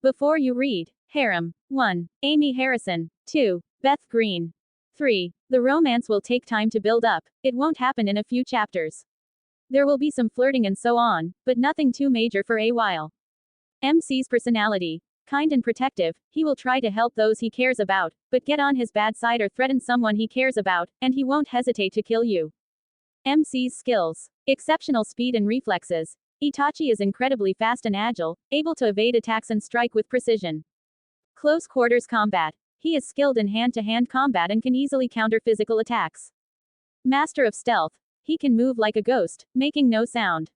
Before you read, Harem. 1. Amy Harrison. 2. Beth Green. 3. The romance will take time to build up, it won't happen in a few chapters. There will be some flirting and so on, but nothing too major for a while. MC's personality. Kind and protective, he will try to help those he cares about, but get on his bad side or threaten someone he cares about, and he won't hesitate to kill you. MC's skills. Exceptional speed and reflexes. Itachi is incredibly fast and agile, able to evade attacks and strike with precision. Close quarters combat. He is skilled in hand-to-hand combat and can easily counter physical attacks. Master of stealth. He can move like a ghost, making no sound.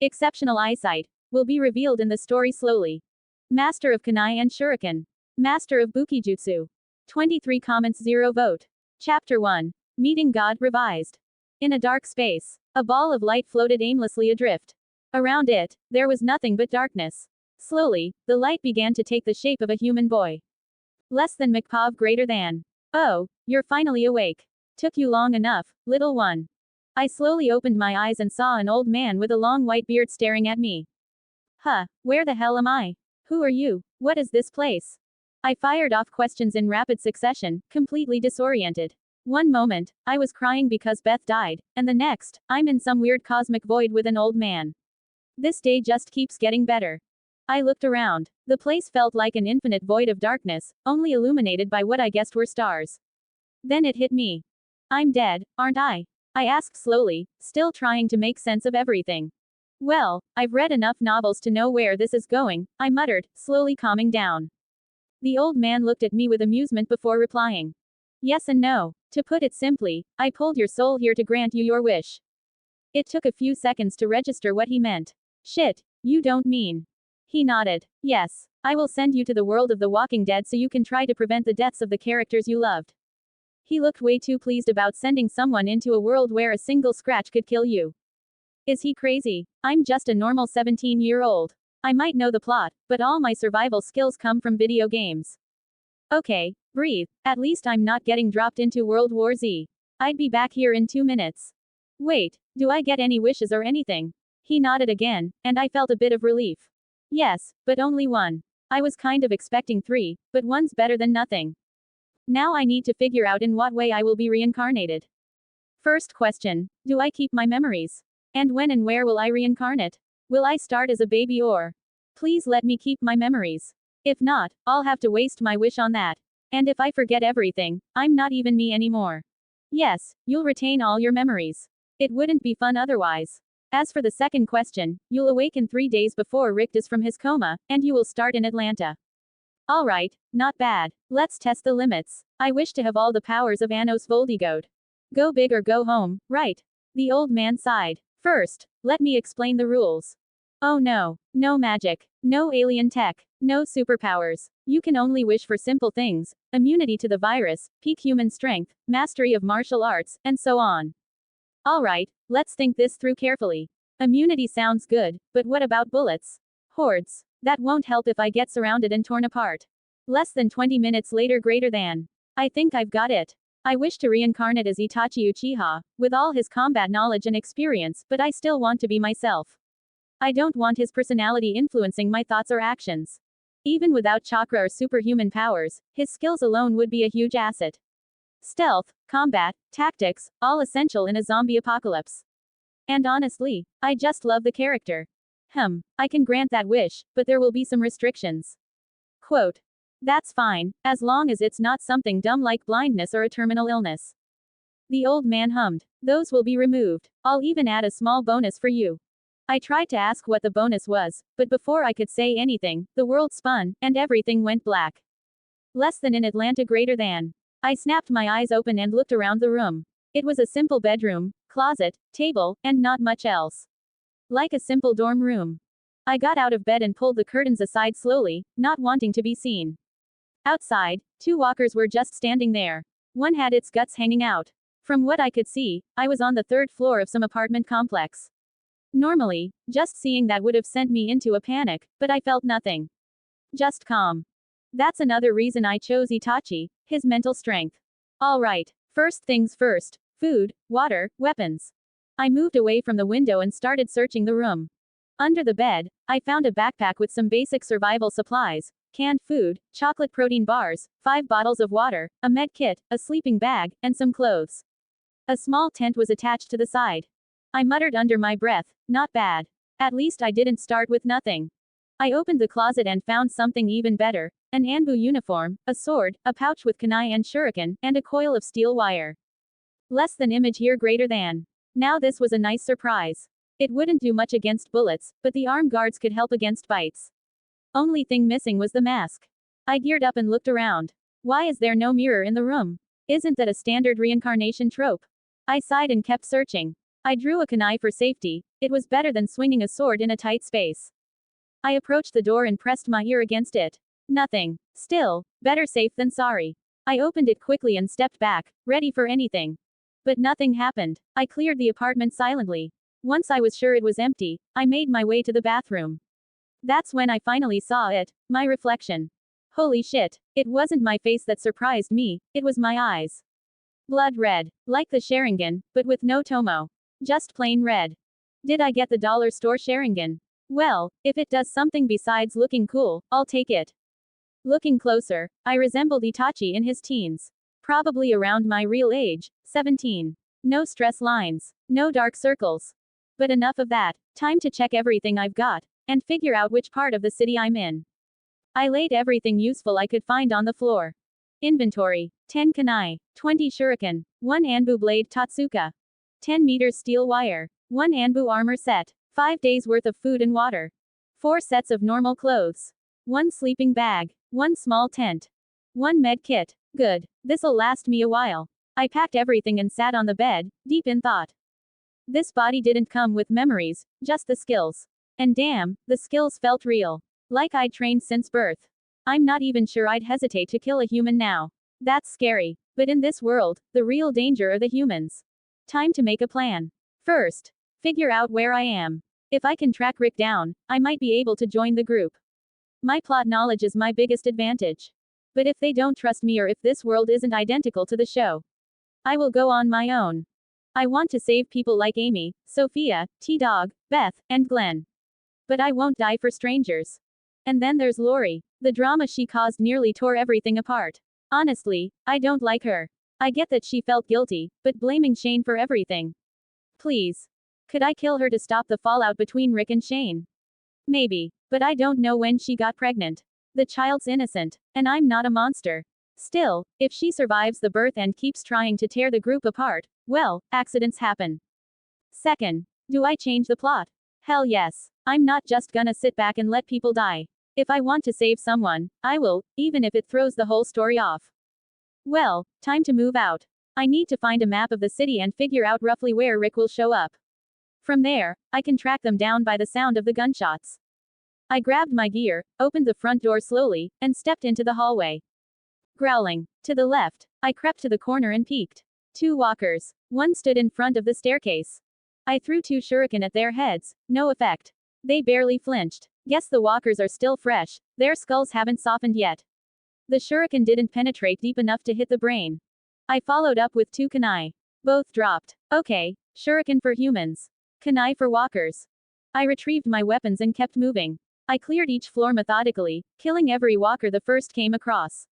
Exceptional eyesight. Will be revealed in the story slowly. Master of Kunai and Shuriken. Master of Bukijutsu. 23 comments 0 vote. Chapter 1. Meeting God revised. In a dark space, a ball of light floated aimlessly adrift. Around it, there was nothing but darkness. Slowly, the light began to take the shape of a human boy. Less than McPov greater than. Oh, you're finally awake. Took you long enough, little one. I slowly opened my eyes and saw an old man with a long white beard staring at me. Huh, where the hell am I? Who are you? What is this place? I fired off questions in rapid succession, completely disoriented. One moment, I was crying because Beth died, and the next, I'm in some weird cosmic void with an old man. This day just keeps getting better. I looked around. The place felt like an infinite void of darkness, only illuminated by what I guessed were stars. Then it hit me. I'm dead, aren't I? I asked slowly, still trying to make sense of everything. Well, I've read enough novels to know where this is going, I muttered, slowly calming down. The old man looked at me with amusement before replying. Yes and no. To put it simply, I pulled your soul here to grant you your wish. It took a few seconds to register what he meant. Shit, you don't mean. He nodded. Yes, I will send you to the world of the Walking Dead so you can try to prevent the deaths of the characters you loved. He looked way too pleased about sending someone into a world where a single scratch could kill you. Is he crazy? I'm just a normal 17-year-old. I might know the plot, but all my survival skills come from video games. Okay, breathe, at least I'm not getting dropped into World War Z. I'd be back here in 2 minutes. Wait, do I get any wishes or anything? He nodded again, and I felt a bit of relief. Yes, but only one. I was kind of expecting 3, but one's better than nothing. Now I need to figure out in what way I will be reincarnated. First question, do I keep my memories? And when and where will I reincarnate? Will I start as a baby or? Please let me keep my memories. If not, I'll have to waste my wish on that. And if I forget everything, I'm not even me anymore. Yes, you'll retain all your memories. It wouldn't be fun otherwise. As for the second question, you'll awaken 3 days before Rick does from his coma, and you will start in Atlanta. Alright, not bad. Let's test the limits. I wish to have all the powers of Anos Voldigode. Go big or go home, right? The old man sighed. First, let me explain the rules. Oh no, no magic, no alien tech, no superpowers. You can only wish for simple things, immunity to the virus, peak human strength, mastery of martial arts, and so on. Alright, let's think this through carefully. Immunity sounds good, but what about bullets? Hordes. That won't help if I get surrounded and torn apart. Less than 20 minutes later greater than. I think I've got it. I wish to reincarnate as Itachi Uchiha, with all his combat knowledge and experience, but I still want to be myself. I don't want his personality influencing my thoughts or actions. Even without chakra or superhuman powers, his skills alone would be a huge asset. Stealth, combat, tactics, all essential in a zombie apocalypse. And honestly, I just love the character. I can grant that wish, but there will be some restrictions. Quote. That's fine, as long as it's not something dumb like blindness or a terminal illness. The old man hummed. Those will be removed. I'll even add a small bonus for you. I tried to ask what the bonus was, but before I could say anything, the world spun, and everything went black. Less than in Atlanta greater than. I snapped my eyes open and looked around the room. It was a simple bedroom, closet, table, and not much else. Like a simple dorm room. I got out of bed and pulled the curtains aside slowly, not wanting to be seen. Outside, 2 walkers were just standing there. One had its guts hanging out. From what I could see, I was on the 3rd floor of some apartment complex. Normally, just seeing that would have sent me into a panic, but I felt nothing. Just calm. That's another reason I chose Itachi, his mental strength. Alright, first things first, food, water, weapons. I moved away from the window and started searching the room. Under the bed, I found a backpack with some basic survival supplies, canned food, chocolate protein bars, 5 bottles of water, a med kit, a sleeping bag, and some clothes. A small tent was attached to the side. I muttered under my breath, not bad. At least I didn't start with nothing. I opened the closet and found something even better, an Anbu uniform, a sword, a pouch with kunai and shuriken, and a coil of steel wire. Less than image here greater than. Now this was a nice surprise. It wouldn't do much against bullets, but the arm guards could help against bites. Only thing missing was the mask. I geared up and looked around. Why is there no mirror in the room? Isn't that a standard reincarnation trope? I sighed and kept searching. I drew a kunai for safety. It was better than swinging a sword in a tight space. I approached the door and pressed my ear against it. Nothing. Still, better safe than sorry. I opened it quickly and stepped back, ready for anything. But nothing happened. I cleared the apartment silently. Once I was sure it was empty, I made my way to the bathroom. That's when I finally saw it, my reflection. Holy shit. It wasn't my face that surprised me, it was my eyes. Blood red. Like the Sharingan, but with no tomo. Just plain red. Did I get the dollar store Sharingan? Well, if it does something besides looking cool, I'll take it. Looking closer, I resembled Itachi in his teens. Probably around my real age, 17. No stress lines. No dark circles. But enough of that. Time to check everything I've got, and figure out which part of the city I'm in. I laid everything useful I could find on the floor. Inventory. 10 kunai, 20 shuriken, 1 Anbu blade Tatsuka, 10 meters steel wire, 1 Anbu armor set, 5 days worth of food and water, 4 sets of normal clothes, 1 sleeping bag, 1 small tent, 1 med kit. Good. This'll last me a while. I packed everything and sat on the bed, deep in thought. This body didn't come with memories, just the skills. And damn, the skills felt real. Like I'd trained since birth. I'm not even sure I'd hesitate to kill a human now. That's scary. But in this world, the real danger are the humans. Time to make a plan. First, figure out where I am. If I can track Rick down, I might be able to join the group. My plot knowledge is my biggest advantage. But if they don't trust me or if this world isn't identical to the show, I will go on my own. I want to save people like Amy, Sophia, T-Dog, Beth, and Glenn. But I won't die for strangers. And then there's Lori. The drama she caused nearly tore everything apart. Honestly, I don't like her. I get that she felt guilty, but blaming Shane for everything. Please. Could I kill her to stop the fallout between Rick and Shane? Maybe. But I don't know when she got pregnant. The child's innocent. And I'm not a monster. Still, if she survives the birth and keeps trying to tear the group apart, well, accidents happen. Second, do I change the plot? Hell yes. I'm not just gonna sit back and let people die. If I want to save someone, I will, even if it throws the whole story off. Well, time to move out. I need to find a map of the city and figure out roughly where Rick will show up. From there, I can track them down by the sound of the gunshots. I grabbed my gear, opened the front door slowly, and stepped into the hallway. Growling. To the left, I crept to the corner and peeked. 2 walkers. One stood in front of the staircase. I threw 2 shuriken at their heads, no effect. They barely flinched. Guess the walkers are still fresh, their skulls haven't softened yet. The shuriken didn't penetrate deep enough to hit the brain. I followed up with 2 kunai. Both dropped. Okay, shuriken for humans. Kunai for walkers. I retrieved my weapons and kept moving. I cleared each floor methodically, killing every walker the first came across.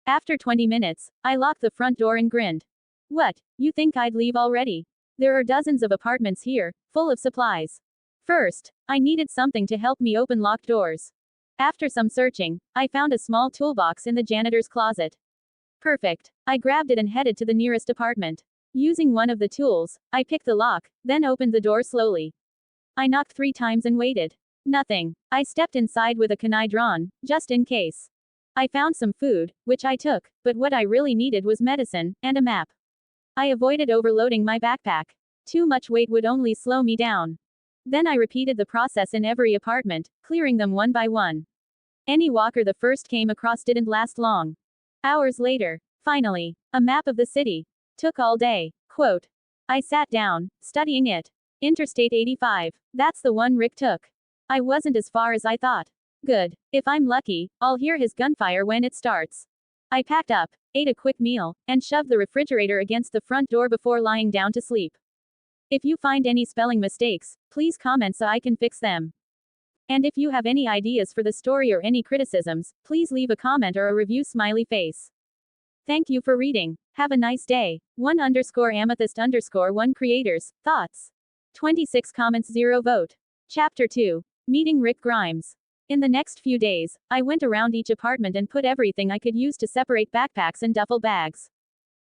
After 20 minutes, I locked the front door and grinned. What, you think I'd leave already? There are dozens of apartments here, full of supplies. First, I needed something to help me open locked doors. After some searching, I found a small toolbox in the janitor's closet. Perfect. I grabbed it and headed to the nearest apartment. Using one of the tools, I picked the lock, then opened the door slowly. I knocked 3 times and waited. Nothing. I stepped inside with a kunai drawn, just in case. I found some food, which I took, but what I really needed was medicine, and a map. I avoided overloading my backpack. Too much weight would only slow me down. Then I repeated the process in every apartment, clearing them one by one. Any walker the first came across didn't last long. Hours later, finally, a map of the city. Took all day. Quote. I sat down, studying it. Interstate 85. That's the one Rick took. I wasn't as far as I thought. Good. If I'm lucky, I'll hear his gunfire when it starts. I packed up, ate a quick meal, and shoved the refrigerator against the front door before lying down to sleep. If you find any spelling mistakes, please comment so I can fix them. And if you have any ideas for the story or any criticisms, please leave a comment or a review smiley face. Thank you for reading. Have a nice day. 1_amethyst_1 creators, thoughts. 26 comments 0 vote. Chapter 2. Meeting Rick Grimes. In the next few days, I went around each apartment and put everything I could use to separate backpacks and duffel bags.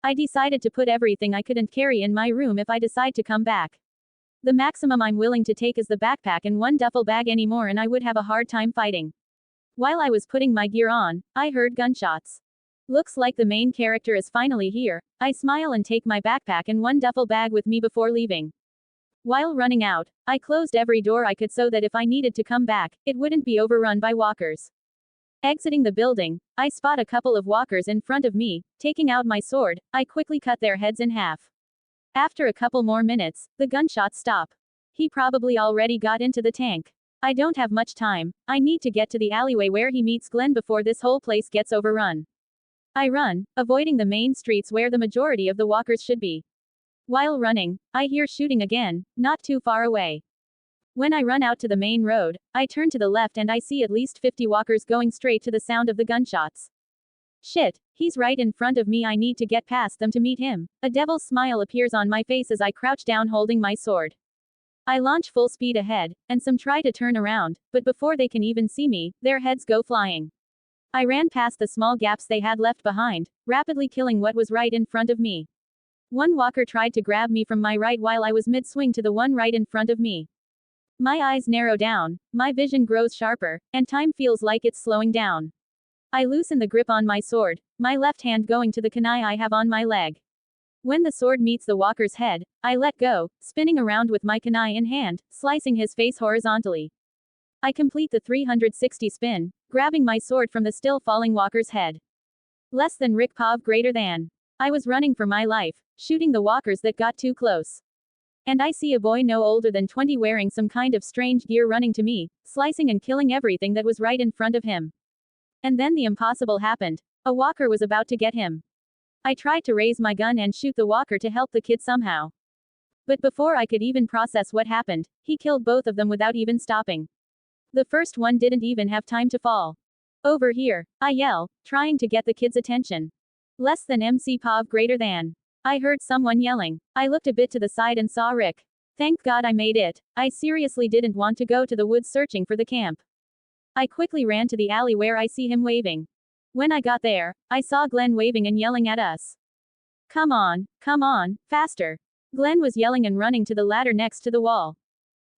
I decided to put everything I couldn't carry in my room if I decide to come back. The maximum I'm willing to take is the backpack and one duffel bag anymore, and I would have a hard time fighting. While I was putting my gear on, I heard gunshots. Looks like the main character is finally here. I smile and take my backpack and one duffel bag with me before leaving. While running out, I closed every door I could so that if I needed to come back, it wouldn't be overrun by walkers. Exiting the building, I spot a couple of walkers in front of me. Taking out my sword, I quickly cut their heads in half. After a couple more minutes, the gunshots stop. He probably already got into the tank. I don't have much time. I need to get to the alleyway where he meets Glenn before this whole place gets overrun. I run, avoiding the main streets where the majority of the walkers should be. While running, I hear shooting again, not too far away. When I run out to the main road, I turn to the left and I see at least 50 walkers going straight to the sound of the gunshots. Shit, he's right in front of me. I need to get past them to meet him. A devil's smile appears on my face as I crouch down holding my sword. I launch full speed ahead, and some try to turn around, but before they can even see me, their heads go flying. I ran past the small gaps they had left behind, rapidly killing what was right in front of me. One walker tried to grab me from my right while I was mid-swing to the one right in front of me. My eyes narrow down, my vision grows sharper, and time feels like it's slowing down. I loosen the grip on my sword, my left hand going to the kunai I have on my leg. When the sword meets the walker's head, I let go, spinning around with my kunai in hand, slicing his face horizontally. I complete the 360 spin, grabbing my sword from the still falling walker's head. Less than Rick Pov greater than. I was running for my life, shooting the walkers that got too close. And I see a boy no older than 20 wearing some kind of strange gear running to me, slicing and killing everything that was right in front of him. And then the impossible happened. A walker was about to get him. I tried to raise my gun and shoot the walker to help the kid somehow. But before I could even process what happened, he killed both of them without even stopping. The first one didn't even have time to fall. Over here, I yell, trying to get the kid's attention. Less than MC Pov greater than. I heard someone yelling. I looked a bit to the side and saw Rick. Thank God I made it. I seriously didn't want to go to the woods searching for the camp. I quickly ran to the alley where I see him waving. When I got there, I saw Glenn waving and yelling at us. Come on, faster. Glenn was yelling and running to the ladder next to the wall.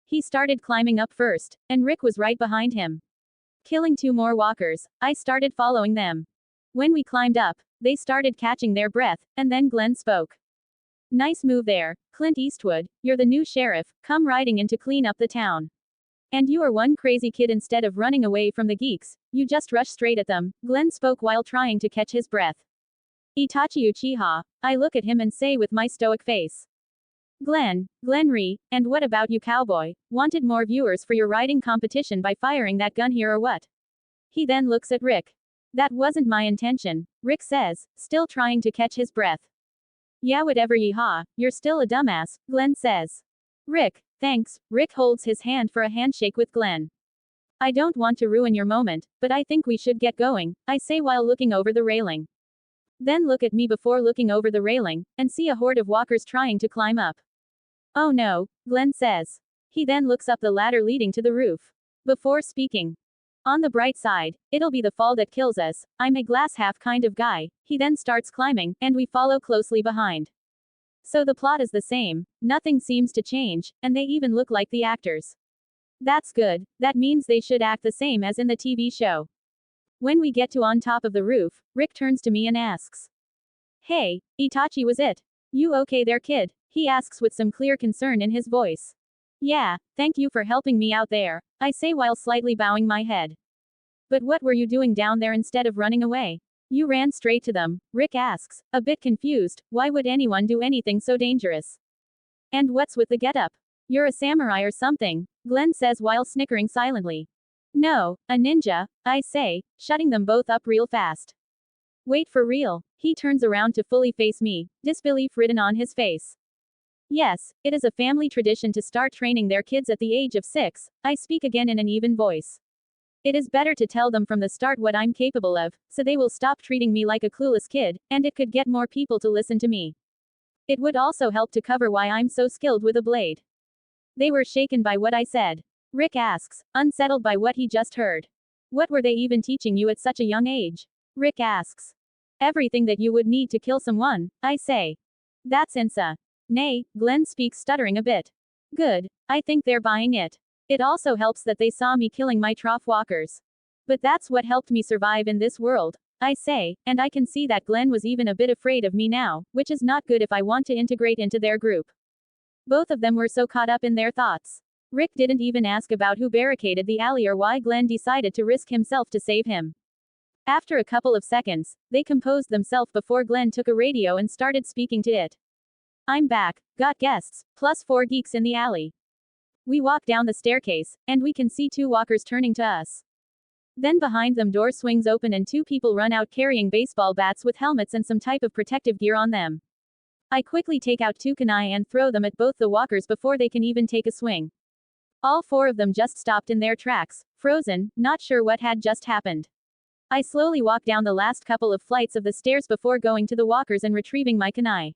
He started climbing up first, and Rick was right behind him. Killing 2 more walkers, I started following them. When we climbed up, they started catching their breath, and then Glenn spoke. Nice move there, Clint Eastwood, you're the new sheriff, come riding in to clean up the town. And you are one crazy kid. Instead of running away from the geeks, you just rush straight at them, Glenn spoke while trying to catch his breath. Itachi Uchiha, I look at him and say with my stoic face. Glenn Ree, and what about you, cowboy? Wanted more viewers for your riding competition by firing that gun here or what? He then looks at Rick. That wasn't my intention, Rick says, still trying to catch his breath. Yeah, whatever, yeehaw, you're still a dumbass, Glenn says. Rick, thanks. Rick holds his hand for a handshake with Glenn. I don't want to ruin your moment, but I think we should get going, I say while looking over the railing. Then look at me before looking over the railing, and see a horde of walkers trying to climb up. Oh no, Glenn says. He then looks up the ladder leading to the roof. Before speaking. On the bright side, it'll be the fall that kills us, I'm a glass half kind of guy. He then starts climbing, and we follow closely behind. So the plot is the same, nothing seems to change, and they even look like the actors. That's good, that means they should act the same as in the TV show. When we get to on top of the roof, Rick turns to me and asks. Hey, Itachi, was it? You okay there, kid? He asks with some clear concern in his voice. Yeah, thank you for helping me out there, I say while slightly bowing my head. But what were you doing down there instead of running away? You ran straight to them, Rick asks, a bit confused. Why would anyone do anything so dangerous? And what's with the getup? You're a samurai or something, Glenn says while snickering silently. No, a ninja, I say, shutting them both up real fast. Wait, for real? He turns around to fully face me, disbelief written on his face. Yes, it is a family tradition to start training their kids at the age of 6. I speak again in an even voice. It is better to tell them from the start what I'm capable of, so they will stop treating me like a clueless kid, and it could get more people to listen to me. It would also help to cover why I'm so skilled with a blade. They were shaken by what I said. Rick asks, unsettled by what he just heard. What were they even teaching you at such a young age? Rick asks. Everything that you would need to kill someone, I say. That's insa. Nay, Glenn speaks stuttering a bit. Good, I think they're buying it. It also helps that they saw me killing my trough walkers. But that's what helped me survive in this world, I say, and I can see that Glenn was even a bit afraid of me now, which is not good if I want to integrate into their group. Both of them were so caught up in their thoughts. Rick didn't even ask about who barricaded the alley or why Glenn decided to risk himself to save him. After a couple of seconds, they composed themselves before Glenn took a radio and started speaking to it. I'm back, got guests, plus 4 geeks in the alley. We walk down the staircase, and we can see 2 walkers turning to us. Then behind them door swings open and 2 people run out carrying baseball bats with helmets and some type of protective gear on them. I quickly take out 2 kunai and throw them at both the walkers before they can even take a swing. All 4 of them just stopped in their tracks, frozen, not sure what had just happened. I slowly walk down the last couple of flights of the stairs before going to the walkers and retrieving my kunai.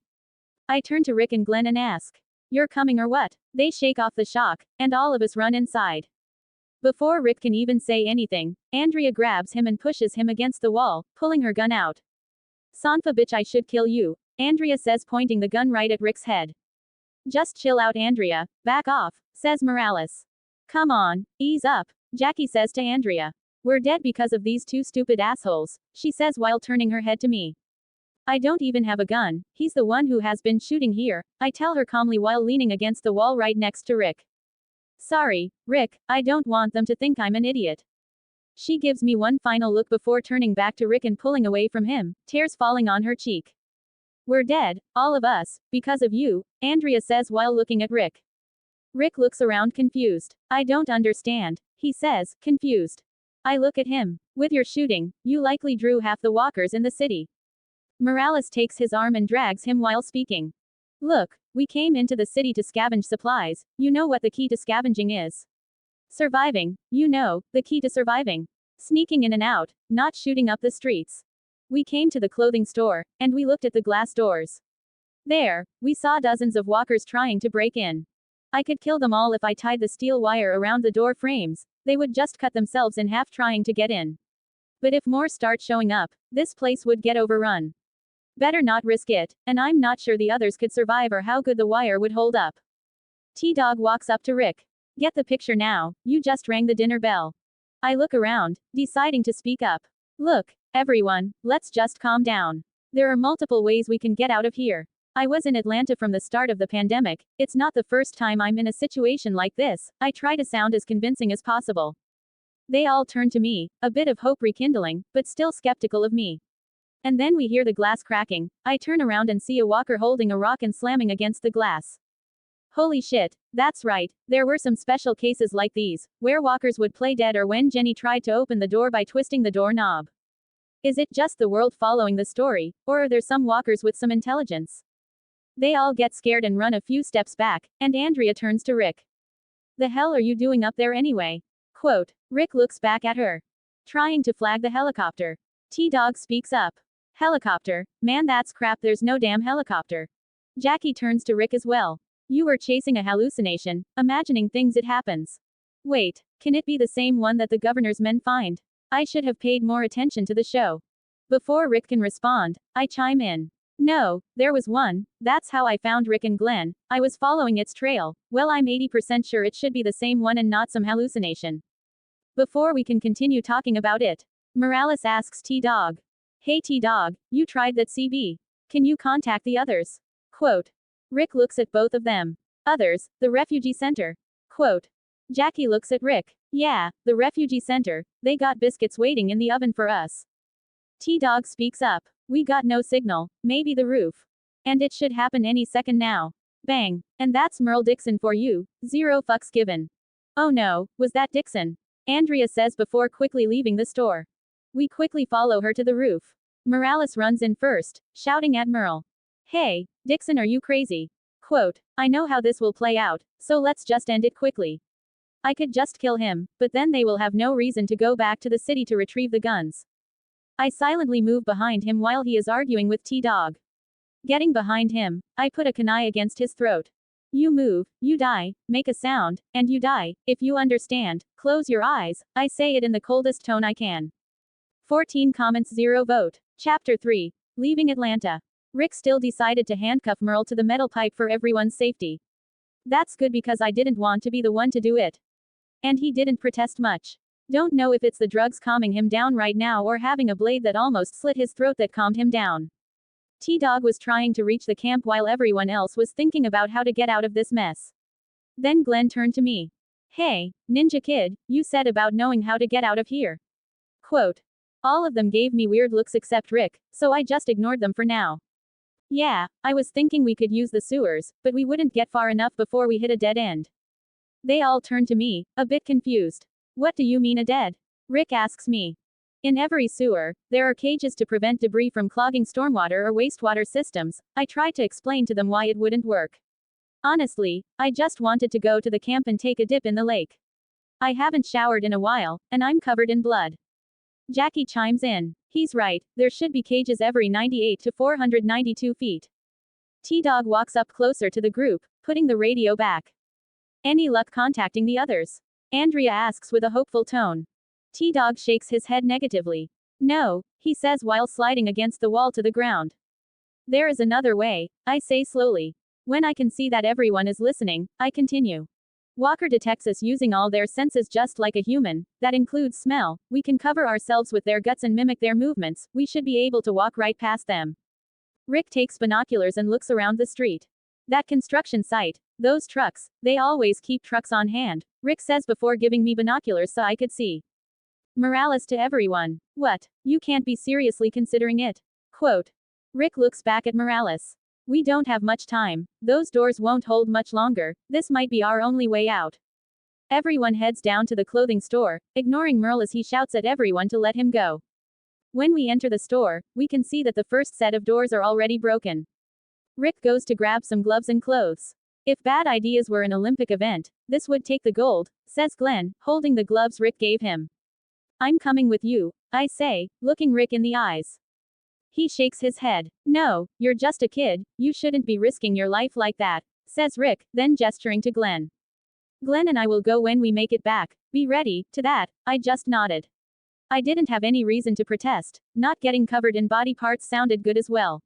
I turn to Rick and Glenn and ask, "You're coming or what?" They shake off the shock, and all of us run inside. Before Rick can even say anything, Andrea grabs him and pushes him against the wall, pulling her gun out. "Sanfa bitch, I should kill you," Andrea says, pointing the gun right at Rick's head. "Just chill out, Andrea, back off," says Morales. "Come on, ease up," Jackie says to Andrea. "We're dead because of these 2 stupid assholes," she says while turning her head to me. "I don't even have a gun, he's the one who has been shooting here," I tell her calmly while leaning against the wall right next to Rick. "Sorry, Rick, I don't want them to think I'm an idiot." She gives me one final look before turning back to Rick and pulling away from him, tears falling on her cheek. "We're dead, all of us, because of you," Andrea says while looking at Rick. Rick looks around confused. "I don't understand," he says, confused. I look at him. "With your shooting, you likely drew half the walkers in the city." Morales takes his arm and drags him while speaking. "Look, we came into the city to scavenge supplies, you know what the key to scavenging is. Surviving, you know, the key to surviving. Sneaking in and out, not shooting up the streets. We came to the clothing store, and we looked at the glass doors. There, we saw dozens of walkers trying to break in. I could kill them all if I tied the steel wire around the door frames, they would just cut themselves in half trying to get in. But if more start showing up, this place would get overrun. Better not risk it, and I'm not sure the others could survive or how good the wire would hold up." T-Dog walks up to Rick. "Get the picture now, you just rang the dinner bell." I look around, deciding to speak up. "Look, everyone, let's just calm down. There are multiple ways we can get out of here. I was in Atlanta from the start of the pandemic, it's not the first time I'm in a situation like this," I try to sound as convincing as possible. They all turn to me, a bit of hope rekindling, but still skeptical of me. And then we hear the glass cracking. I turn around and see a walker holding a rock and slamming against the glass. Holy shit, that's right, there were some special cases like these, where walkers would play dead or when Jenny tried to open the door by twisting the doorknob. Is it just the world following the story, or are there some walkers with some intelligence? They all get scared and run a few steps back, and Andrea turns to Rick. "The hell are you doing up there anyway?" Quote. Rick looks back at her. "Trying to flag the helicopter." T-Dog speaks up. "Helicopter? Man, that's crap, there's no damn helicopter." Jackie turns to Rick as well. "You were chasing a hallucination, imagining things, it happens. Wait, can it be the same one that the governor's men find? I should have paid more attention to the show." Before Rick can respond, I chime in. "No, there was one, that's how I found Rick and Glenn, I was following its trail, well I'm 80% sure it should be the same one and not some hallucination." Before we can continue talking about it, Morales asks T-Dog. "Hey T-Dog, you tried that CB. Can you contact the others?" Quote. Rick looks at both of them. "Others, the refugee center." Quote. Jackie looks at Rick. "Yeah, the refugee center, they got biscuits waiting in the oven for us." T-Dog speaks up. "We got no signal, maybe the roof. And it should happen any second now. Bang, and that's Merle Dixon for you, 0 fucks given." "Oh no, was that Dixon?" Andrea says before quickly leaving the store. We quickly follow her to the roof. Morales runs in first, shouting at Merle. "Hey, Dixon, are you crazy?" Quote, I know how this will play out, so let's just end it quickly. I could just kill him, but then they will have no reason to go back to the city to retrieve the guns. I silently move behind him while he is arguing with T-Dog. Getting behind him, I put a kunai against his throat. You move, you die, make a sound, and you die. If you understand, close your eyes. I say it in the coldest tone I can. 14 comments 0 vote. Chapter 3. Leaving Atlanta. Rick still decided to handcuff Merle to the metal pipe for everyone's safety. That's good because I didn't want to be the one to do it. And he didn't protest much. Don't know if it's the drugs calming him down right now or having a blade that almost slit his throat that calmed him down. T-Dog was trying to reach the camp while everyone else was thinking about how to get out of this mess. Then Glenn turned to me. Hey, Ninja Kid, you said about knowing how to get out of here. Quote. All of them gave me weird looks except Rick, so I just ignored them for now. Yeah, I was thinking we could use the sewers, but we wouldn't get far enough before we hit a dead end. They all turned to me, a bit confused. What do you mean a dead? Rick asks me. In every sewer, there are cages to prevent debris from clogging stormwater or wastewater systems. I tried to explain to them why it wouldn't work. Honestly, I just wanted to go to the camp and take a dip in the lake. I haven't showered in a while, and I'm covered in blood. Jackie chimes in. He's right, there should be cages every 98 to 492 feet. T-Dog walks up closer to the group, putting the radio back. Any luck contacting the others? Andrea asks with a hopeful tone. T-Dog shakes his head negatively. No, he says while sliding against the wall to the ground. There is another way, I say slowly. When I can see that everyone is listening, I continue. Walker detects us using all their senses just like a human, that includes smell. We can cover ourselves with their guts and mimic their movements, we should be able to walk right past them. Rick takes binoculars and looks around the street. That construction site, those trucks, they always keep trucks on hand, Rick says before giving me binoculars so I could see. Morales to everyone. What? You can't be seriously considering it. Quote. Rick looks back at Morales. We don't have much time. Those doors won't hold much longer. This might be our only way out. Everyone heads down to the clothing store, ignoring Merle as he shouts at everyone to let him go. When we enter the store, we can see that the first set of doors are already broken. Rick goes to grab some gloves and clothes. If bad ideas were an Olympic event, this would take the gold, says Glenn, holding the gloves Rick gave him. I'm coming with you, I say, looking Rick in the eyes. He shakes his head. No, you're just a kid, you shouldn't be risking your life like that, says Rick, then gesturing to Glenn. Glenn and I will go when we make it back. Be ready. To that, I just nodded. I didn't have any reason to protest. Not getting covered in body parts sounded good as well.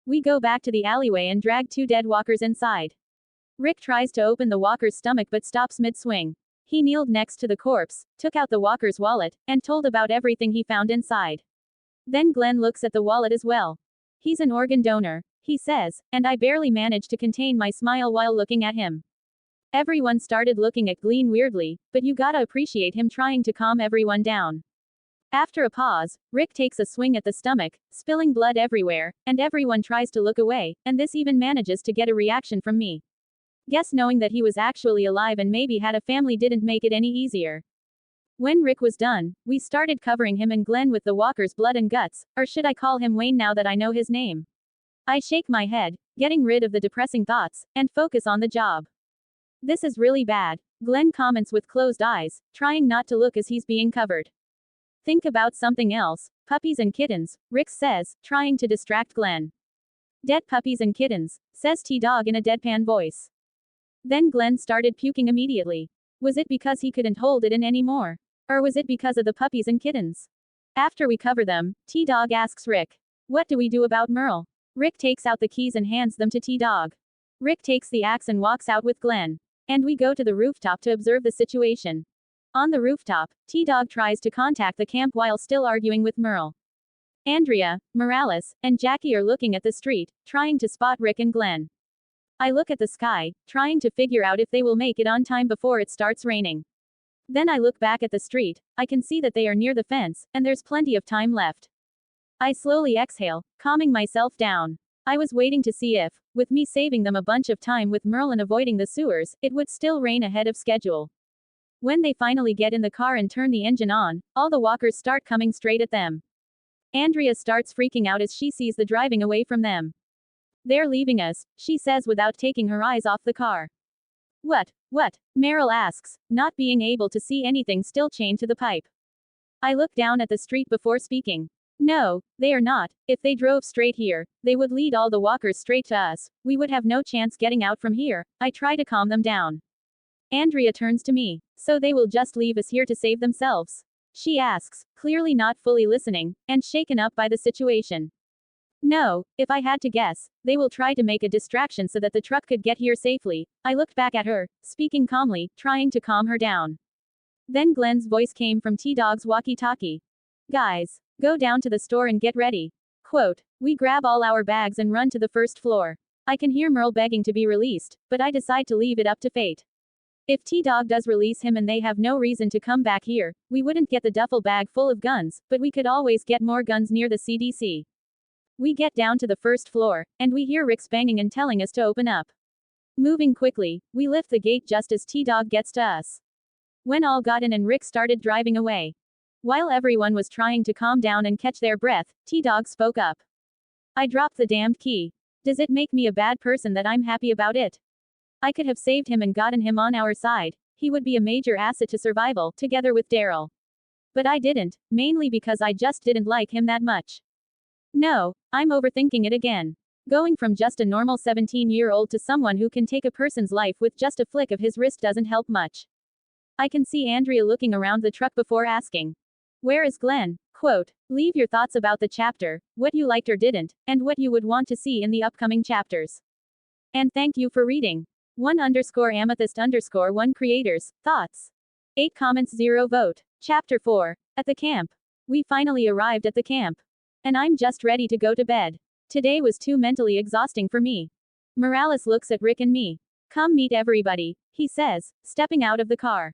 We go back to the alleyway and drag two dead walkers inside. Rick tries to open the walker's stomach but stops mid-swing. He kneeled next to the corpse, took out the walker's wallet, and told about everything he found inside. Then Glenn looks at the wallet as well. He's an organ donor, he says, and I barely managed to contain my smile while looking at him. Everyone started looking at Glenn weirdly, but you gotta appreciate him trying to calm everyone down. After a pause, Rick takes a swing at the stomach, spilling blood everywhere, and everyone tries to look away, and this even manages to get a reaction from me. Guess knowing that he was actually alive and maybe had a family didn't make it any easier. When Rick was done, we started covering him and Glenn with the walker's blood and guts, or should I call him Wayne now that I know his name? I shake my head, getting rid of the depressing thoughts, and focus on the job. This is really bad, Glenn comments with closed eyes, trying not to look as he's being covered. Think about something else, puppies and kittens, Rick says, trying to distract Glenn. Dead puppies and kittens, says T-Dog in a deadpan voice. Then Glenn started puking immediately. Was it because he couldn't hold it in anymore? Or was it because of the puppies and kittens? After we cover them, T-Dog asks Rick. What do we do about Merle? Rick takes out the keys and hands them to T-Dog. Rick takes the axe and walks out with Glenn. And we go to the rooftop to observe the situation. On the rooftop, T-Dog tries to contact the camp while still arguing with Merle. Andrea, Morales, and Jackie are looking at the street, trying to spot Rick and Glenn. I look at the sky, trying to figure out if they will make it on time before it starts raining. Then I look back at the street, I can see that they are near the fence, and there's plenty of time left. I slowly exhale, calming myself down. I was waiting to see if, with me saving them a bunch of time with Merle and avoiding the sewers, it would still rain ahead of schedule. When they finally get in the car and turn the engine on, all the walkers start coming straight at them. Andrea starts freaking out as she sees the driving away from them. They're leaving us, she says without taking her eyes off the car. What? Meryl asks, not being able to see anything still chained to the pipe. I look down at the street before speaking. No, they are not. If they drove straight here, they would lead all the walkers straight to us. We would have no chance getting out from here. I try to calm them down. Andrea turns to me. So they will just leave us here to save themselves? She asks, clearly not fully listening, and shaken up by the situation. No, if I had to guess, they will try to make a distraction so that the truck could get here safely. I looked back at her, speaking calmly, trying to calm her down. Then Glenn's voice came from T-Dog's walkie-talkie. Guys, go down to the store and get ready. Quote, we grab all our bags and run to the first floor. I can hear Merle begging to be released, but I decide to leave it up to fate. If T-Dog does release him and they have no reason to come back here, we wouldn't get the duffel bag full of guns, but we could always get more guns near the CDC. We get down to the first floor, and we hear Rick's banging and telling us to open up. Moving quickly, we lift the gate just as T-Dog gets to us. When all got in and Rick started driving away. While everyone was trying to calm down and catch their breath, T-Dog spoke up. I dropped the damned key. Does it make me a bad person that I'm happy about it? I could have saved him and gotten him on our side. He would be a major asset to survival, together with Daryl. But I didn't, mainly because I just didn't like him that much. No, I'm overthinking it again. Going from just a normal 17-year-old to someone who can take a person's life with just a flick of his wrist doesn't help much. I can see Andrea looking around the truck before asking. Where is Glenn? Quote, leave your thoughts about the chapter, what you liked or didn't, and what you would want to see in the upcoming chapters. And thank you for reading. 1_amethyst_1 creators, thoughts. 8 comments 0 vote. Chapter 4. At the camp. We finally arrived at the camp. And I'm just ready to go to bed. Today was too mentally exhausting for me. Morales looks at Rick and me. Come meet everybody, he says, stepping out of the car.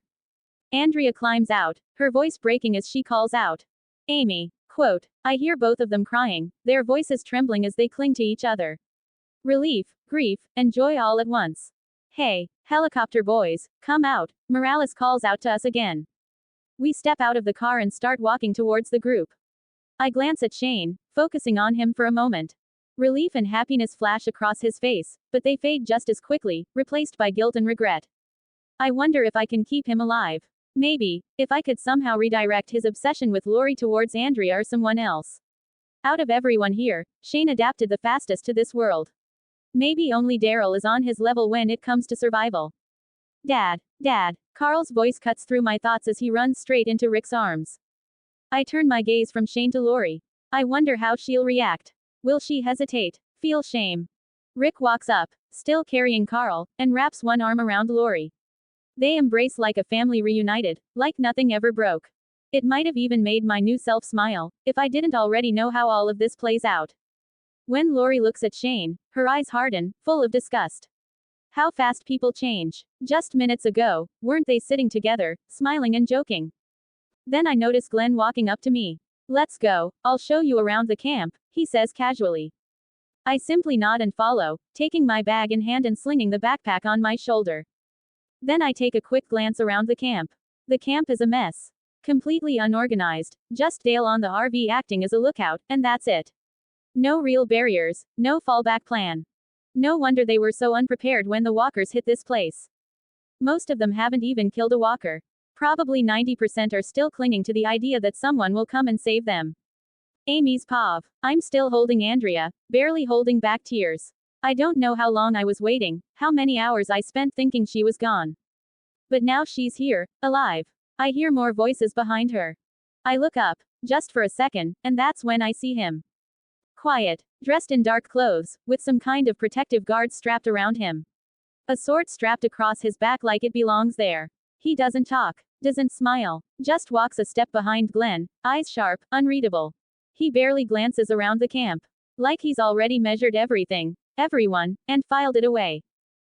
Andrea climbs out, her voice breaking as she calls out. Amy. Quote, I hear both of them crying, their voices trembling as they cling to each other. Relief, grief, and joy all at once. Hey, helicopter boys, come out, Morales calls out to us again. We step out of the car and start walking towards the group. I glance at Shane, focusing on him for a moment. Relief and happiness flash across his face, but they fade just as quickly, replaced by guilt and regret. I wonder if I can keep him alive. Maybe, if I could somehow redirect his obsession with Lori towards Andrea or someone else. Out of everyone here, Shane adapted the fastest to this world. Maybe only Daryl is on his level when it comes to survival. Dad, Carl's voice cuts through my thoughts as he runs straight into Rick's arms. I turn my gaze from Shane to Lori. I wonder how she'll react. Will she hesitate? Feel shame? Rick walks up, still carrying Carl, and wraps one arm around Lori. They embrace like a family reunited, like nothing ever broke. It might have even made my new self smile, if I didn't already know how all of this plays out. When Lori looks at Shane, her eyes harden, full of disgust. How fast people change. Just minutes ago, weren't they sitting together, smiling and joking? Then I notice Glenn walking up to me. Let's go, I'll show you around the camp, he says casually. I simply nod and follow, taking my bag in hand and slinging the backpack on my shoulder. Then I take a quick glance around the camp. The camp is a mess. Completely unorganized, just Dale on the RV acting as a lookout, and that's it. No real barriers, no fallback plan. No wonder they were so unprepared when the walkers hit this place. Most of them haven't even killed a walker. Probably 90% are still clinging to the idea that someone will come and save them. Amy's pav. I'm still holding Andrea, barely holding back tears. I don't know how long I was waiting, how many hours I spent thinking she was gone. But now she's here, alive. I hear more voices behind her. I look up, just for a second, and that's when I see him. Quiet, dressed in dark clothes, with some kind of protective guard strapped around him. A sword strapped across his back like it belongs there. He doesn't talk, doesn't smile, just walks a step behind Glenn, eyes sharp, unreadable. He barely glances around the camp. Like he's already measured everything, everyone, and filed it away.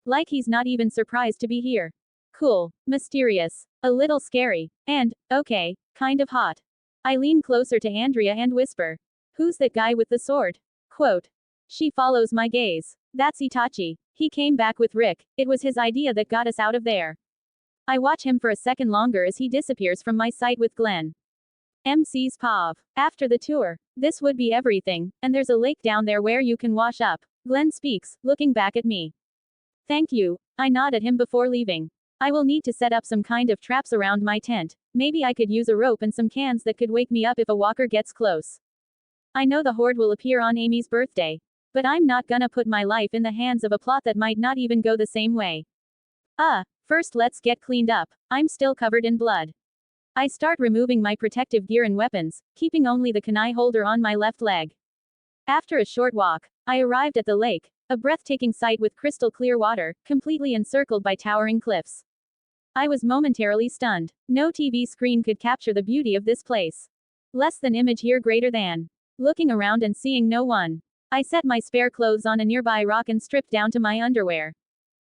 Like he's not even surprised to be here. Cool, mysterious, a little scary, and, okay, kind of hot. I lean closer to Andrea and whisper. Who's that guy with the sword? Quote. She follows my gaze. That's Itachi. He came back with Rick, it was his idea that got us out of there. I watch him for a second longer as he disappears from my sight with Glenn. MC's POV. After the tour. This would be everything, and there's a lake down there where you can wash up. Glenn speaks, looking back at me. Thank you. I nod at him before leaving. I will need to set up some kind of traps around my tent. Maybe I could use a rope and some cans that could wake me up if a walker gets close. I know the horde will appear on Amy's birthday. But I'm not gonna put my life in the hands of a plot that might not even go the same way. First let's get cleaned up. I'm still covered in blood. I start removing my protective gear and weapons, keeping only the kunai holder on my left leg. After a short walk, I arrived at the lake, a breathtaking sight with crystal clear water, completely encircled by towering cliffs. I was momentarily stunned. No TV screen could capture the beauty of this place. Less than image here greater than. Looking around and seeing no one. I set my spare clothes on a nearby rock and stripped down to my underwear.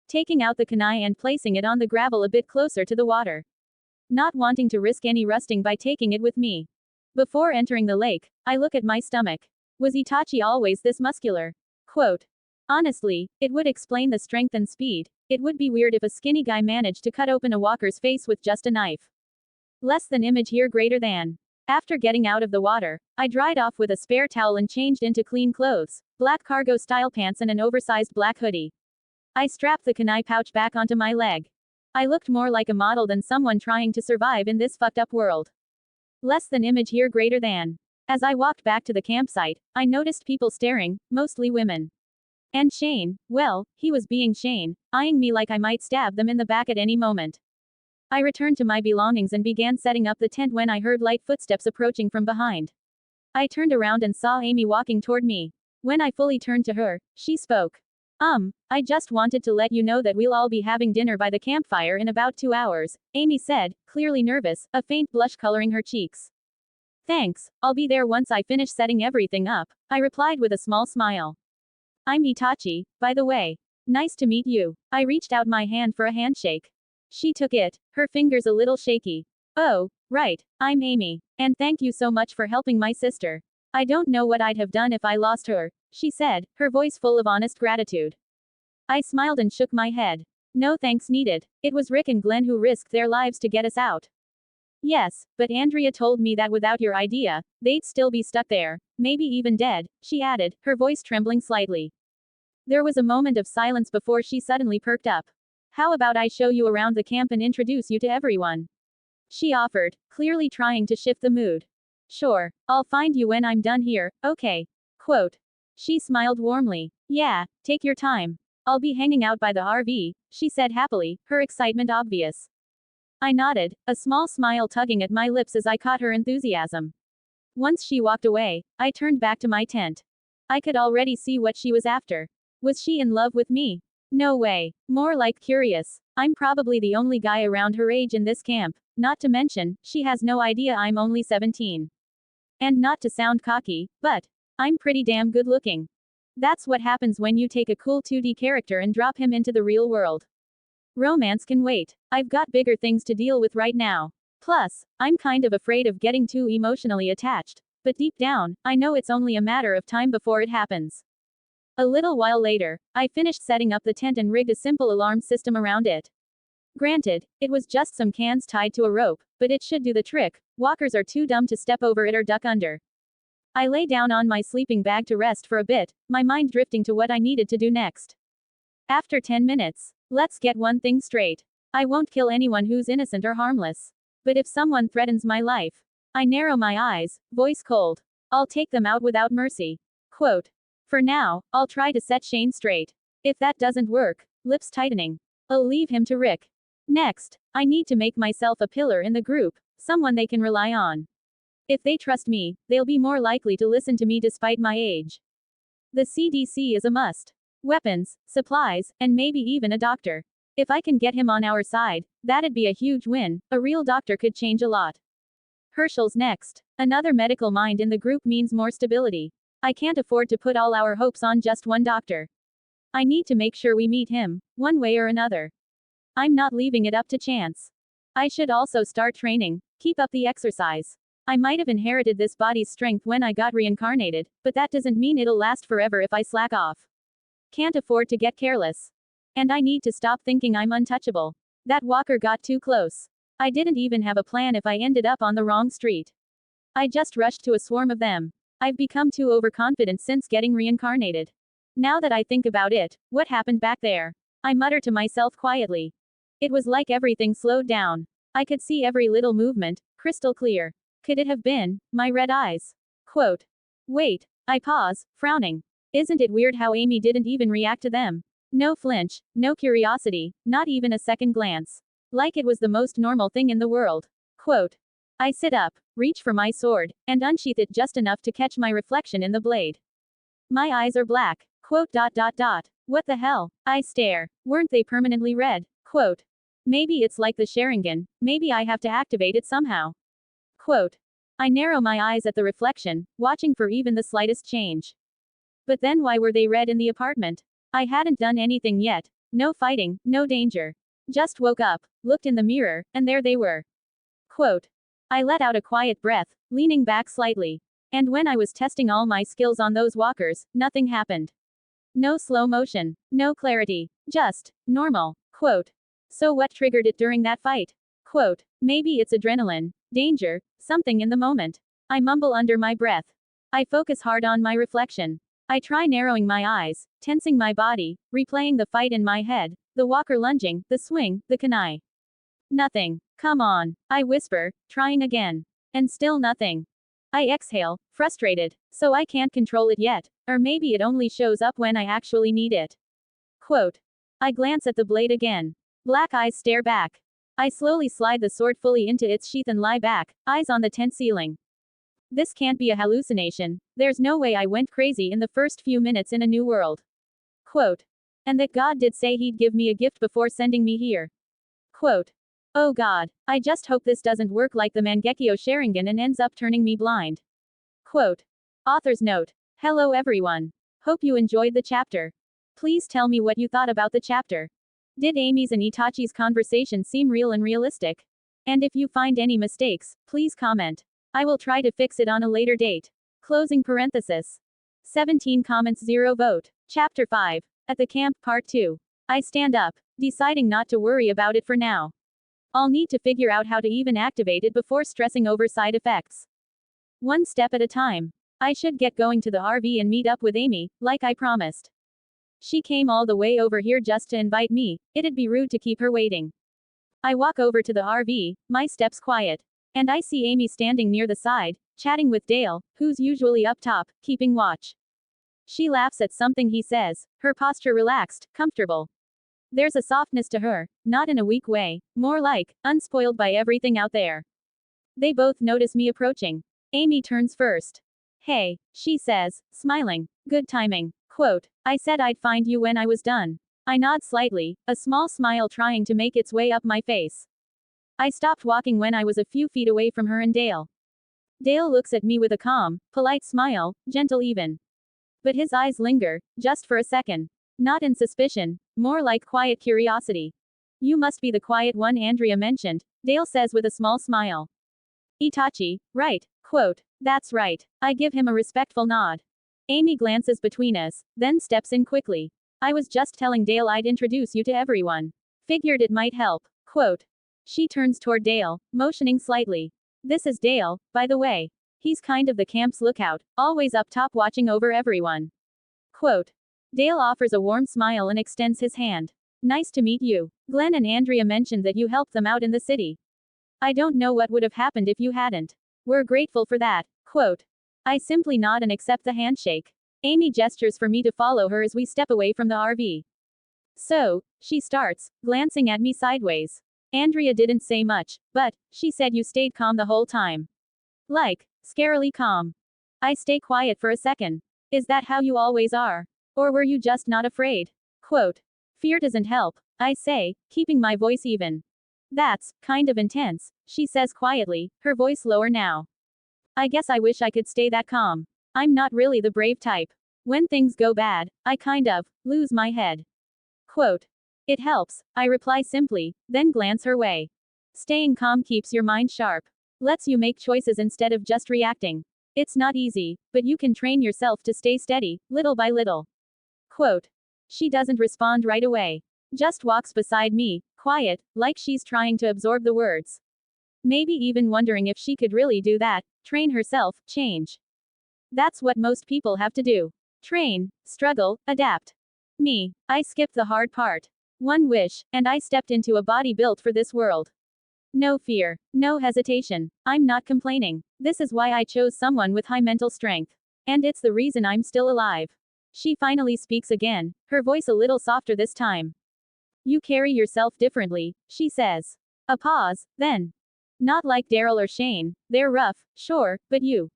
Taking out the kunai and placing it on the gravel a bit closer to the water. Not wanting to risk any rusting by taking it with me. Before entering the lake, I look at my stomach. Was Itachi always this muscular? Quote. Honestly, it would explain the strength and speed. It would be weird if a skinny guy managed to cut open a walker's face with just a knife. Less than image here greater than. After getting out of the water, I dried off with a spare towel and changed into clean clothes, black cargo-style pants and an oversized black hoodie. I strapped the kunai pouch back onto my leg. I looked more like a model than someone trying to survive in this fucked up world. Less than image here greater than. As I walked back to the campsite, I noticed people staring, mostly women. And Shane, well, he was being Shane, eyeing me like I might stab them in the back at any moment. I returned to my belongings and began setting up the tent when I heard light footsteps approaching from behind. I turned around and saw Amy walking toward me. When I fully turned to her, she spoke. I just wanted to let you know that we'll all be having dinner by the campfire in about 2 hours, Amy said, clearly nervous, a faint blush coloring her cheeks. Thanks, I'll be there once I finish setting everything up, I replied with a small smile. I'm Itachi, by the way. Nice to meet you. I reached out my hand for a handshake. She took it, her fingers a little shaky. Oh, right, I'm Amy. And thank you so much for helping my sister. I don't know what I'd have done if I lost her, she said, her voice full of honest gratitude. I smiled and shook my head. No thanks needed. It was Rick and Glenn who risked their lives to get us out. Yes, but Andrea told me that without your idea, they'd still be stuck there, maybe even dead, she added, her voice trembling slightly. There was a moment of silence before she suddenly perked up. How about I show you around the camp and introduce you to everyone? She offered, clearly trying to shift the mood. Sure, I'll find you when I'm done here, okay. Quote. She smiled warmly. Yeah, take your time. I'll be hanging out by the RV, she said happily, her excitement obvious. I nodded, a small smile tugging at my lips as I caught her enthusiasm. Once she walked away, I turned back to my tent. I could already see what she was after. Was she in love with me? No way. More like curious. I'm probably the only guy around her age in this camp, not to mention, she has no idea I'm only 17. And not to sound cocky, but I'm pretty damn good looking. That's what happens when you take a cool 2D character and drop him into the real world. Romance can wait. I've got bigger things to deal with right now. Plus, I'm kind of afraid of getting too emotionally attached. But deep down, I know it's only a matter of time before it happens. A little while later, I finished setting up the tent and rigged a simple alarm system around it. Granted, it was just some cans tied to a rope, but it should do the trick. Walkers are too dumb to step over it or duck under. I lay down on my sleeping bag to rest for a bit, my mind drifting to what I needed to do next. After 10 minutes, let's get one thing straight. I won't kill anyone who's innocent or harmless. But if someone threatens my life, I narrow my eyes, voice cold. I'll take them out without mercy. Quote. For now, I'll try to set Shane straight. If that doesn't work, lips tightening, I'll leave him to Rick. Next, I need to make myself a pillar in the group, someone they can rely on. If they trust me, they'll be more likely to listen to me despite my age. The CDC is a must. Weapons, supplies, and maybe even a doctor. If I can get him on our side, that'd be a huge win. A real doctor could change a lot. Herschel's next. Another medical mind in the group means more stability. I can't afford to put all our hopes on just one doctor. I need to make sure we meet him, one way or another. I'm not leaving it up to chance. I should also start training, keep up the exercise. I might have inherited this body's strength when I got reincarnated, but that doesn't mean it'll last forever if I slack off. Can't afford to get careless. And I need to stop thinking I'm untouchable. That walker got too close. I didn't even have a plan if I ended up on the wrong street. I just rushed to a swarm of them. I've become too overconfident since getting reincarnated. Now that I think about it, what happened back there? I mutter to myself quietly. It was like everything slowed down. I could see every little movement, crystal clear. Could it have been my red eyes? Quote. Wait. I pause, frowning. Isn't it weird how Amy didn't even react to them? No flinch, no curiosity, not even a second glance. Like it was the most normal thing in the world. Quote. I sit up, reach for my sword, and unsheath it just enough to catch my reflection in the blade. My eyes are black. Quote. What the hell? I stare. Weren't they permanently red? Quote. Maybe it's like the Sharingan, maybe I have to activate it somehow. Quote. I narrow my eyes at the reflection, watching for even the slightest change. But then why were they red in the apartment? I hadn't done anything yet. No fighting, no danger. Just woke up, looked in the mirror, and there they were. Quote. I let out a quiet breath, leaning back slightly. And when I was testing all my skills on those walkers, nothing happened. No slow motion, no clarity, just normal. Quote. So what triggered it during that fight? Quote. Maybe it's adrenaline, danger, something in the moment. I mumble under my breath. I focus hard on my reflection. I try narrowing my eyes, tensing my body, replaying the fight in my head, the walker lunging, the swing, the kunai. Nothing. Come on. I whisper, trying again. And still nothing. I exhale, frustrated. So I can't control it yet, or maybe it only shows up when I actually need it. Quote. I glance at the blade again. Black eyes stare back. I slowly slide the sword fully into its sheath and lie back, eyes on the tent ceiling. This can't be a hallucination. There's no way I went crazy in the first few minutes in a new world. Quote. And that God did say he'd give me a gift before sending me here. Quote. Oh God, I just hope this doesn't work like the Mangekyo Sharingan and ends up turning me blind. Quote. Author's note. Hello everyone. Hope you enjoyed the chapter. Please tell me what you thought about the chapter. Did Amy's and Itachi's conversation seem real and realistic? And if you find any mistakes, please comment. I will try to fix it on a later date. Closing parenthesis. 17 comments 0 vote. Chapter 5. At the camp part 2. I stand up, deciding not to worry about it for now. I'll need to figure out how to even activate it before stressing over side effects. One step at a time. I should get going to the RV and meet up with Amy, like I promised. She came all the way over here just to invite me, it'd be rude to keep her waiting. I walk over to the RV, my steps quiet. And I see Amy standing near the side, chatting with Dale, who's usually up top, keeping watch. She laughs at something he says, her posture relaxed, comfortable. There's a softness to her, not in a weak way, more like, unspoiled by everything out there. They both notice me approaching. Amy turns first. Hey, she says, smiling. Good timing. Quote. I said I'd find you when I was done. I nod slightly, a small smile trying to make its way up my face. I stopped walking when I was a few feet away from her and Dale. Dale looks at me with a calm, polite smile, gentle even. But his eyes linger, just for a second. Not in suspicion, more like quiet curiosity. You must be the quiet one Andrea mentioned, Dale says with a small smile. Itachi, right, quote. That's right. I give him a respectful nod. Amy glances between us, then steps in quickly. I was just telling Dale I'd introduce you to everyone. Figured it might help, quote. She turns toward Dale, motioning slightly. This is Dale, by the way. He's kind of the camp's lookout, always up top watching over everyone. Quote. Dale offers a warm smile and extends his hand. Nice to meet you. Glenn and Andrea mentioned that you helped them out in the city. I don't know what would have happened if you hadn't. We're grateful for that, quote. I simply nod and accept the handshake. Amy gestures for me to follow her as we step away from the RV. So, she starts, glancing at me sideways. Andrea didn't say much, but she said you stayed calm the whole time. Like, scarily calm. I stay quiet for a second. Is that how you always are? Or were you just not afraid? Quote. Fear doesn't help, I say, keeping my voice even. That's kind of intense, she says quietly, her voice lower now. I guess I wish I could stay that calm. I'm not really the brave type. When things go bad, I kind of lose my head. Quote. It helps, I reply simply, then glance her way. Staying calm keeps your mind sharp. Lets you make choices instead of just reacting. It's not easy, but you can train yourself to stay steady, little by little. Quote. She doesn't respond right away. Just walks beside me, quiet, like she's trying to absorb the words. Maybe even wondering if she could really do that, train herself, change. That's what most people have to do. Train, struggle, adapt. Me, I skipped the hard part. One wish, and I stepped into a body built for this world. No fear, no hesitation. I'm not complaining. This is why I chose someone with high mental strength. And it's the reason I'm still alive. She finally speaks again, her voice a little softer this time. You carry yourself differently, she says. A pause, then. Not like Daryl or Shane, they're rough, sure, but you.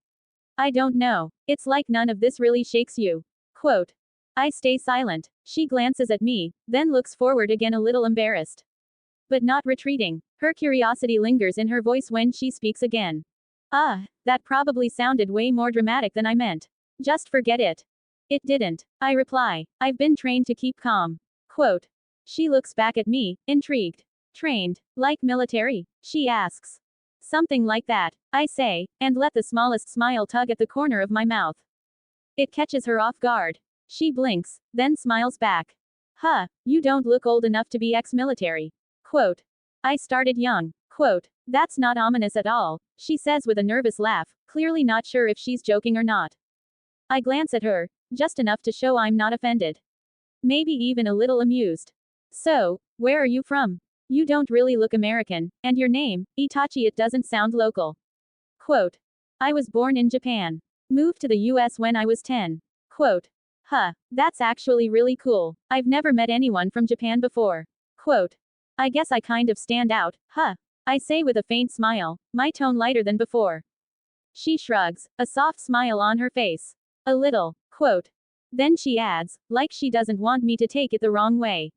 I don't know. It's like none of this really shakes you. Quote. I stay silent. She glances at me, then looks forward again a little embarrassed. But not retreating. Her curiosity lingers in her voice when she speaks again. That probably sounded way more dramatic than I meant. Just forget it. It didn't. I reply. I've been trained to keep calm. Quote. She looks back at me, intrigued. Trained? Like military? She asks. Something like that, I say, and let the smallest smile tug at the corner of my mouth. It catches her off guard. She blinks, then smiles back. You don't look old enough to be ex-military. Quote. I started young. Quote. That's not ominous at all, she says with a nervous laugh, clearly not sure if she's joking or not. I glance at her, just enough to show I'm not offended. Maybe even a little amused. So, where are you from? You don't really look American, and your name, Itachi, it doesn't sound local. Quote. I was born in Japan. Moved to the US when I was 10. Quote. That's actually really cool. I've never met anyone from Japan before. Quote. I guess I kind of stand out, I say with a faint smile, my tone lighter than before. She shrugs, a soft smile on her face. A little. Quote. Then she adds, like she doesn't want me to take it the wrong way.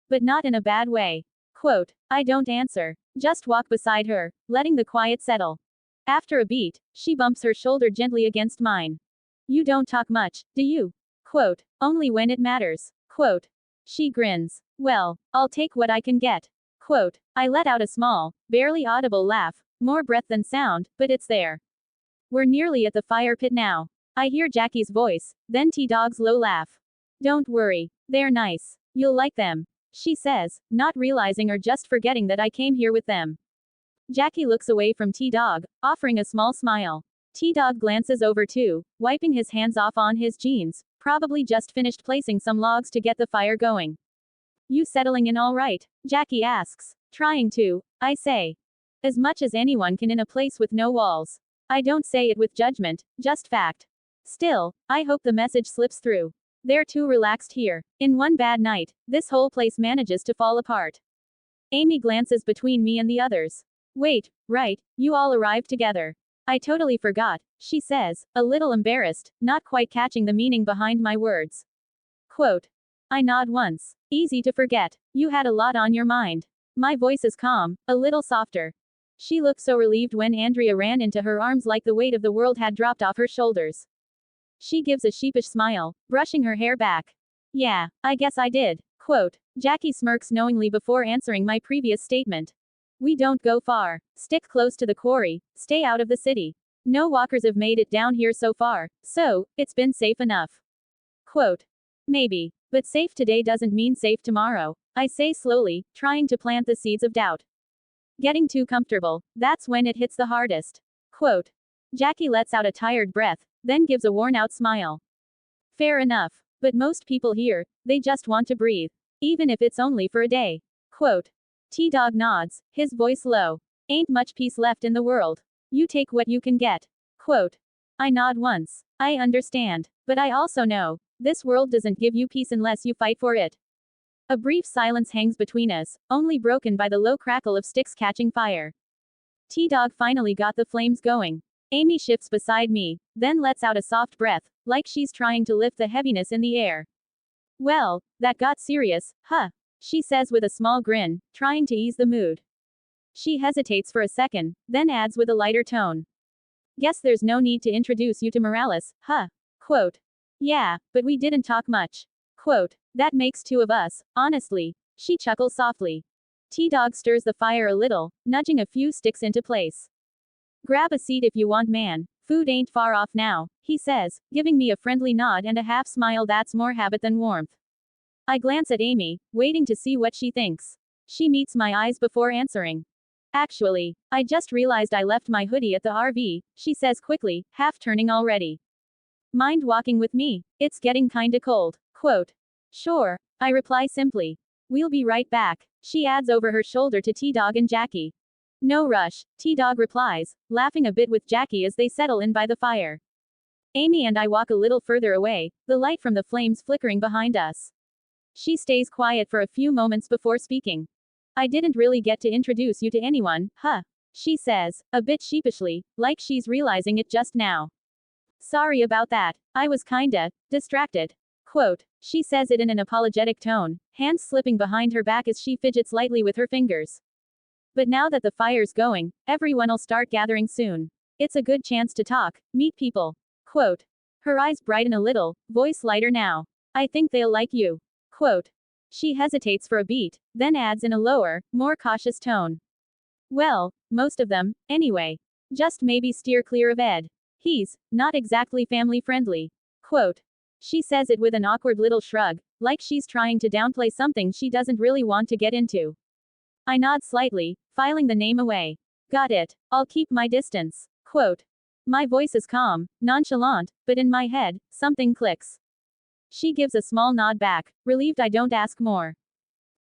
But not in a bad way. Quote. I don't answer. Just walk beside her, letting the quiet settle. After a beat, she bumps her shoulder gently against mine. You don't talk much, do you? Quote. Only when it matters. Quote. She grins. Well, I'll take what I can get. Quote. I let out a small, barely audible laugh, more breath than sound, but it's there. We're nearly at the fire pit now. I hear Jackie's voice, then T-Dog's low laugh. Don't worry. They're nice. You'll like them. She says, not realizing or just forgetting that I came here with them. Jackie looks away from T-Dog, offering a small smile. T-Dog glances over too, wiping his hands off on his jeans, probably just finished placing some logs to get the fire going. You settling in all right? Jackie asks. Trying to, I say. As much as anyone can in a place with no walls. I don't say it with judgment, just fact. Still, I hope the message slips through. They're too relaxed here. In one bad night, this whole place manages to fall apart. Amy glances between me and the others. Wait, right, you all arrived together. I totally forgot, she says, a little embarrassed, not quite catching the meaning behind my words. Quote. I nod once. Easy to forget. You had a lot on your mind. My voice is calm, a little softer. She looked so relieved when Andrea ran into her arms like the weight of the world had dropped off her shoulders. She gives a sheepish smile, brushing her hair back. Yeah, I guess I did. Quote. Jackie smirks knowingly before answering my previous statement. We don't go far. Stick close to the quarry, stay out of the city. No walkers have made it down here so far, so, it's been safe enough. Quote. Maybe. But safe today doesn't mean safe tomorrow, I say slowly, trying to plant the seeds of doubt. Getting too comfortable, that's when it hits the hardest. Quote. Jackie lets out a tired breath, then gives a worn-out smile. Fair enough. But most people here, they just want to breathe. Even if it's only for a day. Quote. T-Dog nods, his voice low. Ain't much peace left in the world. You take what you can get. Quote. I nod once. I understand. But I also know, this world doesn't give you peace unless you fight for it. A brief silence hangs between us, only broken by the low crackle of sticks catching fire. T-Dog finally got the flames going. Amy shifts beside me, then lets out a soft breath, like she's trying to lift the heaviness in the air. Well, that got serious, she says with a small grin, trying to ease the mood. She hesitates for a second, then adds with a lighter tone. Guess there's no need to introduce you to Morales, Quote. Yeah, but we didn't talk much. Quote. That makes two of us, honestly. She chuckles softly. T-Dog stirs the fire a little, nudging a few sticks into place. Grab a seat if you want, man. Food ain't far off now, he says, giving me a friendly nod and a half smile that's more habit than warmth. I glance at Amy, waiting to see what she thinks. She meets my eyes before answering. Actually, I just realized I left my hoodie at the RV, she says quickly, half turning already. Mind walking with me? It's getting kinda cold. Quote. Sure, I reply simply. We'll be right back, she adds over her shoulder to T-Dog and Jackie. No rush, T-Dog replies, laughing a bit with Jackie as they settle in by the fire. Amy and I walk a little further away, the light from the flames flickering behind us. She stays quiet for a few moments before speaking. I didn't really get to introduce you to anyone, huh? She says, a bit sheepishly, like she's realizing it just now. Sorry about that, I was kinda distracted. Quote. She says it in an apologetic tone, hands slipping behind her back as she fidgets lightly with her fingers. But now that the fire's going, everyone'll start gathering soon. It's a good chance to talk, meet people. Quote. Her eyes brighten a little, voice lighter now. I think they'll like you. Quote. She hesitates for a beat, then adds in a lower, more cautious tone. Well, most of them, anyway. Just maybe steer clear of Ed. He's not exactly family friendly. Quote. She says it with an awkward little shrug, like she's trying to downplay something she doesn't really want to get into. I nod slightly, filing the name away. Got it. I'll keep my distance. Quote. My voice is calm, nonchalant, but in my head, something clicks. She gives a small nod back, relieved I don't ask more.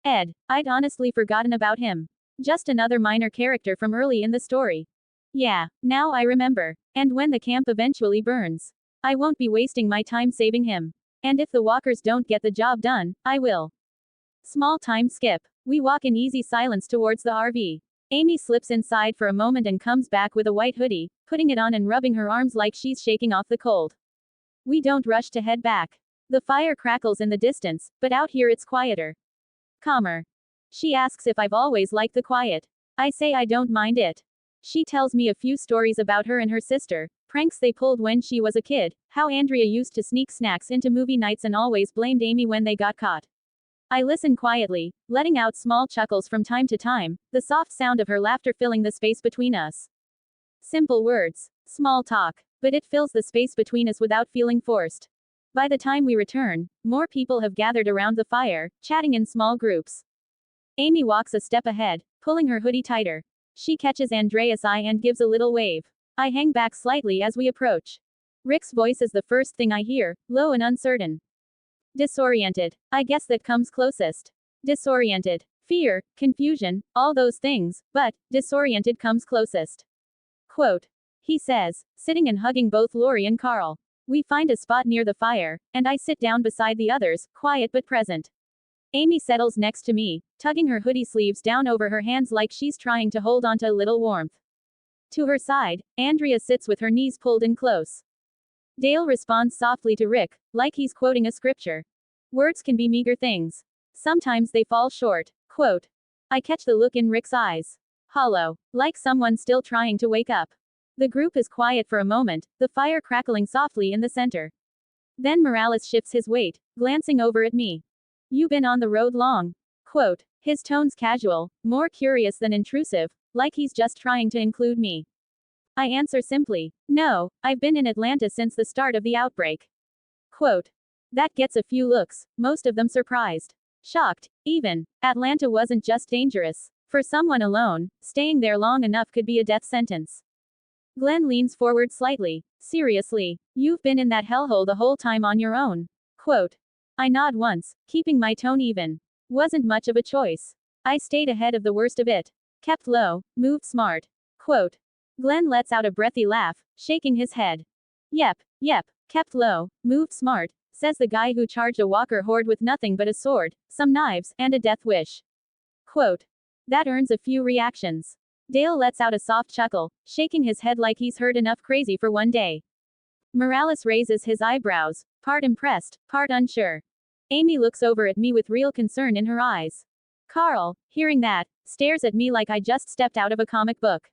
Ed, I'd honestly forgotten about him. Just another minor character from early in the story. Yeah, now I remember. And when the camp eventually burns, I won't be wasting my time saving him. And if the walkers don't get the job done, I will. Small time skip. We walk in easy silence towards the RV. Amy slips inside for a moment and comes back with a white hoodie, putting it on and rubbing her arms like she's shaking off the cold. We don't rush to head back. The fire crackles in the distance, but out here it's quieter. Calmer. She asks if I've always liked the quiet. I say I don't mind it. She tells me a few stories about her and her sister, pranks they pulled when she was a kid, how Andrea used to sneak snacks into movie nights and always blamed Amy when they got caught. I listen quietly, letting out small chuckles from time to time, the soft sound of her laughter filling the space between us. Simple words, small talk, but it fills the space between us without feeling forced. By the time we return, more people have gathered around the fire, chatting in small groups. Amy walks a step ahead, pulling her hoodie tighter. She catches Andrea's eye and gives a little wave. I hang back slightly as we approach. Rick's voice is the first thing I hear, low and uncertain. Disoriented. I guess that comes closest. Disoriented. Fear, confusion, all those things, but disoriented comes closest. Quote. He says, sitting and hugging both Lori and Carl. We find a spot near the fire, and I sit down beside the others, quiet but present. Amy settles next to me, tugging her hoodie sleeves down over her hands like she's trying to hold onto a little warmth. To her side, Andrea sits with her knees pulled in close. Dale responds softly to Rick, like he's quoting a scripture. Words can be meager things. Sometimes they fall short. Quote. I catch the look in Rick's eyes. Hollow, like someone still trying to wake up. The group is quiet for a moment, the fire crackling softly in the center. Then Morales shifts his weight, glancing over at me. You been on the road long? Quote. His tone's casual, more curious than intrusive, like he's just trying to include me. I answer simply, no, I've been in Atlanta since the start of the outbreak. Quote. That gets a few looks, most of them surprised. Shocked, even. Atlanta wasn't just dangerous. For someone alone, staying there long enough could be a death sentence. Glenn leans forward slightly. Seriously, you've been in that hellhole the whole time on your own. Quote. I nod once, keeping my tone even. Wasn't much of a choice. I stayed ahead of the worst of it. Kept low, moved smart. Quote. Glenn lets out a breathy laugh, shaking his head. Yep, kept low, moved smart, says the guy who charged a walker horde with nothing but a sword, some knives, and a death wish. Quote. That earns a few reactions. Dale lets out a soft chuckle, shaking his head like he's heard enough crazy for one day. Morales raises his eyebrows, part impressed, part unsure. Amy looks over at me with real concern in her eyes. Carl, hearing that, stares at me like I just stepped out of a comic book.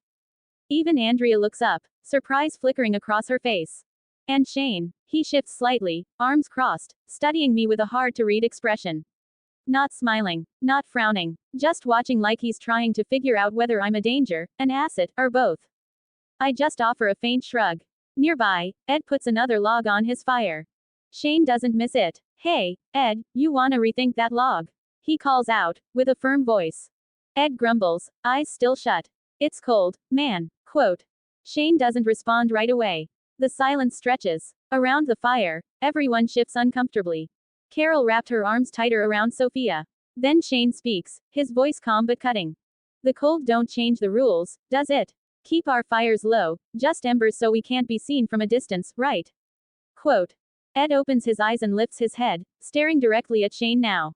Even Andrea looks up, surprise flickering across her face. And Shane, he shifts slightly, arms crossed, studying me with a hard-to-read expression. Not smiling, not frowning, just watching like he's trying to figure out whether I'm a danger, an asset, or both. I just offer a faint shrug. Nearby, Ed puts another log on his fire. Shane doesn't miss it. Hey, Ed, you wanna rethink that log? He calls out, with a firm voice. Ed grumbles, eyes still shut. It's cold, man. Quote. Shane doesn't respond right away. The silence stretches. Around the fire, everyone shifts uncomfortably. Carol wrapped her arms tighter around Sophia. Then Shane speaks, his voice calm but cutting. The cold don't change the rules, does it? Keep our fires low, just embers so we can't be seen from a distance, right? Quote. Ed opens his eyes and lifts his head, staring directly at Shane now.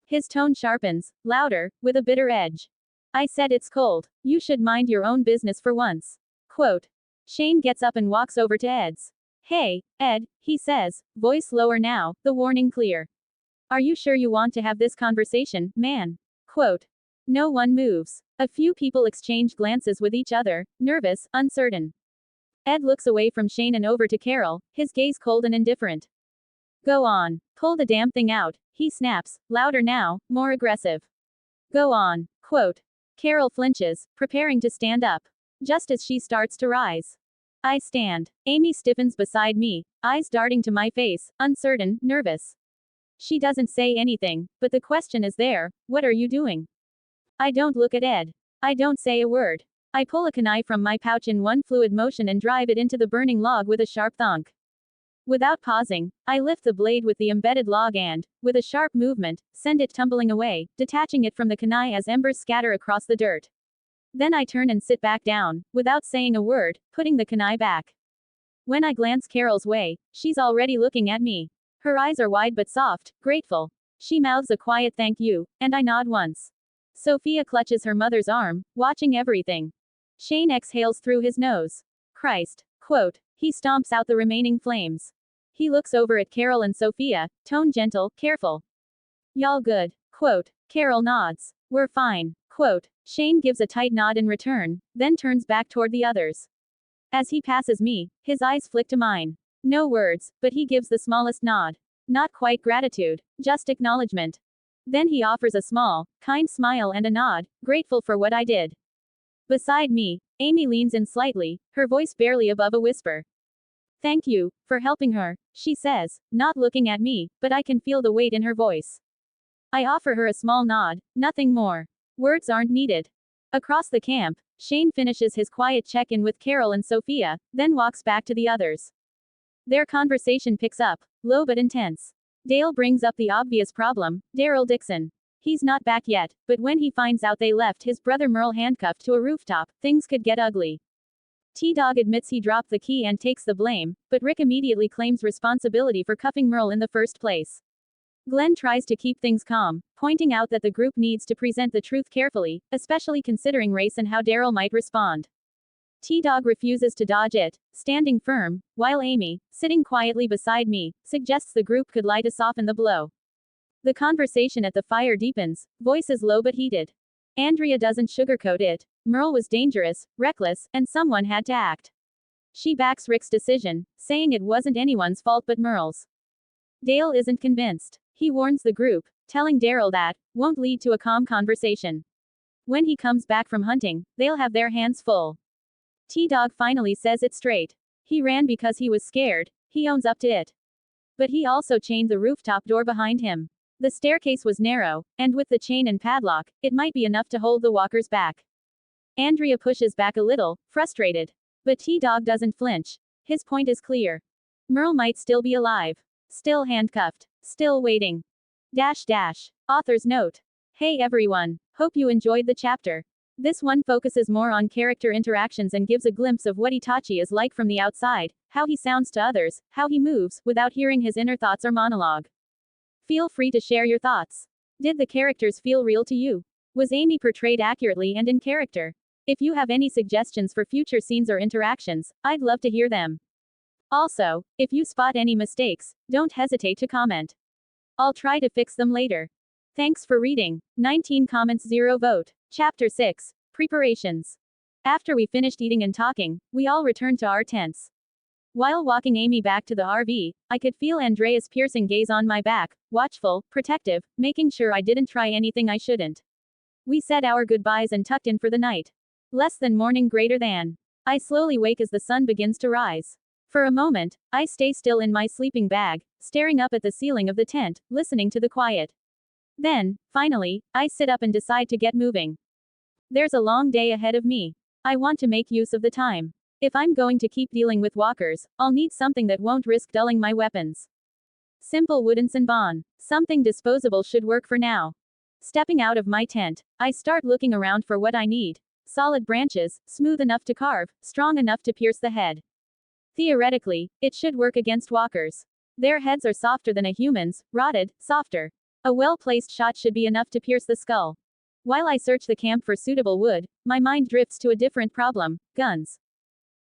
His tone sharpens, louder, with a bitter edge. I said it's cold. You should mind your own business for once. Quote. Shane gets up and walks over to Ed's. Hey, Ed, he says, voice lower now, the warning clear. Are you sure you want to have this conversation, man? Quote. No one moves. A few people exchange glances with each other, nervous, uncertain. Ed looks away from Shane and over to Carol, his gaze cold and indifferent. Go on. Pull the damn thing out, he snaps, louder now, more aggressive. Go on. Quote. Carol flinches, preparing to stand up. Just as she starts to rise. I stand. Amy stiffens beside me, eyes darting to my face, uncertain, nervous. She doesn't say anything, but the question is there, what are you doing? I don't look at Ed. I don't say a word. I pull a kunai from my pouch in one fluid motion and drive it into the burning log with a sharp thunk. Without pausing, I lift the blade with the embedded log and, with a sharp movement, send it tumbling away, detaching it from the kunai as embers scatter across the dirt. Then I turn and sit back down, without saying a word, putting the kunai back. When I glance Carol's way, she's already looking at me. Her eyes are wide but soft, grateful. She mouths a quiet thank you, and I nod once. Sophia clutches her mother's arm, watching everything. Shane exhales through his nose. Christ. Quote. He stomps out the remaining flames. He looks over at Carol and Sophia, tone gentle, careful. Y'all good. Quote. Carol nods. We're fine. Quote. Shane gives a tight nod in return, then turns back toward the others. As he passes me, his eyes flick to mine. No words, but he gives the smallest nod. Not quite gratitude, just acknowledgement. Then he offers a small, kind smile and a nod, grateful for what I did. Beside me, Amy leans in slightly, her voice barely above a whisper. Thank you, for helping her, she says, not looking at me, but I can feel the weight in her voice. I offer her a small nod, nothing more. Words aren't needed. Across the camp, Shane finishes his quiet check-in with Carol and Sophia, then walks back to the others. Their conversation picks up, low but intense. Dale brings up the obvious problem, Daryl Dixon. He's not back yet, but when he finds out they left his brother Merle handcuffed to a rooftop, things could get ugly. T-Dog admits he dropped the key and takes the blame, but Rick immediately claims responsibility for cuffing Merle in the first place. Glenn tries to keep things calm, pointing out that the group needs to present the truth carefully, especially considering race and how Daryl might respond. T-Dog refuses to dodge it, standing firm, while Amy, sitting quietly beside me, suggests the group could lie to soften the blow. The conversation at the fire deepens, voices low but heated. Andrea doesn't sugarcoat it. Merle was dangerous, reckless, and someone had to act. She backs Rick's decision, saying it wasn't anyone's fault but Merle's. Dale isn't convinced. He warns the group, telling Daryl that won't lead to a calm conversation. When he comes back from hunting, they'll have their hands full. T-Dog finally says it straight. He ran because he was scared, he owns up to it. But he also chained the rooftop door behind him. The staircase was narrow, and with the chain and padlock, it might be enough to hold the walkers back. Andrea pushes back a little, frustrated. But T-Dog doesn't flinch. His point is clear. Merle might still be alive. Still handcuffed. Still waiting. Author's note. Hey everyone. Hope you enjoyed the chapter. This one focuses more on character interactions and gives a glimpse of what Itachi is like from the outside, how he sounds to others, how he moves, without hearing his inner thoughts or monologue. Feel free to share your thoughts. Did the characters feel real to you? Was Amy portrayed accurately and in character? If you have any suggestions for future scenes or interactions, I'd love to hear them. Also, if you spot any mistakes, don't hesitate to comment. I'll try to fix them later. Thanks for reading. 19 comments 0 vote. Chapter 6. Preparations. After we finished eating and talking, we all returned to our tents. While walking Amy back to the RV, I could feel Andrea's piercing gaze on my back, watchful, protective, making sure I didn't try anything I shouldn't. We said our goodbyes and tucked in for the night. Less than morning greater than. I slowly wake as the sun begins to rise. For a moment, I stay still in my sleeping bag, staring up at the ceiling of the tent, listening to the quiet. Then, finally, I sit up and decide to get moving. There's a long day ahead of me. I want to make use of the time. If I'm going to keep dealing with walkers, I'll need something that won't risk dulling my weapons. Simple wooden Senbon. Something disposable should work for now. Stepping out of my tent, I start looking around for what I need. Solid branches, smooth enough to carve, strong enough to pierce the head. Theoretically, it should work against walkers. Their heads are softer than a human's, rotted, softer. A well-placed shot should be enough to pierce the skull. While I search the camp for suitable wood, my mind drifts to a different problem: guns.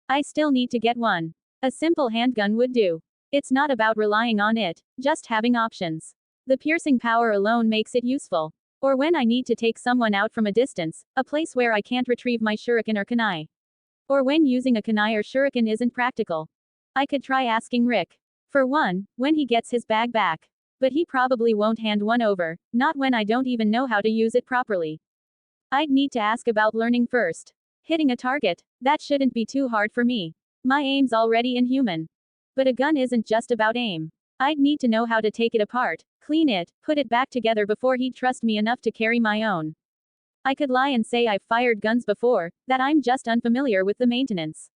I still need to get one. A simple handgun would do. It's not about relying on it, just having options. The piercing power alone makes it useful. Or when I need to take someone out from a distance, a place where I can't retrieve my shuriken or kunai. Or when using a kunai or shuriken isn't practical. I could try asking Rick. For one, when he gets his bag back. But he probably won't hand one over, not when I don't even know how to use it properly. I'd need to ask about learning first. Hitting a target, that shouldn't be too hard for me. My aim's already inhuman. But a gun isn't just about aim. I'd need to know how to take it apart, clean it, put it back together before he'd trust me enough to carry my own. I could lie and say I've fired guns before, that I'm just unfamiliar with the maintenance.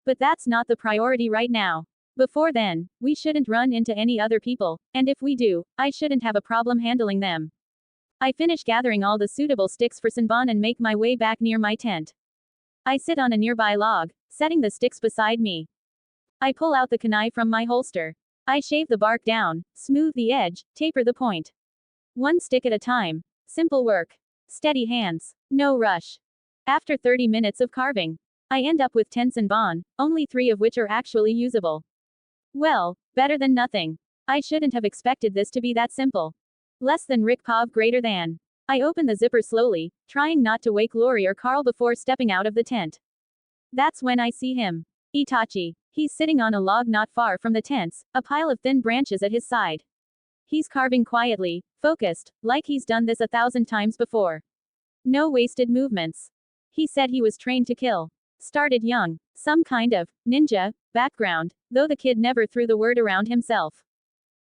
But that's not the priority right now. Before then, we shouldn't run into any other people, and if we do, I shouldn't have a problem handling them. I finish gathering all the suitable sticks for Senbon and make my way back near my tent. I sit on a nearby log, setting the sticks beside me. I pull out the kunai from my holster. I shave the bark down, smooth the edge, taper the point. One stick at a time. Simple work. Steady hands. No rush. After 30 minutes of carving, I end up with 10 Senbon, only 3 of which are actually usable. Well, better than nothing. I shouldn't have expected this to be that simple. Less than Rick Pov greater than. I open the zipper slowly, trying not to wake Lori or Carl before stepping out of the tent. That's when I see him. Itachi. He's sitting on a log not far from the tents, a pile of thin branches at his side. He's carving quietly, focused, like he's done this 1,000 times before. No wasted movements. He said he was trained to kill. Started young. Some kind of ninja background, though the kid never threw the word around himself.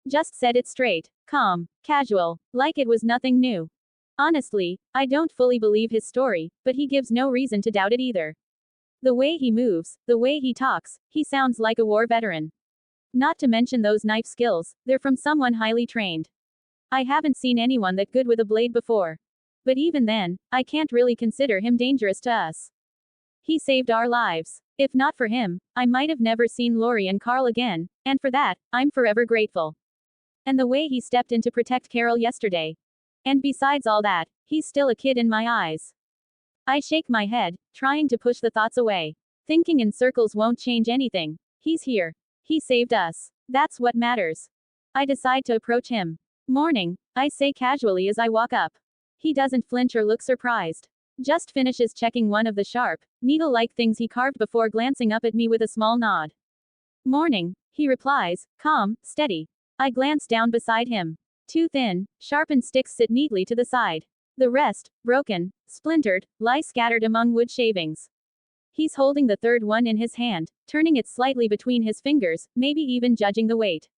Just said it straight, calm, casual, like it was nothing new. Honestly, I don't fully believe his story, but he gives no reason to doubt it either. The way he moves, the way he talks, he sounds like a war veteran. Not to mention those knife skills, they're from someone highly trained. I haven't seen anyone that good with a blade before. But even then, I can't really consider him dangerous to us. He saved our lives. If not for him, I might have never seen Lori and Carl again, and for that, I'm forever grateful. And the way he stepped in to protect Carol yesterday. And besides all that, he's still a kid in my eyes. I shake my head, trying to push the thoughts away. Thinking in circles won't change anything. He's here. He saved us. That's what matters. I decide to approach him. Morning, I say casually as I walk up. He doesn't flinch or look surprised. Just finishes checking one of the sharp, needle-like things he carved before glancing up at me with a small nod. Morning, he replies, calm, steady. I glance down beside him. 2 thin, sharpened sticks sit neatly to the side. The rest, broken, splintered, lie scattered among wood shavings. He's holding the third one in his hand, turning it slightly between his fingers, maybe even judging the weight.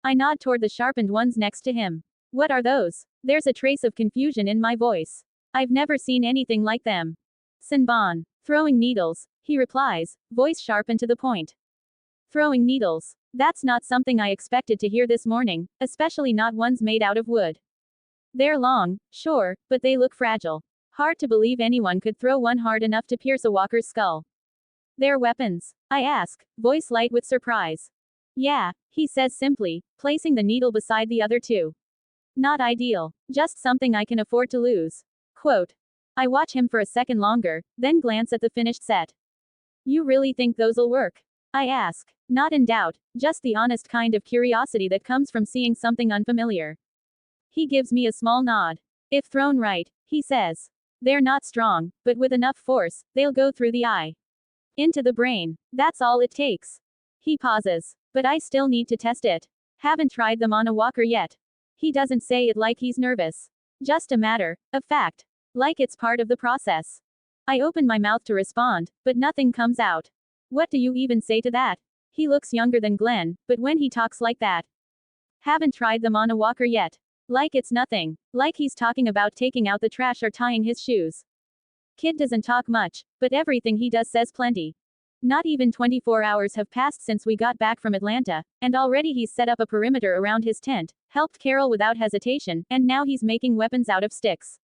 I nod toward the sharpened ones next to him. What are those? There's a trace of confusion in my voice. I've never seen anything like them. Senbon. Throwing needles, he replies, voice sharp and to the point. Throwing needles. That's not something I expected to hear this morning, especially not ones made out of wood. They're long, sure, but they look fragile. Hard to believe anyone could throw one hard enough to pierce a walker's skull. They're weapons? I ask, voice light with surprise. Yeah, he says simply, placing the needle beside the other 2. Not ideal. Just something I can afford to lose. Quote. I watch him for a second longer, then glance at the finished set. You really think those'll work? I ask. Not in doubt, just the honest kind of curiosity that comes from seeing something unfamiliar. He gives me a small nod. If thrown right, he says. They're not strong, but with enough force, they'll go through the eye. Into the brain. That's all it takes. He pauses. But I still need to test it. Haven't tried them on a walker yet. He doesn't say it like he's nervous. Just a matter of fact. Like it's part of the process. I open my mouth to respond, but nothing comes out. What do you even say to that? He looks younger than Glenn, but when he talks like that. Haven't tried them on a walker yet. Like it's nothing. Like he's talking about taking out the trash or tying his shoes. Kid doesn't talk much, but everything he does says plenty. Not even 24 hours have passed since we got back from Atlanta, and already he's set up a perimeter around his tent, helped Carol without hesitation, and now he's making weapons out of sticks.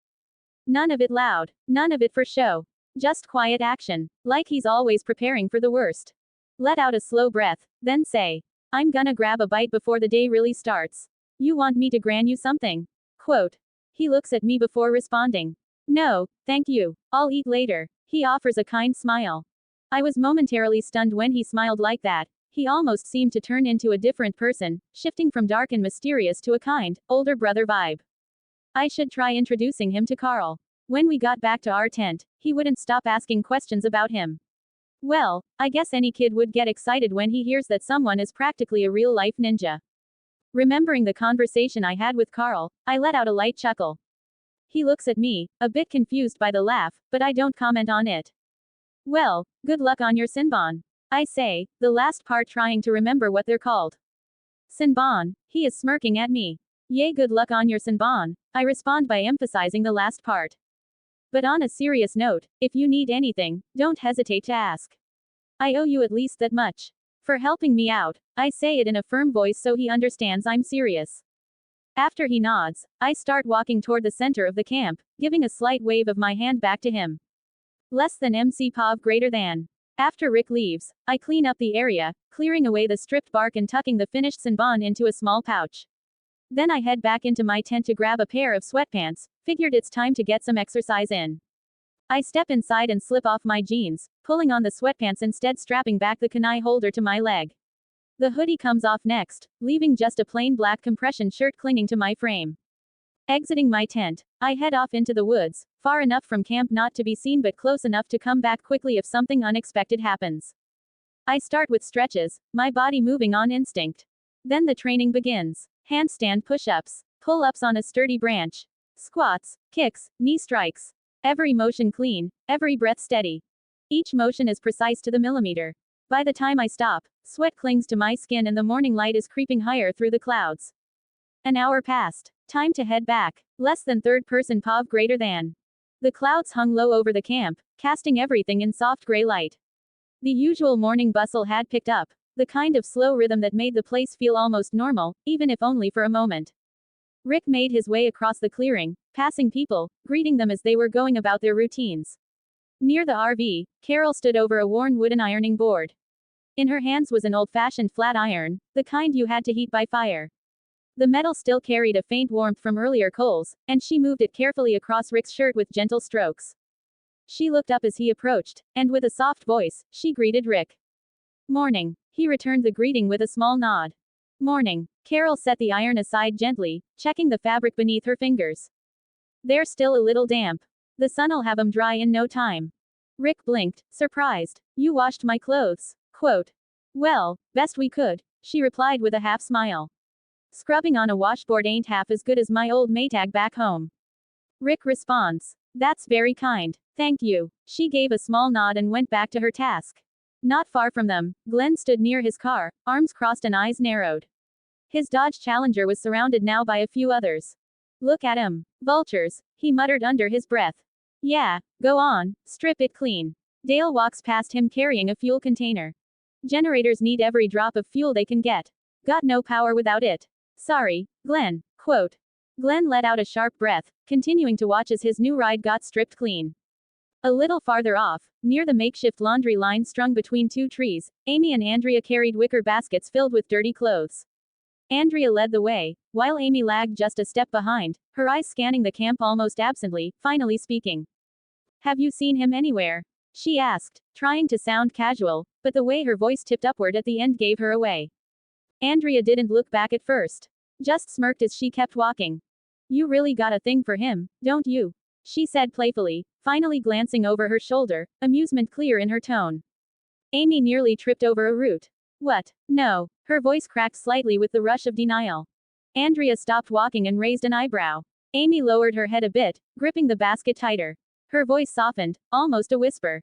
None of it loud, none of it for show. Just quiet action, like he's always preparing for the worst. Let out a slow breath, then say, I'm gonna grab a bite before the day really starts. You want me to gran you something? Quote. He looks at me before responding. No, thank you, I'll eat later. He offers a kind smile. I was momentarily stunned when he smiled like that. He almost seemed to turn into a different person, shifting from dark and mysterious to a kind, older brother vibe. I should try introducing him to Carl. When we got back to our tent, he wouldn't stop asking questions about him. Well, I guess any kid would get excited when he hears that someone is practically a real-life ninja. Remembering the conversation I had with Carl, I let out a light chuckle. He looks at me, a bit confused by the laugh, but I don't comment on it. Well, good luck on your Sinbon. I say, the last part trying to remember what they're called. Sinbon, he is smirking at me. Yay, good luck on your Sinbon, I respond by emphasizing the last part. But on a serious note, if you need anything, don't hesitate to ask. I owe you at least that much. For helping me out, I say it in a firm voice so he understands I'm serious. After he nods, I start walking toward the center of the camp, giving a slight wave of my hand back to him. Less than MC Pov greater than. After Rick leaves, I clean up the area, clearing away the stripped bark and tucking the finished Sinbon into a small pouch. Then I head back into my tent to grab a pair of sweatpants, figured it's time to get some exercise in. I step inside and slip off my jeans, pulling on the sweatpants instead strapping back the kunai holder to my leg. The hoodie comes off next, leaving just a plain black compression shirt clinging to my frame. Exiting my tent, I head off into the woods, far enough from camp not to be seen but close enough to come back quickly if something unexpected happens. I start with stretches, my body moving on instinct. Then the training begins. Handstand push-ups, pull-ups on a sturdy branch, squats, kicks, knee strikes. Every motion clean, every breath steady. Each motion is precise to the millimeter. By the time I stop, sweat clings to my skin and the morning light is creeping higher through the clouds. An hour passed. Time to head back. Less than third person Pov greater than. The clouds hung low over the camp, casting everything in soft gray light. The usual morning bustle had picked up. The kind of slow rhythm that made the place feel almost normal, even if only for a moment. Rick made his way across the clearing, passing people, greeting them as they were going about their routines. Near the RV, Carol stood over a worn wooden ironing board. In her hands was an old-fashioned flat iron, the kind you had to heat by fire. The metal still carried a faint warmth from earlier coals, and she moved it carefully across Rick's shirt with gentle strokes. She looked up as he approached, and with a soft voice, she greeted Rick. Morning. He returned the greeting with a small nod. Morning. Carol set the iron aside gently, checking the fabric beneath her fingers. They're still a little damp. The sun'll have 'em dry in no time. Rick blinked, surprised. You washed my clothes. Quote. Well, best we could, she replied with a half smile. Scrubbing on a washboard ain't half as good as my old Maytag back home. Rick responds. That's very kind. Thank you. She gave a small nod and went back to her task. Not far from them, Glenn stood near his car, arms crossed and eyes narrowed. His Dodge Challenger was surrounded now by a few others. Look at 'em. Vultures, he muttered under his breath. Yeah, go on, strip it clean. Dale walks past him carrying a fuel container. Generators need every drop of fuel they can get. Got no power without it. Sorry, Glenn. Quote. Glenn let out a sharp breath, continuing to watch as his new ride got stripped clean. A little farther off, near the makeshift laundry line strung between two trees, Amy and Andrea carried wicker baskets filled with dirty clothes. Andrea led the way, while Amy lagged just a step behind, her eyes scanning the camp almost absently, finally speaking. Have you seen him anywhere? She asked, trying to sound casual, but the way her voice tipped upward at the end gave her away. Andrea didn't look back at first. Just smirked as she kept walking. You really got a thing for him, don't you? She said playfully, finally glancing over her shoulder, amusement clear in her tone. Amy nearly tripped over a root. What? No. Her voice cracked slightly with the rush of denial. Andrea stopped walking and raised an eyebrow. Amy lowered her head a bit, gripping the basket tighter. Her voice softened, almost a whisper.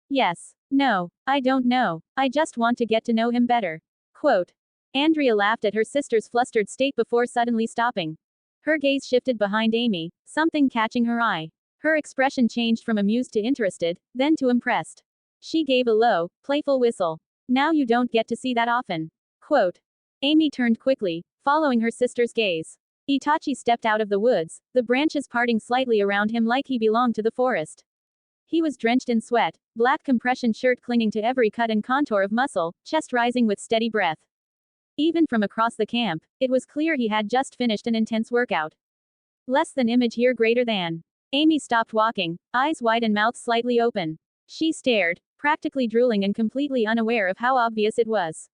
Yes. No. I don't know. I just want to get to know him better. Quote. Andrea laughed at her sister's flustered state before suddenly stopping. Her gaze shifted behind Amy, something catching her eye. Her expression changed from amused to interested, then to impressed. She gave a low, playful whistle. Now you don't get to see that often. Quote. Amy turned quickly, following her sister's gaze. Itachi stepped out of the woods, the branches parting slightly around him like he belonged to the forest. He was drenched in sweat, black compression shirt clinging to every cut and contour of muscle, chest rising with steady breath. Even from across the camp, it was clear he had just finished an intense workout. Less than image here greater than. Amy stopped walking, eyes wide and mouth slightly open. She stared, practically drooling and completely unaware of how obvious it was.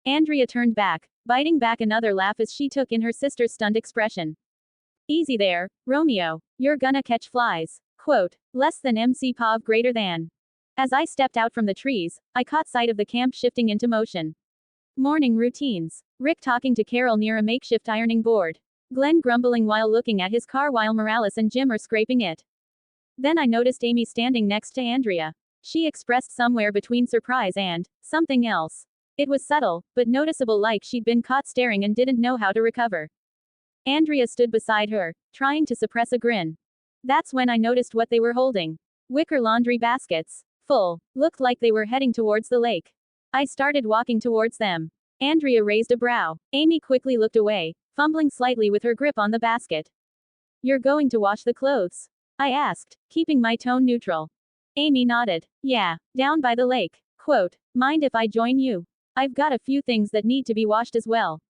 Andrea turned back, biting back another laugh as she took in her sister's stunned expression. Easy there, Romeo. You're gonna catch flies. Quote. Less than MC Pav greater than. As I stepped out from the trees, I caught sight of the camp shifting into motion. Morning routines. Rick talking to Carol near a makeshift ironing board. Glenn grumbling while looking at his car while Morales and Jim are scraping it. Then I noticed Amy standing next to Andrea. She expressed somewhere between surprise and something else. It was subtle, but noticeable, like she'd been caught staring and didn't know how to recover. Andrea stood beside her, trying to suppress a grin. That's when I noticed what they were holding. Wicker laundry baskets. Full. Looked like they were heading towards the lake. I started walking towards them. Andrea raised a brow. Amy quickly looked away, fumbling slightly with her grip on the basket. You're going to wash the clothes? I asked, keeping my tone neutral. Amy nodded. Yeah, down by the lake. Quote. Mind if I join you? I've got a few things that need to be washed as well.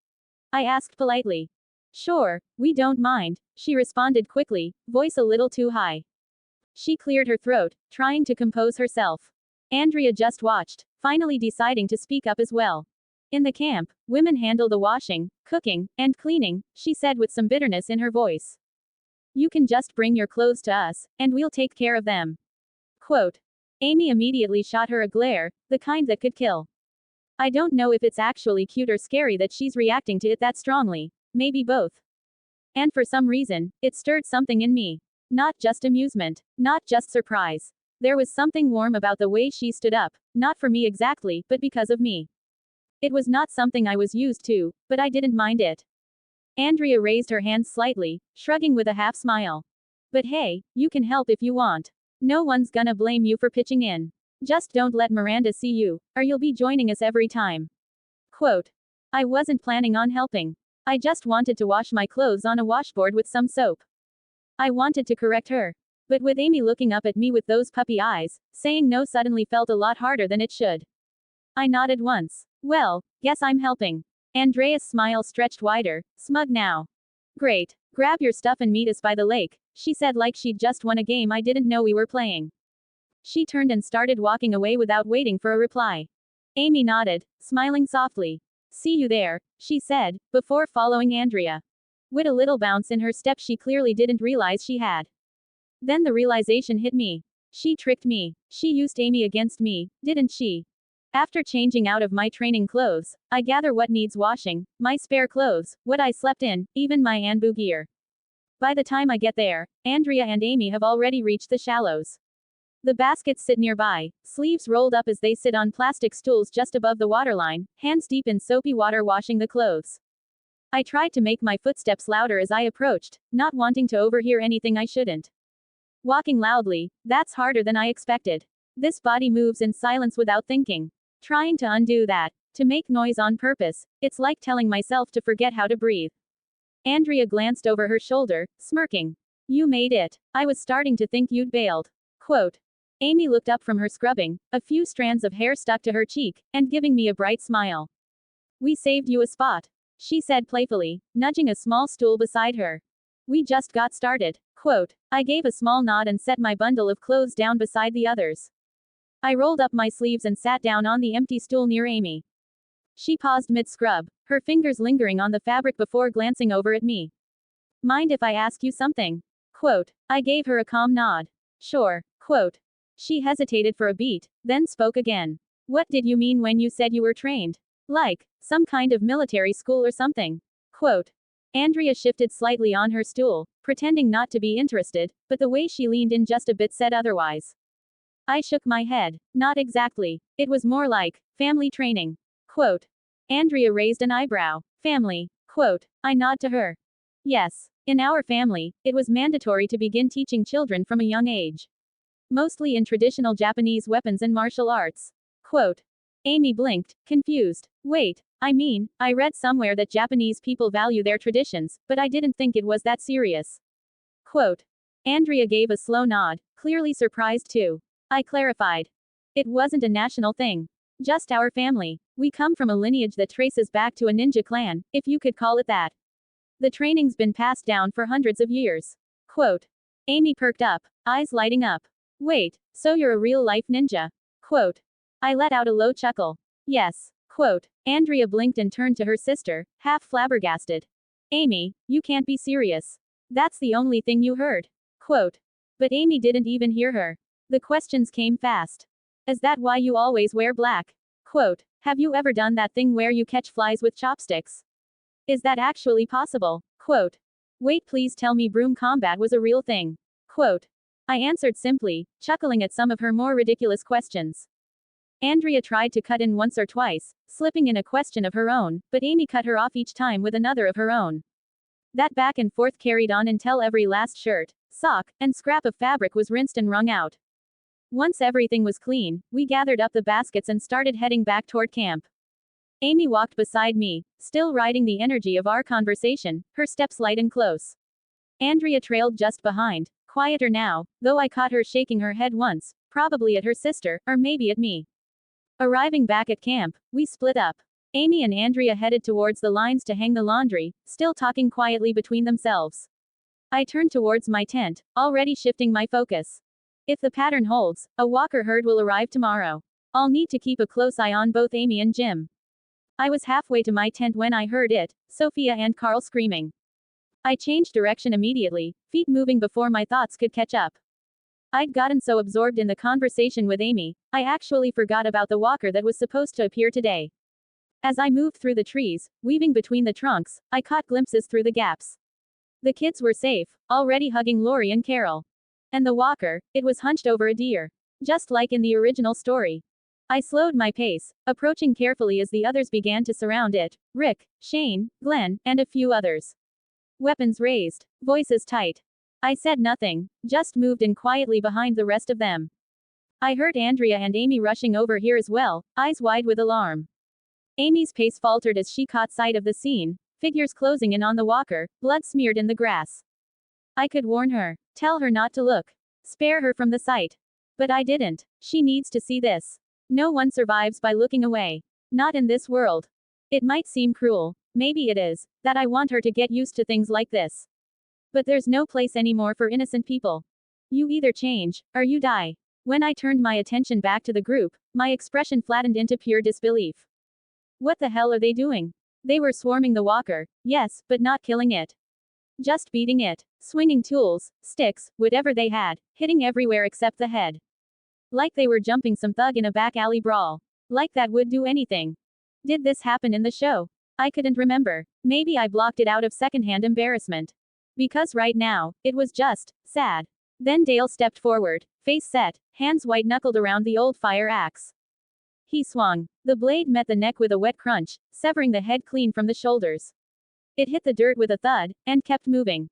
I asked politely. Sure, we don't mind, she responded quickly, voice a little too high. She cleared her throat, trying to compose herself. Andrea just watched, finally deciding to speak up as well. In the camp, women handle the washing, cooking, and cleaning, she said with some bitterness in her voice. You can just bring your clothes to us, and we'll take care of them. Quote. Amy immediately shot her a glare, the kind that could kill. I don't know if it's actually cute or scary that she's reacting to it that strongly. Maybe both. And for some reason, it stirred something in me. Not just amusement. Not just surprise. There was something warm about the way she stood up, not for me exactly, but because of me. It was not something I was used to, but I didn't mind it. Andrea raised her hands slightly, shrugging with a half smile. But hey, you can help if you want. No one's gonna blame you for pitching in. Just don't let Miranda see you, or you'll be joining us every time. Quote. I wasn't planning on helping. I just wanted to wash my clothes on a washboard with some soap. I wanted to correct her. But with Amy looking up at me with those puppy eyes, saying no suddenly felt a lot harder than it should. I nodded once. Well, guess I'm helping. Andrea's smile stretched wider, smug now. Great. Grab your stuff and meet us by the lake, she said like she'd just won a game I didn't know we were playing. She turned and started walking away without waiting for a reply. Amy nodded, smiling softly. See you there, she said, before following Andrea. With a little bounce in her step she clearly didn't realize she had. Then the realization hit me. She tricked me. She used Amy against me, didn't she? After changing out of my training clothes, I gather what needs washing, my spare clothes, what I slept in, even my Anbu gear. By the time I get there, Andrea and Amy have already reached the shallows. The baskets sit nearby, sleeves rolled up as they sit on plastic stools just above the waterline, hands deep in soapy water washing the clothes. I tried to make my footsteps louder as I approached, not wanting to overhear anything I shouldn't. Walking loudly, that's harder than I expected. This body moves in silence without thinking. Trying to undo that, to make noise on purpose, it's like telling myself to forget how to breathe. Andrea glanced over her shoulder, smirking. You made it. I was starting to think you'd bailed. Quote. Amy looked up from her scrubbing, a few strands of hair stuck to her cheek, and giving me a bright smile. We saved you a spot, she said playfully, nudging a small stool beside her. We just got started. Quote. I gave a small nod and set my bundle of clothes down beside the others. I rolled up my sleeves and sat down on the empty stool near Amy. She paused mid-scrub, her fingers lingering on the fabric before glancing over at me. Mind if I ask you something? Quote. I gave her a calm nod. Sure. Quote. She hesitated for a beat, then spoke again. What did you mean when you said you were trained? Like, some kind of military school or something? Quote. Andrea shifted slightly on her stool, pretending not to be interested, but the way she leaned in just a bit said otherwise. I shook my head. Not exactly. It was more like family training. Quote. Andrea raised an eyebrow. Family. Quote. I nod to her. Yes. In our family, it was mandatory to begin teaching children from a young age. Mostly in traditional Japanese weapons and martial arts. Quote. Amy blinked, confused. Wait, I read somewhere that Japanese people value their traditions, but I didn't think it was that serious. Quote. Andrea gave a slow nod, clearly surprised too. I clarified. It wasn't a national thing. Just our family. We come from a lineage that traces back to a ninja clan, if you could call it that. The training's been passed down for hundreds of years. Quote. Amy perked up, eyes lighting up. Wait, so you're a real-life ninja? Quote. I let out a low chuckle. Yes. Quote. Andrea blinked and turned to her sister, half flabbergasted. Amy, you can't be serious. That's the only thing you heard. Quote. But Amy didn't even hear her. The questions came fast. Is that why you always wear black? Quote. Have you ever done that thing where you catch flies with chopsticks? Is that actually possible? Quote. Wait, please tell me broom combat was a real thing. Quote. I answered simply, chuckling at some of her more ridiculous questions. Andrea tried to cut in once or twice, slipping in a question of her own, but Amy cut her off each time with another of her own. That back and forth carried on until every last shirt, sock, and scrap of fabric was rinsed and wrung out. Once everything was clean, we gathered up the baskets and started heading back toward camp. Amy walked beside me, still riding the energy of our conversation, her steps light and close. Andrea trailed just behind, quieter now, though I caught her shaking her head once, probably at her sister, or maybe at me. Arriving back at camp, we split up. Amy and Andrea headed towards the lines to hang the laundry, still talking quietly between themselves. I turned towards my tent, already shifting my focus. If the pattern holds, a walker herd will arrive tomorrow. I'll need to keep a close eye on both Amy and Jim. I was halfway to my tent when I heard it, Sophia and Carl screaming. I changed direction immediately, feet moving before my thoughts could catch up. I'd gotten so absorbed in the conversation with Amy, I actually forgot about the walker that was supposed to appear today. As I moved through the trees, weaving between the trunks, I caught glimpses through the gaps. The kids were safe, already hugging Lori and Carol. And the walker, it was hunched over a deer. Just like in the original story. I slowed my pace, approaching carefully as the others began to surround it, Rick, Shane, Glenn, and a few others. Weapons raised, voices tight. I said nothing, just moved in quietly behind the rest of them. I heard Andrea and Amy rushing over here as well, eyes wide with alarm. Amy's pace faltered as she caught sight of the scene, figures closing in on the walker, blood smeared in the grass. I could warn her, tell her not to look, spare her from the sight. But I didn't. She needs to see this. No one survives by looking away. Not in this world. It might seem cruel, maybe it is, that I want her to get used to things like this. But there's no place anymore for innocent people. You either change, or you die. When I turned my attention back to the group, my expression flattened into pure disbelief. What the hell are they doing? They were swarming the walker, yes, but not killing it. Just beating it, swinging tools, sticks, whatever they had, hitting everywhere except the head. Like they were jumping some thug in a back alley brawl. Like that would do anything. Did this happen in the show? I couldn't remember. Maybe I blocked it out of secondhand embarrassment. Because right now, it was just sad. Then Dale stepped forward, face set, hands white-knuckled around the old fire axe. He swung. The blade met the neck with a wet crunch, severing the head clean from the shoulders. It hit the dirt with a thud, and kept moving.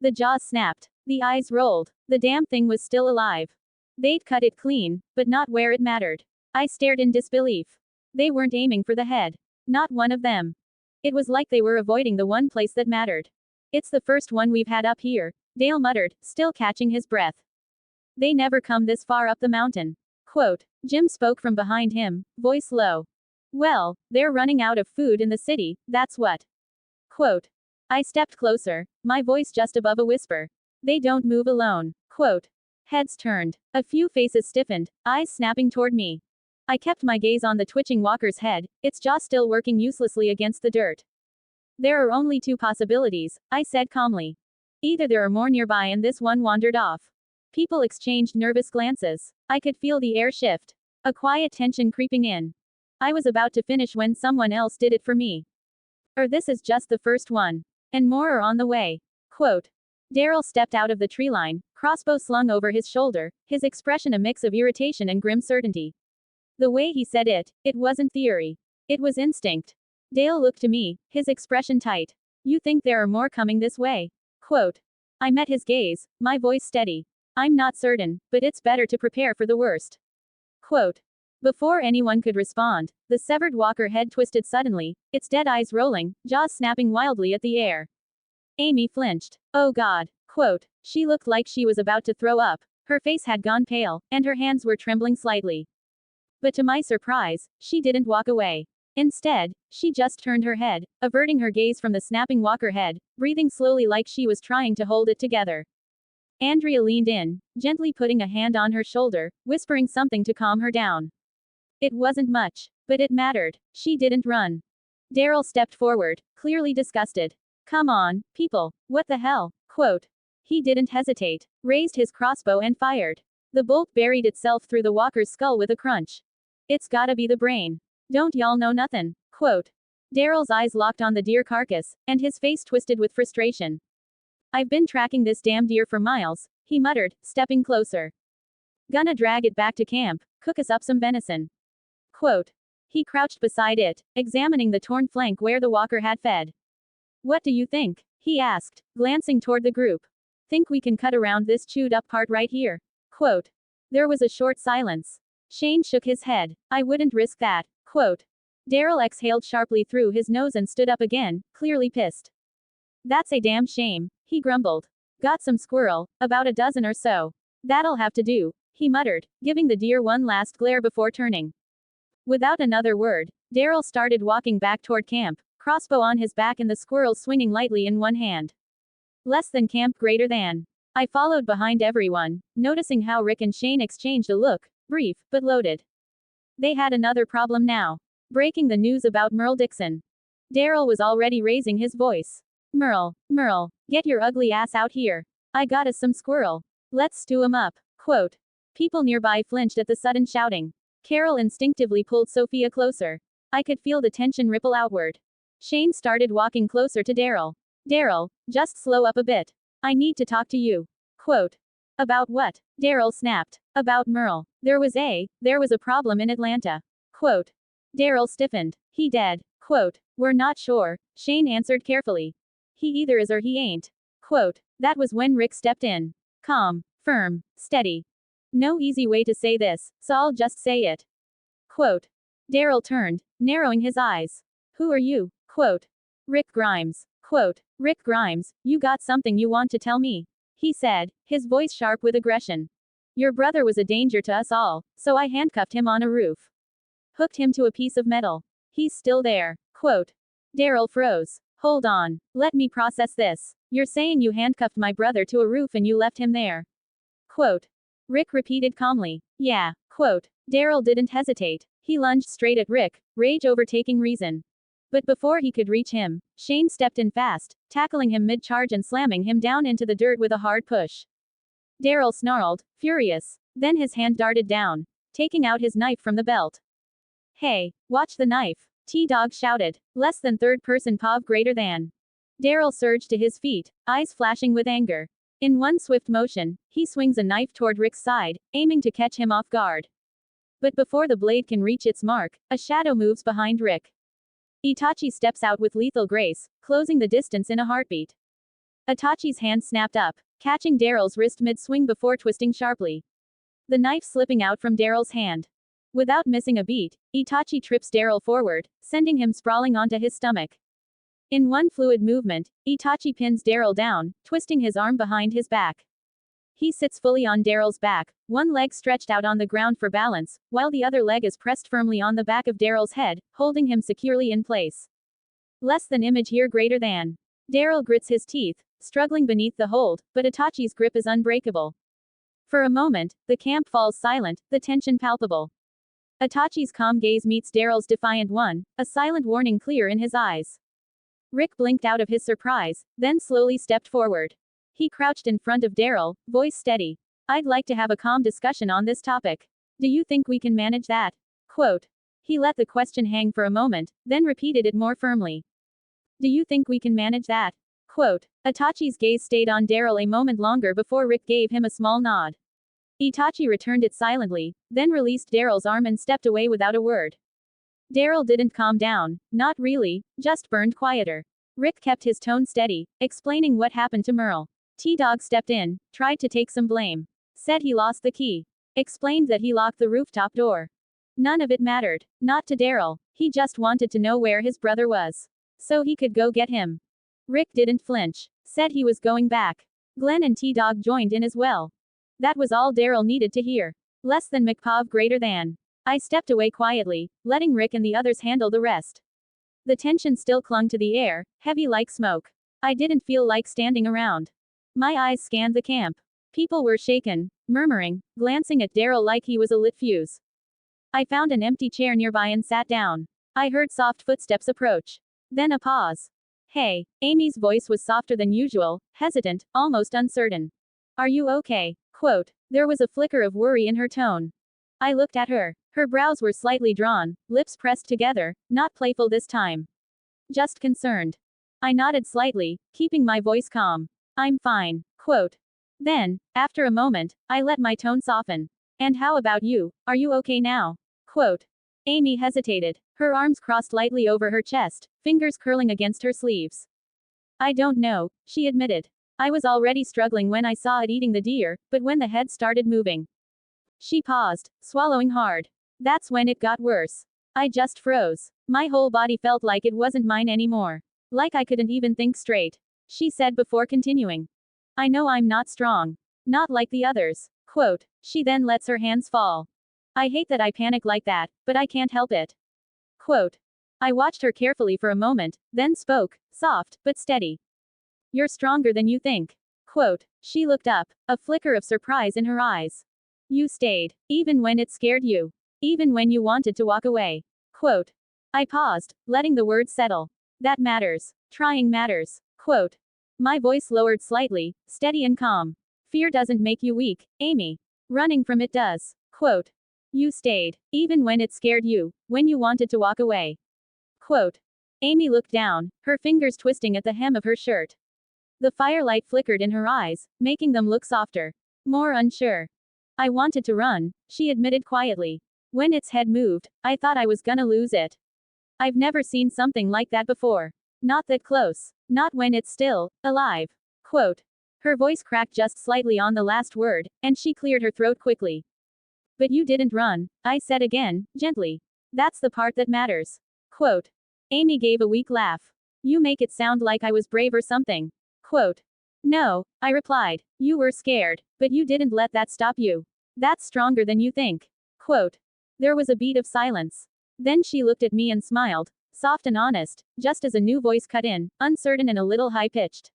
The jaws snapped. The eyes rolled. The damn thing was still alive. They'd cut it clean, but not where it mattered. I stared in disbelief. They weren't aiming for the head. Not one of them. It was like they were avoiding the one place that mattered. It's the first one we've had up here, Dale muttered, still catching his breath. They never come this far up the mountain. Quote. Jim spoke from behind him, voice low. Well, they're running out of food in the city, that's what. Quote. I stepped closer, my voice just above a whisper. They don't move alone. Quote. Heads turned. A few faces stiffened, eyes snapping toward me. I kept my gaze on the twitching walker's head, its jaw still working uselessly against the dirt. There are only two possibilities, I said calmly. Either there are more nearby and this one wandered off. People exchanged nervous glances. I could feel the air shift. A quiet tension creeping in. I was about to finish when someone else did it for me. Or this is just the first one. And more are on the way. Quote. Daryl stepped out of the tree line, crossbow slung over his shoulder, his expression a mix of irritation and grim certainty. The way he said it, it wasn't theory. It was instinct. Dale looked to me, his expression tight. You think there are more coming this way? Quote. I met his gaze, my voice steady. I'm not certain, but it's better to prepare for the worst. Quote. Before anyone could respond, the severed walker head twisted suddenly, its dead eyes rolling, jaws snapping wildly at the air. Amy flinched. Oh God. Quote. She looked like she was about to throw up. Her face had gone pale, and her hands were trembling slightly. But to my surprise, she didn't walk away. Instead, she just turned her head, averting her gaze from the snapping walker head, breathing slowly like she was trying to hold it together. Andrea leaned in, gently putting a hand on her shoulder, whispering something to calm her down. It wasn't much, but it mattered. She didn't run. Daryl stepped forward, clearly disgusted. Come on, people, what the hell? Quote. He didn't hesitate, raised his crossbow and fired. The bolt buried itself through the walker's skull with a crunch. It's gotta be the brain. Don't y'all know nothin'? Quote. Daryl's eyes locked on the deer carcass, and his face twisted with frustration. I've been tracking this damn deer for miles, he muttered, stepping closer. Gonna drag it back to camp, cook us up some venison. Quote. He crouched beside it, examining the torn flank where the walker had fed. What do you think? He asked, glancing toward the group. Think we can cut around this chewed up part right here? Quote. There was a short silence. Shane shook his head. I wouldn't risk that. Quote. Daryl exhaled sharply through his nose and stood up again, clearly pissed. That's a damn shame, he grumbled. Got some squirrel, about a dozen or so. That'll have to do, he muttered, giving the deer one last glare before turning. Without another word, Daryl started walking back toward camp, crossbow on his back and the squirrel swinging lightly in one hand. Less than camp, greater than. I followed behind everyone, noticing how Rick and Shane exchanged a look, brief, but loaded. They had another problem now. Breaking the news about Merle Dixon. Daryl was already raising his voice. Merle, get your ugly ass out here. I got us some squirrel. Let's stew 'em up. Quote. People nearby flinched at the sudden shouting. Carol instinctively pulled Sophia closer. I could feel the tension ripple outward. Shane started walking closer to Daryl. Daryl, just slow up a bit. I need to talk to you. Quote. About what? Daryl snapped. About Merle. There was a problem in Atlanta. Quote. Daryl stiffened. He dead. Quote. We're not sure, Shane answered carefully. He either is or he ain't. Quote. That was when Rick stepped in. Calm, firm, steady. No easy way to say this, so I'll just say it. Quote. Daryl turned, narrowing his eyes. Who are you? Quote. Rick Grimes. Quote. Rick Grimes, you got something you want to tell me? He said, his voice sharp with aggression. Your brother was a danger to us all, so I handcuffed him on a roof. Hooked him to a piece of metal. He's still there. Quote. Daryl froze. Hold on. Let me process this. You're saying you handcuffed my brother to a roof and you left him there? Quote. Rick repeated calmly. Yeah. Quote. Daryl didn't hesitate. He lunged straight at Rick, rage overtaking reason. But before he could reach him, Shane stepped in fast, tackling him mid-charge and slamming him down into the dirt with a hard push. Daryl snarled, furious. Then his hand darted down, taking out his knife from the belt. Hey, watch the knife, T-Dog shouted. Less than third-person POV greater than. Daryl surged to his feet, eyes flashing with anger. In one swift motion, he swings a knife toward Rick's side, aiming to catch him off guard. But before the blade can reach its mark, a shadow moves behind Rick. Itachi steps out with lethal grace, closing the distance in a heartbeat. Itachi's hand snapped up, catching Daryl's wrist mid-swing before twisting sharply. The knife slipping out from Daryl's hand. Without missing a beat, Itachi trips Daryl forward, sending him sprawling onto his stomach. In one fluid movement, Itachi pins Daryl down, twisting his arm behind his back. He sits fully on Daryl's back, one leg stretched out on the ground for balance, while the other leg is pressed firmly on the back of Daryl's head, holding him securely in place. Less than image here greater than. Daryl grits his teeth, struggling beneath the hold, but Itachi's grip is unbreakable. For a moment, the camp falls silent, the tension palpable. Itachi's calm gaze meets Daryl's defiant one, a silent warning clear in his eyes. Rick blinked out of his surprise, then slowly stepped forward. He crouched in front of Daryl, voice steady. I'd like to have a calm discussion on this topic. Do you think we can manage that? Quote. He let the question hang for a moment, then repeated it more firmly. Do you think we can manage that? Quote. Itachi's gaze stayed on Daryl a moment longer before Rick gave him a small nod. Itachi returned it silently, then released Daryl's arm and stepped away without a word. Daryl didn't calm down, not really, just burned quieter. Rick kept his tone steady, explaining what happened to Merle. T-Dog stepped in, tried to take some blame. Said he lost the key. Explained that he locked the rooftop door. None of it mattered. Not to Daryl. He just wanted to know where his brother was. So he could go get him. Rick didn't flinch. Said he was going back. Glenn and T-Dog joined in as well. That was all Daryl needed to hear. Less than McPov greater than. I stepped away quietly, letting Rick and the others handle the rest. The tension still clung to the air, heavy like smoke. I didn't feel like standing around. My eyes scanned the camp. People were shaken, murmuring, glancing at Daryl like he was a lit fuse. I found an empty chair nearby and sat down. I heard soft footsteps approach. Then a pause. Hey, Amy's voice was softer than usual, hesitant, almost uncertain. Are you okay? Quote. There was a flicker of worry in her tone. I looked at her. Her brows were slightly drawn, lips pressed together, not playful this time. Just concerned. I nodded slightly, keeping my voice calm. I'm fine. Quote. Then, after a moment, I let my tone soften. And how about you? Are you okay now? Quote. Amy hesitated. Her arms crossed lightly over her chest, fingers curling against her sleeves. I don't know, she admitted. I was already struggling when I saw it eating the deer, but when the head started moving. She paused, swallowing hard. That's when it got worse. I just froze. My whole body felt like it wasn't mine anymore. Like I couldn't even think straight. She said before continuing. I know I'm not strong. Not like the others. Quote. She then lets her hands fall. I hate that I panic like that, but I can't help it. Quote. I watched her carefully for a moment, then spoke, soft, but steady. You're stronger than you think. Quote. She looked up, a flicker of surprise in her eyes. You stayed, even when it scared you. Even when you wanted to walk away. Quote. I paused, letting the words settle. That matters. Trying matters. Quote. My voice lowered slightly, steady and calm. Fear doesn't make you weak, Amy. Running from it does. Quote. You stayed, even when it scared you, when you wanted to walk away. Quote. Amy looked down, her fingers twisting at the hem of her shirt. The firelight flickered in her eyes, making them look softer. More unsure. I wanted to run, she admitted quietly. When its head moved, I thought I was gonna lose it. I've never seen something like that before. Not that close. Not when it's still alive. Quote. Her voice cracked just slightly on the last word, and she cleared her throat quickly. But you didn't run, I said again, gently. That's the part that matters. Quote. Amy gave a weak laugh. You make it sound like I was brave or something. Quote. No, I replied. You were scared, but you didn't let that stop you. That's stronger than you think. Quote. There was a beat of silence. Then she looked at me and smiled, soft and honest, just as a new voice cut in, uncertain and a little high-pitched.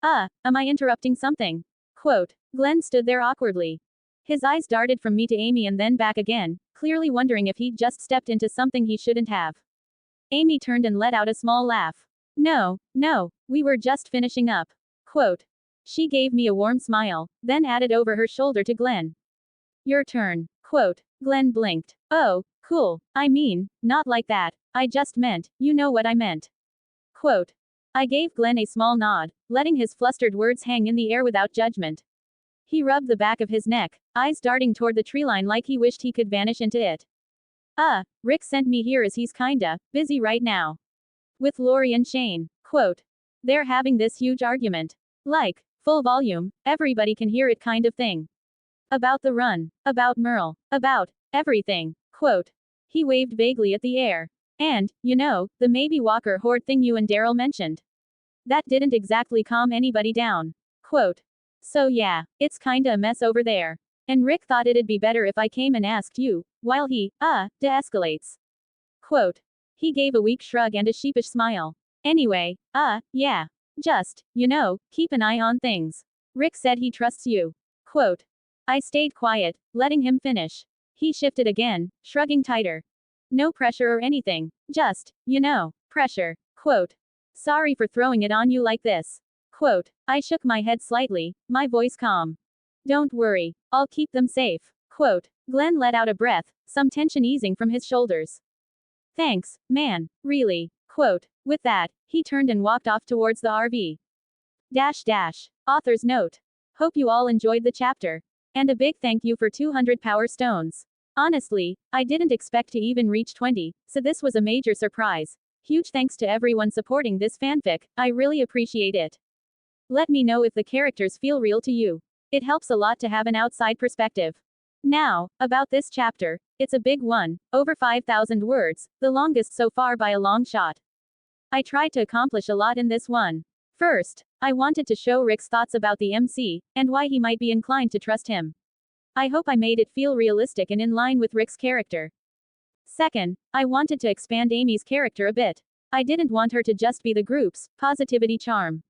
Am I interrupting something? Quote. Glenn stood there awkwardly. His eyes darted from me to Amy and then back again, clearly wondering if he'd just stepped into something he shouldn't have. Amy turned and let out a small laugh. No, we were just finishing up. Quote. She gave me a warm smile, then added over her shoulder to Glenn. Your turn. Quote. Glenn blinked. Oh, cool. I mean, not like that. I just meant, you know what I meant. Quote. I gave Glenn a small nod, letting his flustered words hang in the air without judgment. He rubbed the back of his neck, eyes darting toward the tree line like he wished he could vanish into it. Rick sent me here as he's kinda busy right now. With Lori and Shane. Quote. They're having this huge argument. Like, full volume, everybody can hear it kind of thing. About the run. About Merle. About everything. Quote. He waved vaguely at the air. And, you know, the maybe Walker horde thing you and Daryl mentioned. That didn't exactly calm anybody down. Quote. So yeah, it's kinda a mess over there. And Rick thought it'd be better if I came and asked you, while he, de-escalates. Quote. He gave a weak shrug and a sheepish smile. Anyway, yeah. Just, you know, keep an eye on things. Rick said he trusts you. Quote. I stayed quiet, letting him finish. He shifted again, shrugging tighter. No pressure or anything. Just, you know, pressure. Quote. Sorry for throwing it on you like this. Quote. I shook my head slightly, my voice calm. Don't worry. I'll keep them safe. Quote. Glenn let out a breath, some tension easing from his shoulders. Thanks, man. Really. Quote. With that, he turned and walked off towards the RV. Author's note. Hope you all enjoyed the chapter. And a big thank you for 200 power stones. Honestly, I didn't expect to even reach 20, so this was a major surprise. Huge thanks to everyone supporting this fanfic, I really appreciate it. Let me know if the characters feel real to you. It helps a lot to have an outside perspective. Now, about this chapter, it's a big one, over 5,000 words, the longest so far by a long shot. I tried to accomplish a lot in this one. First, I wanted to show Rick's thoughts about the MC, and why he might be inclined to trust him. I hope I made it feel realistic and in line with Rick's character. Second, I wanted to expand Amy's character a bit. I didn't want her to just be the group's positivity charm.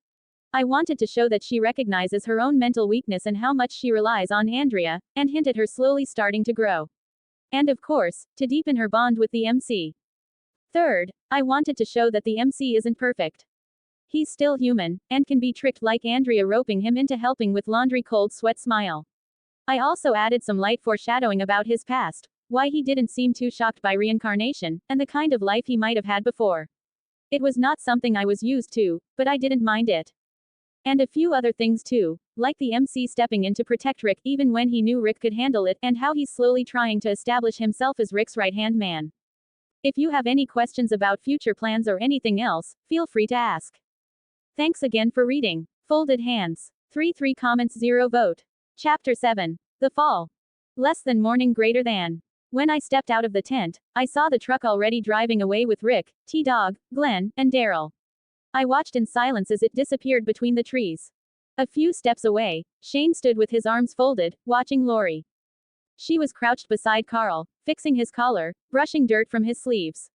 I wanted to show that she recognizes her own mental weakness and how much she relies on Andrea, and hint at her slowly starting to grow. And of course, to deepen her bond with the MC. Third, I wanted to show that the MC isn't perfect. He's still human, and can be tricked like Andrea roping him into helping with laundry cold sweat smile. I also added some light foreshadowing about his past, why he didn't seem too shocked by reincarnation, and the kind of life he might have had before. It was not something I was used to, but I didn't mind it. And a few other things too, like the MC stepping in to protect Rick even when he knew Rick could handle it, and how he's slowly trying to establish himself as Rick's right-hand man. If you have any questions about future plans or anything else, feel free to ask. Thanks again for reading. Folded Hands. 3 comments 0 vote. Chapter 7. The Fall. Less than morning greater than. When I stepped out of the tent, I saw the truck already driving away with Rick, T-Dog, Glenn, and Daryl. I watched in silence as it disappeared between the trees. A few steps away, Shane stood with his arms folded, watching Lori. She was crouched beside Carl, fixing his collar, brushing dirt from his sleeves.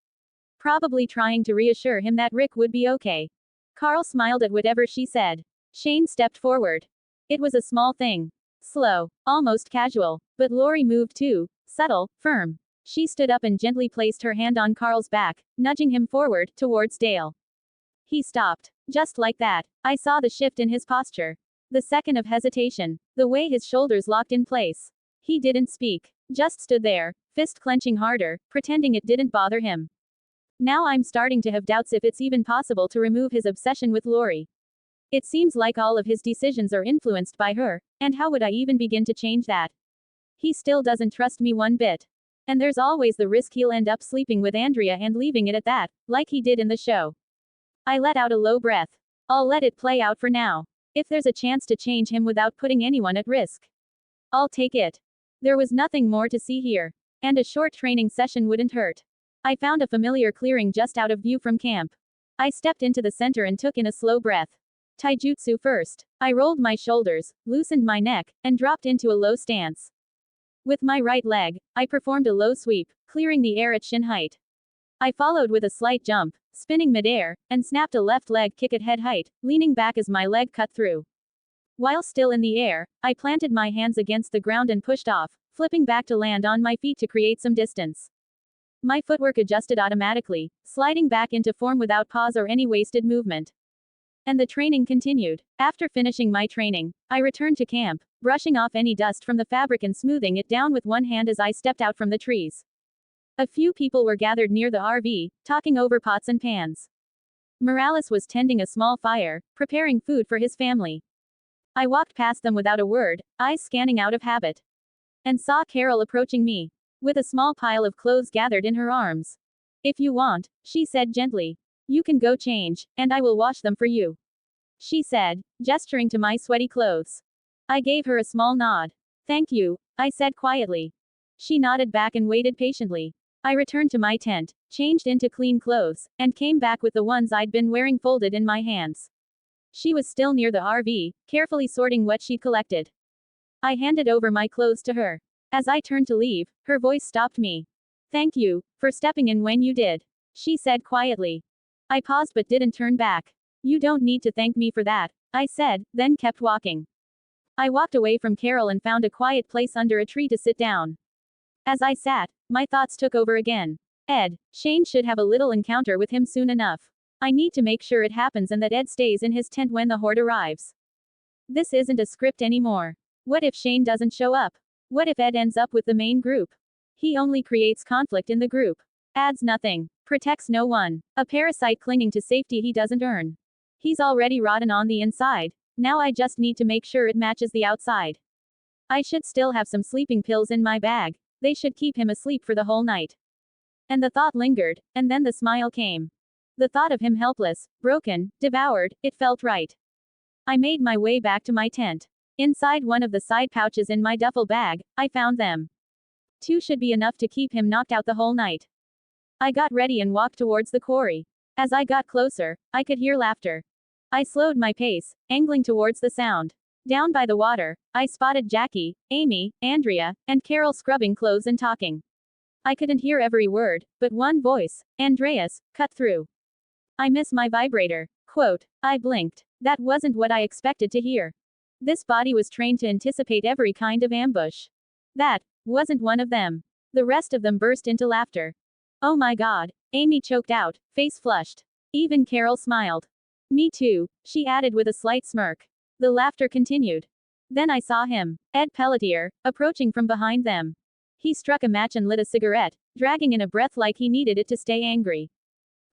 Probably trying to reassure him that Rick would be okay. Carl smiled at whatever she said. Shane stepped forward. It was a small thing. Slow, almost casual, but Lori moved too, subtle, firm. She stood up and gently placed her hand on Carl's back, nudging him forward, towards Dale. He stopped. Just like that, I saw the shift in his posture. The second of hesitation. The way his shoulders locked in place. He didn't speak. Just stood there, fist clenching harder, pretending it didn't bother him. Now I'm starting to have doubts if it's even possible to remove his obsession with Lori. It seems like all of his decisions are influenced by her, and how would I even begin to change that? He still doesn't trust me one bit. And there's always the risk he'll end up sleeping with Andrea and leaving it at that, like he did in the show. I let out a low breath. I'll let it play out for now. If there's a chance to change him without putting anyone at risk, I'll take it. There was nothing more to see here. And a short training session wouldn't hurt. I found a familiar clearing just out of view from camp. I stepped into the center and took in a slow breath. Taijutsu first. I rolled my shoulders, loosened my neck, and dropped into a low stance. With my right leg, I performed a low sweep, clearing the air at shin height. I followed with a slight jump, spinning midair, and snapped a left leg kick at head height, leaning back as my leg cut through. While still in the air, I planted my hands against the ground and pushed off, flipping back to land on my feet to create some distance. My footwork adjusted automatically, sliding back into form without pause or any wasted movement. And the training continued. After finishing my training, I returned to camp, brushing off any dust from the fabric and smoothing it down with one hand as I stepped out from the trees. A few people were gathered near the RV, talking over pots and pans. Morales was tending a small fire, preparing food for his family. I walked past them without a word, eyes scanning out of habit. And saw Carol approaching me, with a small pile of clothes gathered in her arms. If you want, she said gently. You can go change, and I will wash them for you. She said, gesturing to my sweaty clothes. I gave her a small nod. Thank you, I said quietly. She nodded back and waited patiently. I returned to my tent, changed into clean clothes, and came back with the ones I'd been wearing folded in my hands. She was still near the RV, carefully sorting what she'd collected. I handed over my clothes to her. As I turned to leave, her voice stopped me. Thank you, for stepping in when you did, she said quietly. I paused but didn't turn back. You don't need to thank me for that, I said, then kept walking. I walked away from Carol and found a quiet place under a tree to sit down. As I sat, my thoughts took over again. Ed, Shane should have a little encounter with him soon enough. I need to make sure it happens and that Ed stays in his tent when the horde arrives. This isn't a script anymore. What if Shane doesn't show up? What if Ed ends up with the main group? He only creates conflict in the group. Adds nothing. Protects no one. A parasite clinging to safety he doesn't earn. He's already rotten on the inside. Now I just need to make sure it matches the outside. I should still have some sleeping pills in my bag. They should keep him asleep for the whole night. And the thought lingered, and then the smile came. The thought of him helpless, broken, devoured, it felt right. I made my way back to my tent. Inside one of the side pouches in my duffel bag, I found them. 2 should be enough to keep him knocked out the whole night. I got ready and walked towards the quarry. As I got closer, I could hear laughter. I slowed my pace, angling towards the sound. Down by the water, I spotted Jackie, Amy, Andrea, and Carol scrubbing clothes and talking. I couldn't hear every word, but one voice, Andreas, cut through. I miss my vibrator. Quote. I blinked. That wasn't what I expected to hear. This body was trained to anticipate every kind of ambush. That wasn't one of them. The rest of them burst into laughter. Oh my god, Amy choked out, face flushed. Even Carol smiled. Me too, she added with a slight smirk. The laughter continued. Then I saw him, Ed Pelletier, approaching from behind them. He struck a match and lit a cigarette, dragging in a breath like he needed it to stay angry.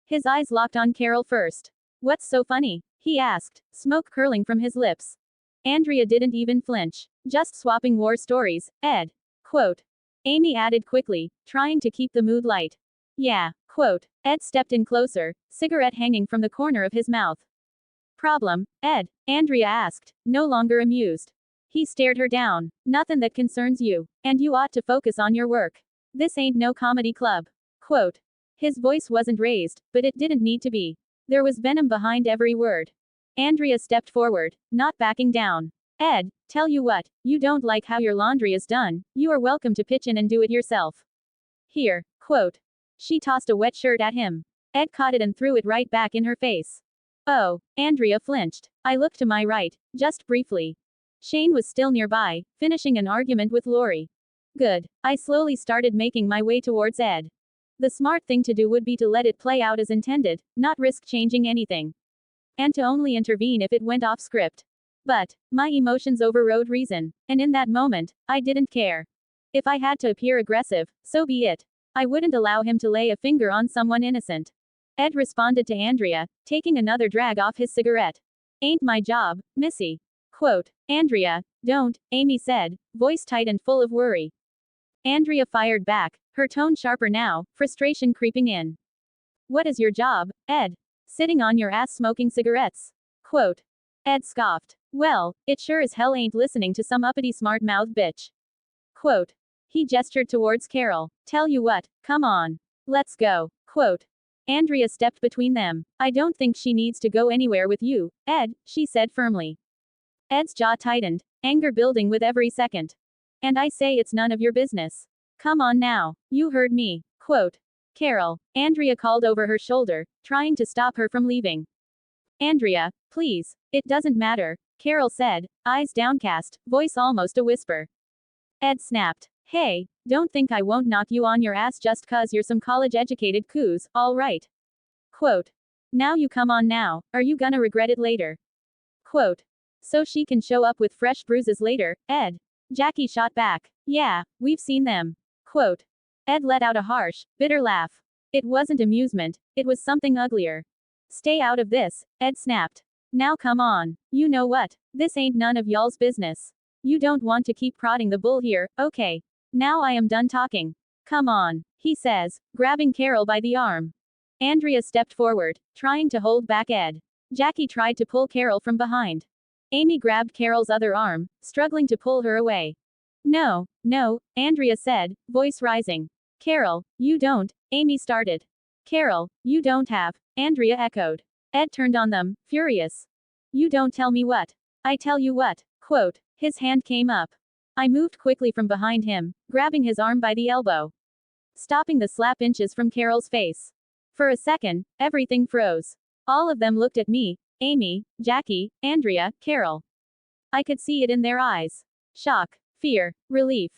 His eyes locked on Carol first. What's so funny? He asked, smoke curling from his lips. Andrea didn't even flinch. Just swapping war stories, Ed. Quote. Amy added quickly, trying to keep the mood light. Yeah. Quote. Ed stepped in closer, cigarette hanging from the corner of his mouth. Problem, Ed? Andrea asked, no longer amused. He stared her down. Nothing that concerns you. And you ought to focus on your work. This ain't no comedy club. Quote. His voice wasn't raised, but it didn't need to be. There was venom behind every word. Andrea stepped forward, not backing down. Ed, tell you what, you don't like how your laundry is done, you are welcome to pitch in and do it yourself. Here. Quote. She tossed a wet shirt at him. Ed caught it and threw it right back in her face. Oh, Andrea flinched. I looked to my right, just briefly. Shane was still nearby, finishing an argument with Lori. Good. I slowly started making my way towards Ed. The smart thing to do would be to let it play out as intended, not risk changing anything. And to only intervene if it went off script. But my emotions overrode reason, and in that moment, I didn't care. If I had to appear aggressive, so be it. I wouldn't allow him to lay a finger on someone innocent. Ed responded to Andrea, taking another drag off his cigarette. Ain't my job, missy. Quote. Andrea, don't, Amy said, voice tight and full of worry. Andrea fired back, her tone sharper now, frustration creeping in. What is your job, Ed? Sitting on your ass smoking cigarettes. Quote. Ed scoffed. Well, it sure as hell ain't listening to some uppity smart-mouthed bitch. Quote. He gestured towards Carol. Tell you what, come on. Let's go. Quote. Andrea stepped between them. I don't think she needs to go anywhere with you, Ed, she said firmly. Ed's jaw tightened, anger building with every second. And I say it's none of your business. Come on now. You heard me. Quote. Carol, Andrea called over her shoulder, trying to stop her from leaving. Andrea, please. It doesn't matter, Carol said, eyes downcast, voice almost a whisper. Ed snapped. Hey, don't think I won't knock you on your ass just 'cause you're some college-educated coos, all right. Quote. Now you come on now, are you gonna regret it later? Quote. So she can show up with fresh bruises later, Ed. Jackie shot back. Yeah, we've seen them. Quote. Ed let out a harsh, bitter laugh. It wasn't amusement, it was something uglier. Stay out of this, Ed snapped. Now come on. You know what? This ain't none of y'all's business. You don't want to keep prodding the bull here, okay. Now I am done talking. Come on, he says, grabbing Carol by the arm. Andrea stepped forward, trying to hold back Ed. Jackie tried to pull Carol from behind. Amy grabbed Carol's other arm, struggling to pull her away. No, no, Andrea said, voice rising. Carol, you don't, Amy started. Carol, you don't have, Andrea echoed. Ed turned on them, furious. You don't tell me what. I tell you what. Quote. His hand came up. I moved quickly from behind him, grabbing his arm by the elbow. Stopping the slap inches from Carol's face. For a second, everything froze. All of them looked at me, Amy, Jackie, Andrea, Carol. I could see it in their eyes. Shock, fear, relief.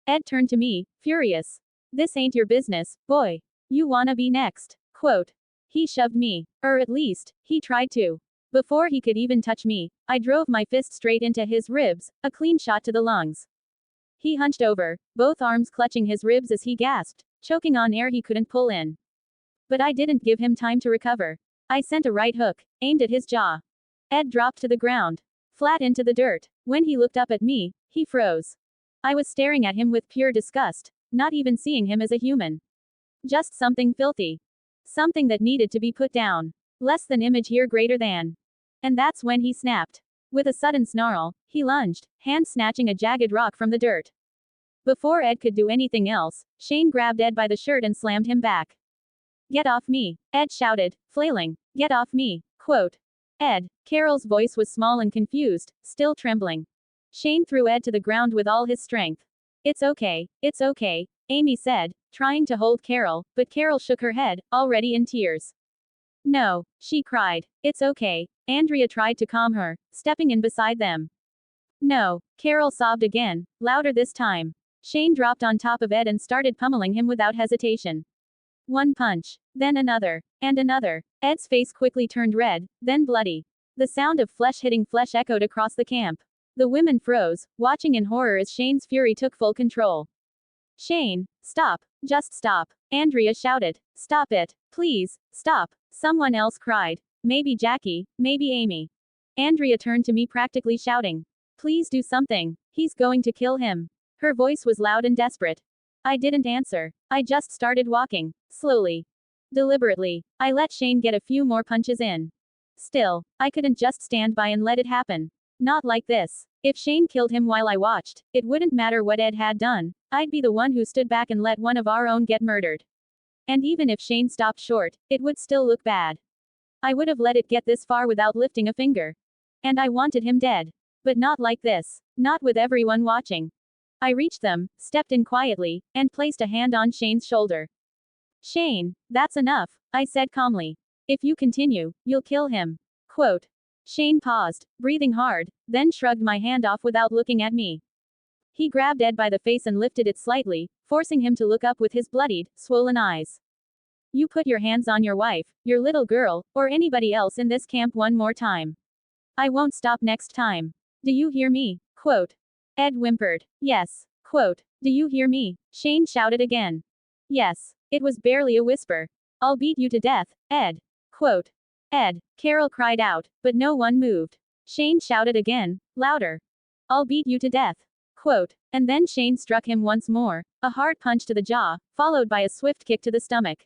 Ed turned to me, furious. This ain't your business, boy. You wanna be next. Quote. He shoved me. At least, he tried to. Before he could even touch me, I drove my fist straight into his ribs, a clean shot to the lungs. He hunched over, both arms clutching his ribs as he gasped, choking on air he couldn't pull in. But I didn't give him time to recover. I sent a right hook, aimed at his jaw. Ed dropped to the ground, flat into the dirt. When he looked up at me, he froze. I was staring at him with pure disgust, not even seeing him as a human. Just something filthy. Something that needed to be put down. Less than image here greater than. And that's when he snapped. With a sudden snarl, he lunged, hand snatching a jagged rock from the dirt. Before Ed could do anything else, Shane grabbed Ed by the shirt and slammed him back. Get off me, Ed shouted, flailing. Get off me, quote. Ed, Carol's voice was small and confused, still trembling. Shane threw Ed to the ground with all his strength. It's okay, Amy said, trying to hold Carol, but Carol shook her head, already in tears. No, she cried. It's okay. Andrea tried to calm her, stepping in beside them. No, Carol sobbed again, louder this time. Shane dropped on top of Ed and started pummeling him without hesitation. One punch, then another, and another. Ed's face quickly turned red, then bloody. The sound of flesh hitting flesh echoed across the camp. The women froze, watching in horror as Shane's fury took full control. Shane, stop, just stop, Andrea shouted. Stop it, please, stop, someone else cried. Maybe Jackie, maybe Amy. Andrea turned to me practically shouting. Please do something, he's going to kill him. Her voice was loud and desperate. I didn't answer. I just started walking, slowly. Deliberately. I let Shane get a few more punches in. Still, I couldn't just stand by and let it happen. Not like this. If Shane killed him while I watched, it wouldn't matter what Ed had done. I'd be the one who stood back and let one of our own get murdered. And even if Shane stopped short, it would still look bad. I would have let it get this far without lifting a finger. And I wanted him dead. But not like this. Not with everyone watching. I reached them, stepped in quietly, and placed a hand on Shane's shoulder. Shane, that's enough, I said calmly. If you continue, you'll kill him. Quote. Shane paused, breathing hard, then shrugged my hand off without looking at me. He grabbed Ed by the face and lifted it slightly, forcing him to look up with his bloodied, swollen eyes. You put your hands on your wife, your little girl, or anybody else in this camp one more time. I won't stop next time. Do you hear me? Quote. Ed whimpered. Yes. Quote. Do you hear me? Shane shouted again. Yes. It was barely a whisper. I'll beat you to death, Ed. Quote. Ed, Carol cried out, but no one moved. Shane shouted again, louder. I'll beat you to death. Quote. And then Shane struck him once more, a hard punch to the jaw, followed by a swift kick to the stomach.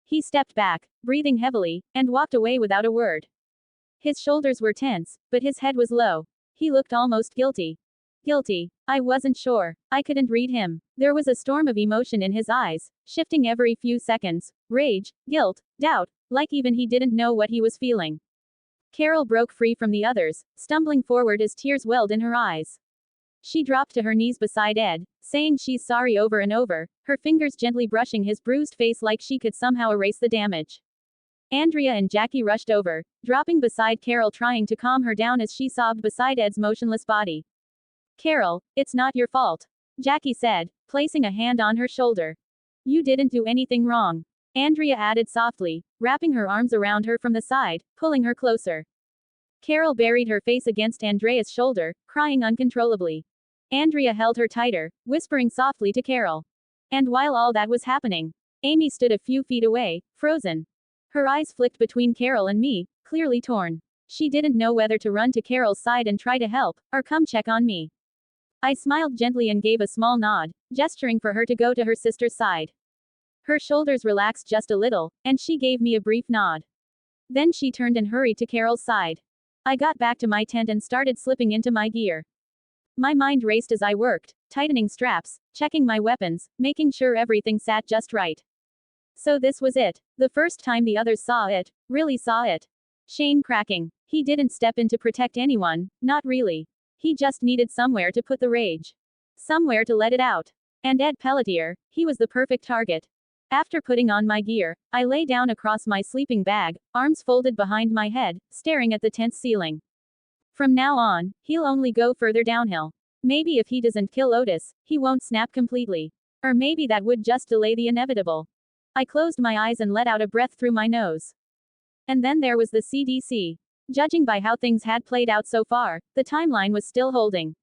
He stepped back, breathing heavily, and walked away without a word. His shoulders were tense, but his head was low. He looked almost guilty. Guilty. I wasn't sure. I couldn't read him. There was a storm of emotion in his eyes, shifting every few seconds. Rage, guilt, doubt, like even he didn't know what he was feeling. Carol broke free from the others, stumbling forward as tears welled in her eyes. She dropped to her knees beside Ed, saying she's sorry over and over, her fingers gently brushing his bruised face like she could somehow erase the damage. Andrea and Jackie rushed over, dropping beside Carol, trying to calm her down as she sobbed beside Ed's motionless body. Carol, it's not your fault, Jackie said, placing a hand on her shoulder. You didn't do anything wrong, Andrea added softly, wrapping her arms around her from the side, pulling her closer. Carol buried her face against Andrea's shoulder, crying uncontrollably. Andrea held her tighter, whispering softly to Carol. And while all that was happening, Amy stood a few feet away, frozen. Her eyes flicked between Carol and me, clearly torn. She didn't know whether to run to Carol's side and try to help, or come check on me. I smiled gently and gave a small nod, gesturing for her to go to her sister's side. Her shoulders relaxed just a little, and she gave me a brief nod. Then she turned and hurried to Carol's side. I got back to my tent and started slipping into my gear. My mind raced as I worked, tightening straps, checking my weapons, making sure everything sat just right. So this was it. The first time the others saw it, really saw it. Shane cracking. He didn't step in to protect anyone, not really. He just needed somewhere to put the rage. Somewhere to let it out. And Ed Pelletier, he was the perfect target. After putting on my gear, I lay down across my sleeping bag, arms folded behind my head, staring at the tent ceiling. From now on, he'll only go further downhill. Maybe if he doesn't kill Otis, he won't snap completely. Or maybe that would just delay the inevitable. I closed my eyes and let out a breath through my nose. And then there was the CDC. Judging by how things had played out so far, the timeline was still holding.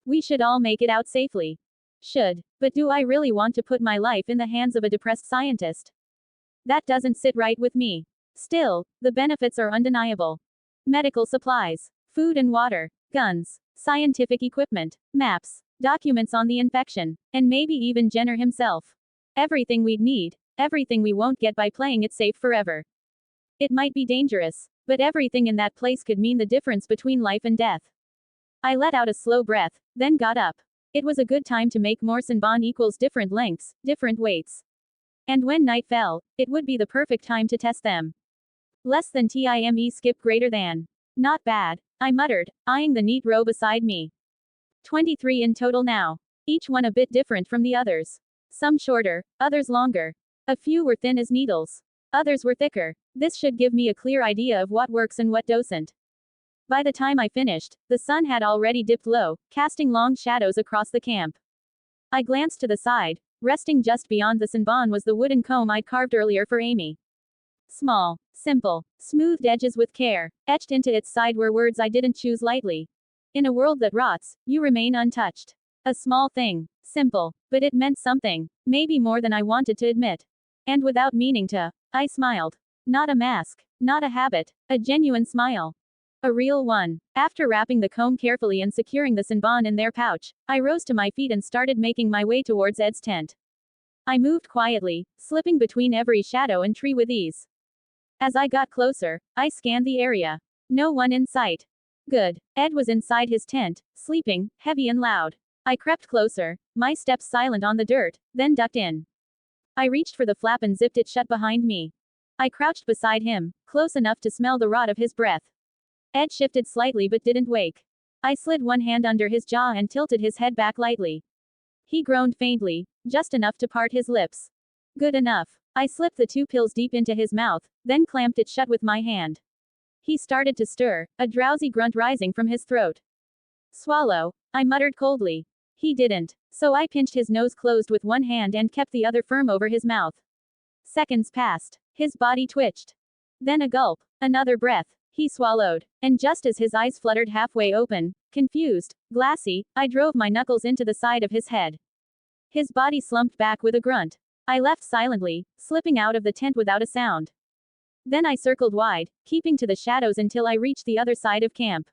We should all make it out safely. Should. But do I really want to put my life in the hands of a depressed scientist? That doesn't sit right with me. Still, the benefits are undeniable. Medical supplies, food and water, guns, scientific equipment, maps, documents on the infection, and maybe even Jenner himself. Everything we'd need. Everything we won't get by playing it safe forever. It might be dangerous, but everything in that place could mean the difference between life and death. I let out a slow breath, then got up. It was a good time to make more Senbon equals different lengths, different weights. And when night fell, it would be the perfect time to test them. Less than time skip greater than. Not bad, I muttered, eyeing the neat row beside me. 23 in total now. Each one a bit different from the others. Some shorter, others longer. A few were thin as needles. Others were thicker. This should give me a clear idea of what works and what doesn't. By the time I finished, the sun had already dipped low, casting long shadows across the camp. I glanced to the side. Resting just beyond the Senbon was the wooden comb I'd carved earlier for Amy. Small, simple, smoothed edges with care, etched into its side were words I didn't choose lightly. In a world that rots, you remain untouched. A small thing, simple, but it meant something, maybe more than I wanted to admit. And without meaning to, I smiled. Not a mask, not a habit, a genuine smile. A real one. After wrapping the comb carefully and securing the Senbon in their pouch, I rose to my feet and started making my way towards Ed's tent. I moved quietly, slipping between every shadow and tree with ease. As I got closer, I scanned the area. No one in sight. Good. Ed was inside his tent, sleeping, heavy and loud. I crept closer, my steps silent on the dirt, then ducked in. I reached for the flap and zipped it shut behind me. I crouched beside him, close enough to smell the rot of his breath. Ed shifted slightly but didn't wake. I slid one hand under his jaw and tilted his head back lightly. He groaned faintly, just enough to part his lips. Good enough. I slipped the 2 pills deep into his mouth, then clamped it shut with my hand. He started to stir, a drowsy grunt rising from his throat. Swallow, I muttered coldly. He didn't, so I pinched his nose closed with one hand and kept the other firm over his mouth. Seconds passed. His body twitched. Then a gulp, another breath. He swallowed, and just as his eyes fluttered halfway open, confused, glassy, I drove my knuckles into the side of his head. His body slumped back with a grunt. I left silently, slipping out of the tent without a sound. Then I circled wide, keeping to the shadows until I reached the other side of camp.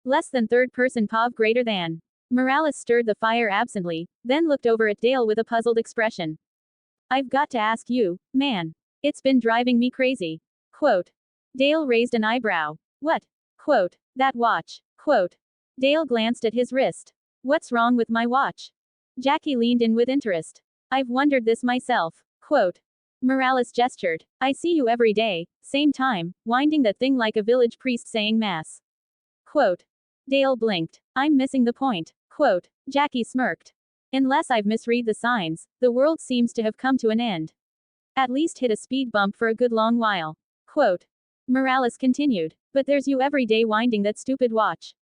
Less than third person POV greater than. Morales stirred the fire absently, then looked over at Dale with a puzzled expression. I've got to ask you, man. It's been driving me crazy. Quote. Dale raised an eyebrow. What? Quote. That watch. Quote. Dale glanced at his wrist. What's wrong with my watch? Jackie leaned in with interest. I've wondered this myself. Quote. Morales gestured. I see you every day, same time, winding that thing like a village priest saying mass. Quote. Dale blinked. I'm missing the point. Quote. Jackie smirked. Unless I've misread the signs, the world seems to have come to an end. At least hit a speed bump for a good long while. Quote. Morales continued. But there's you every day winding that stupid watch.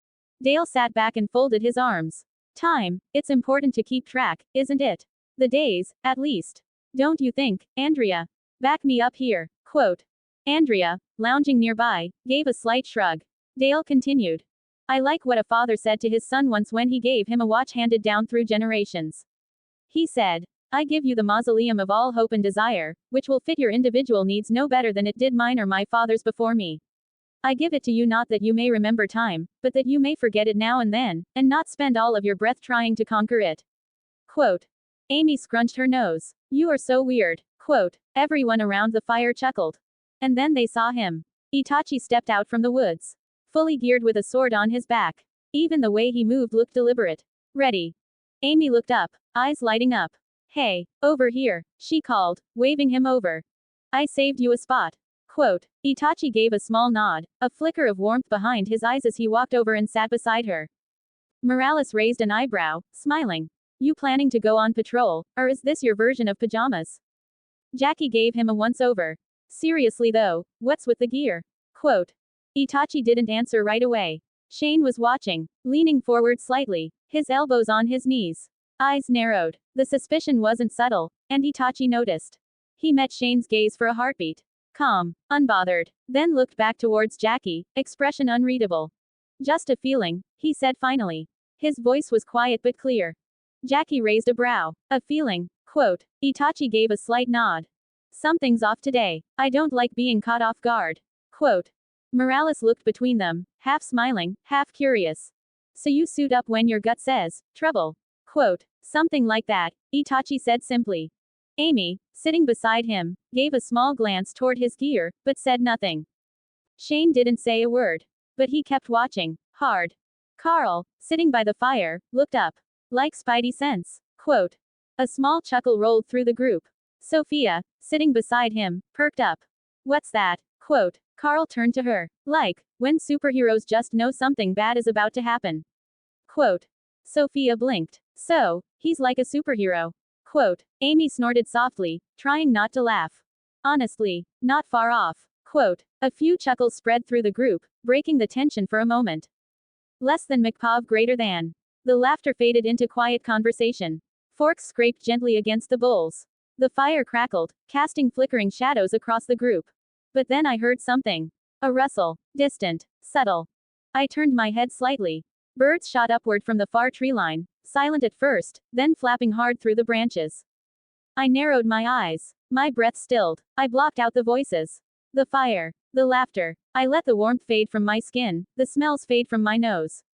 Dale sat back and folded his arms. Time. It's important to keep track, isn't it? The days, at least. Don't you think, Andrea? Back me up here. Quote. Andrea, lounging nearby, gave a slight shrug. Dale continued. I like what a father said to his son once when he gave him a watch handed down through generations. He said, I give you the mausoleum of all hope and desire, which will fit your individual needs no better than it did mine or my father's before me. I give it to you not that you may remember time, but that you may forget it now and then, and not spend all of your breath trying to conquer it. Quote. Amy scrunched her nose. You are so weird. Quote. Everyone around the fire chuckled. And then they saw him. Itachi stepped out from the woods. Fully geared with a sword on his back. Even the way he moved looked deliberate. Ready. Amy looked up, eyes lighting up. Hey, over here, she called, waving him over. I saved you a spot. Quote. Itachi gave a small nod, a flicker of warmth behind his eyes as he walked over and sat beside her. Morales raised an eyebrow, smiling. You planning to go on patrol, or is this your version of pajamas? Jackie gave him a once-over. Seriously though, what's with the gear? Quote. Itachi didn't answer right away. Shane was watching, leaning forward slightly, his elbows on his knees. Eyes narrowed. The suspicion wasn't subtle, and Itachi noticed. He met Shane's gaze for a heartbeat. Calm, unbothered, then looked back towards Jackie, expression unreadable. Just a feeling, he said finally. His voice was quiet but clear. Jackie raised a brow. A feeling. Quote. Itachi gave a slight nod. Something's off today. I don't like being caught off guard. Quote. Morales looked between them, half smiling, half curious. So you suit up when your gut says, trouble. Quote. Something like that, Itachi said simply. Amy, sitting beside him, gave a small glance toward his gear, but said nothing. Shane didn't say a word. But he kept watching. Hard. Carl, sitting by the fire, looked up. Like Spidey sense. Quote. A small chuckle rolled through the group. Sophia, sitting beside him, perked up. What's that? Quote. Carl turned to her. Like, when superheroes just know something bad is about to happen. Quote. Sophia blinked. So, he's like a superhero. Quote. Amy snorted softly, trying not to laugh. Honestly, not far off. Quote. A few chuckles spread through the group, breaking the tension for a moment. Less than McPov greater than. The laughter faded into quiet conversation. Forks scraped gently against the bowls. The fire crackled, casting flickering shadows across the group. But then I heard something. A rustle. Distant. Subtle. I turned my head slightly. Birds shot upward from the far tree line, silent at first, then flapping hard through the branches. I narrowed my eyes. My breath stilled. I blocked out the voices. The fire. The laughter. I let the warmth fade from my skin, the smells fade from my nose.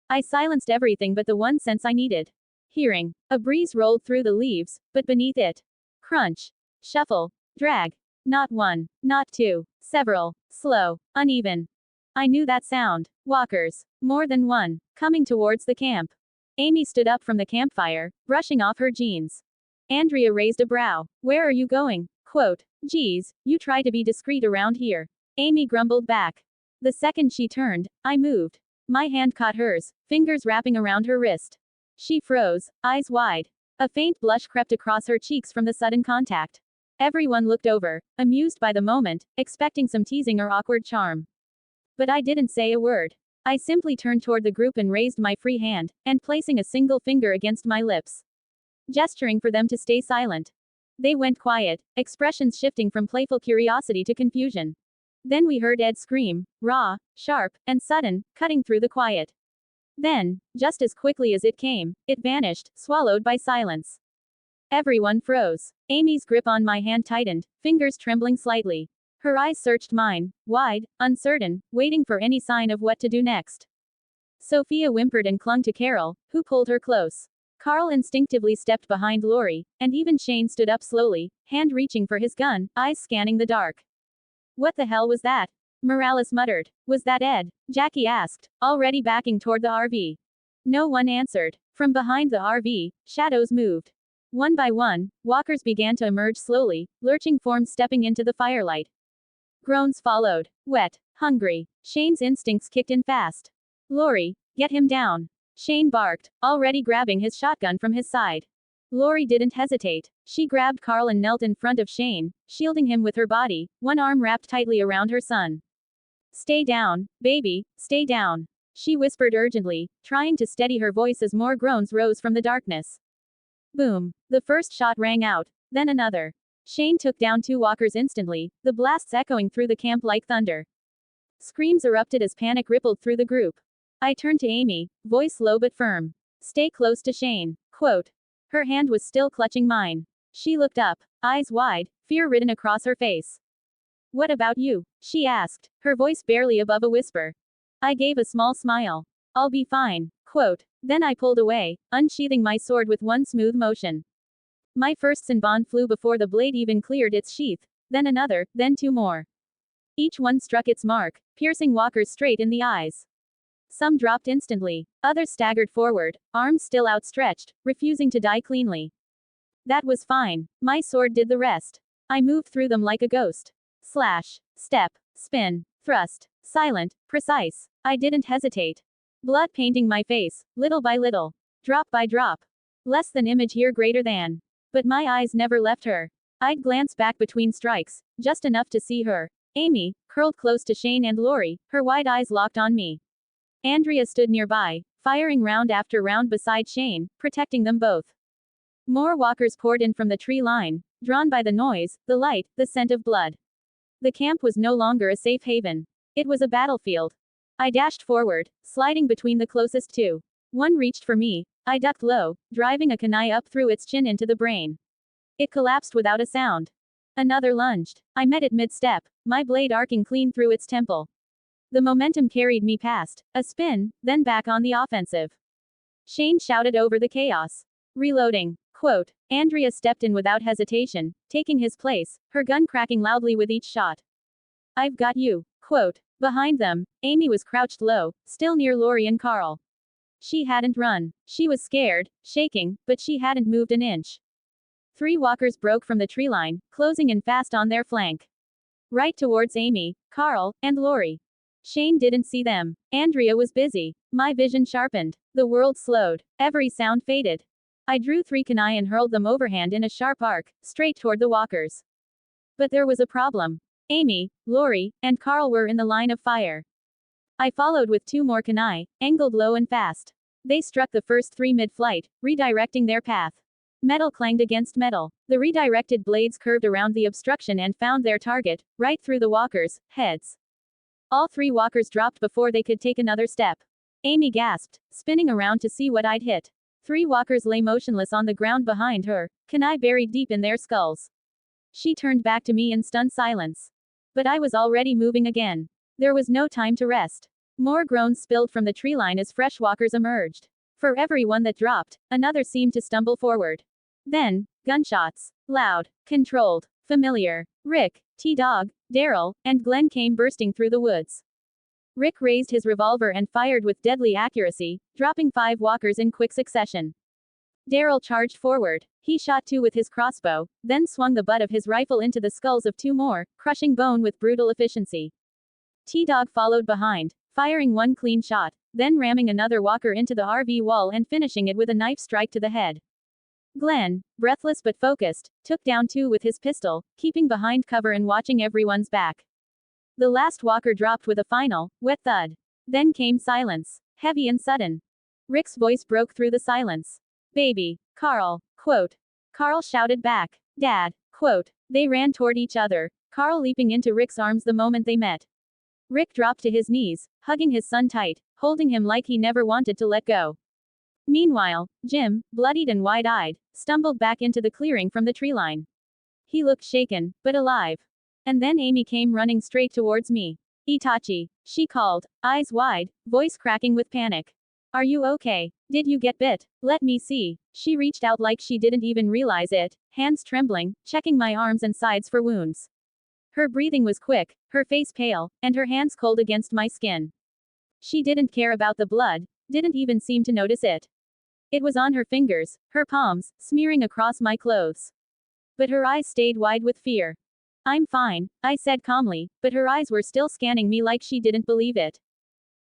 I silenced everything but the one sense I needed. Hearing. A breeze rolled through the leaves, but beneath it. Crunch. Shuffle. Drag. Not one. Not two. Several. Slow. Uneven. I knew that sound. Walkers. More than one. Coming towards the camp. Amy stood up from the campfire, brushing off her jeans. Andrea raised a brow. Where are you going? Quote. Geez, you try to be discreet around here. Amy grumbled back. The second she turned, I moved. My hand caught hers, fingers wrapping around her wrist. She froze, eyes wide. A faint blush crept across her cheeks from the sudden contact. Everyone looked over, amused by the moment, expecting some teasing or awkward charm. But I didn't say a word. I simply turned toward the group and raised my free hand, and placing a single finger against my lips, gesturing for them to stay silent. They went quiet, expressions shifting from playful curiosity to confusion. Then we heard Ed scream, raw, sharp, and sudden, cutting through the quiet. Then, just as quickly as it came, it vanished, swallowed by silence. Everyone froze. Amy's grip on my hand tightened, fingers trembling slightly. Her eyes searched mine, wide, uncertain, waiting for any sign of what to do next. Sophia whimpered and clung to Carol, who pulled her close. Carl instinctively stepped behind Lori, and even Shane stood up slowly, hand reaching for his gun, eyes scanning the dark. What the hell was that? Morales muttered. Was that Ed? Jackie asked, already backing toward the RV. No one answered. From behind the RV, shadows moved. One by one, walkers began to emerge slowly, lurching forms stepping into the firelight. Groans followed. Wet. Hungry. Shane's instincts kicked in fast. Lori, get him down. Shane barked, already grabbing his shotgun from his side. Lori didn't hesitate. She grabbed Carl and knelt in front of Shane, shielding him with her body, one arm wrapped tightly around her son. Stay down, baby, stay down. She whispered urgently, trying to steady her voice as more groans rose from the darkness. Boom. The first shot rang out, then another. Shane took down two walkers instantly, the blasts echoing through the camp like thunder. Screams erupted as panic rippled through the group. I turned to Amy, voice low but firm. Stay close to Shane. Quote. Her hand was still clutching mine. She looked up, eyes wide, fear written across her face. What about you? She asked, her voice barely above a whisper. I gave a small smile. I'll be fine. Quote. Then I pulled away, unsheathing my sword with one smooth motion. My first Sinbon flew before the blade even cleared its sheath, then another, then two more. Each one struck its mark, piercing walkers straight in the eyes. Some dropped instantly, others staggered forward, arms still outstretched, refusing to die cleanly. That was fine. My sword did the rest. I moved through them like a ghost. Slash, step, spin, thrust, silent, precise. I didn't hesitate. Blood painting my face, little by little. Drop by drop. Less than image here greater than. But my eyes never left her. I'd glance back between strikes, just enough to see her. Amy, curled close to Shane and Lori, her wide eyes locked on me. Andrea stood nearby, firing round after round beside Shane, protecting them both. More walkers poured in from the tree line, drawn by the noise, the light, the scent of blood. The camp was no longer a safe haven. It was a battlefield. I dashed forward, sliding between the closest two. One reached for me. I ducked low, driving a kunai up through its chin into the brain. It collapsed without a sound. Another lunged. I met it mid-step, my blade arcing clean through its temple. The momentum carried me past, a spin, then back on the offensive. Shane shouted over the chaos. Reloading. Quote. Andrea stepped in without hesitation, taking his place, her gun cracking loudly with each shot. I've got you. Quote. Behind them, Amy was crouched low, still near Lori and Carl. She hadn't run. She was scared, shaking, but she hadn't moved an inch. 3 walkers broke from the tree line, closing in fast on their flank. Right towards Amy, Carl, and Lori. Shane didn't see them. Andrea was busy. My vision sharpened. The world slowed. Every sound faded. I drew 3 kunai and hurled them overhand in a sharp arc, straight toward the walkers. But there was a problem. Amy, Lori, and Carl were in the line of fire. I followed with 2 more kunai, angled low and fast. They struck the first 3 mid-flight, redirecting their path. Metal clanged against metal. The redirected blades curved around the obstruction and found their target, right through the walkers' heads. All 3 walkers dropped before they could take another step. Amy gasped, spinning around to see what I'd hit. 3 walkers lay motionless on the ground behind her, kunai buried deep in their skulls. She turned back to me in stunned silence. But I was already moving again. There was no time to rest. More groans spilled from the tree line as fresh walkers emerged. For every one that dropped, another seemed to stumble forward. Then, gunshots. Loud, controlled, familiar. Rick, T-Dog, Daryl, and Glenn came bursting through the woods. Rick raised his revolver and fired with deadly accuracy, dropping 5 walkers in quick succession. Daryl charged forward. He shot 2 with his crossbow, then swung the butt of his rifle into the skulls of 2 more, crushing bone with brutal efficiency. T-Dog followed behind, firing 1 clean shot, then ramming another walker into the RV wall and finishing it with a knife strike to the head. Glenn, breathless but focused, took down 2 with his pistol, keeping behind cover and watching everyone's back. The last walker dropped with a final, wet thud. Then came silence, heavy and sudden. Rick's voice broke through the silence. Baby, Carl, quote. Carl shouted back. Dad, quote. They ran toward each other, Carl leaping into Rick's arms the moment they met. Rick dropped to his knees, hugging his son tight, holding him like he never wanted to let go. Meanwhile, Jim, bloodied and wide-eyed, stumbled back into the clearing from the tree line. He looked shaken, but alive. And then Amy came running straight towards me. Itachi, she called, eyes wide, voice cracking with panic. Are you okay? Did you get bit? Let me see. She reached out like she didn't even realize it, hands trembling, checking my arms and sides for wounds. Her breathing was quick, her face pale, and her hands cold against my skin. She didn't care about the blood, didn't even seem to notice it. It was on her fingers, her palms, smearing across my clothes. But her eyes stayed wide with fear. I'm fine, I said calmly, but her eyes were still scanning me like she didn't believe it.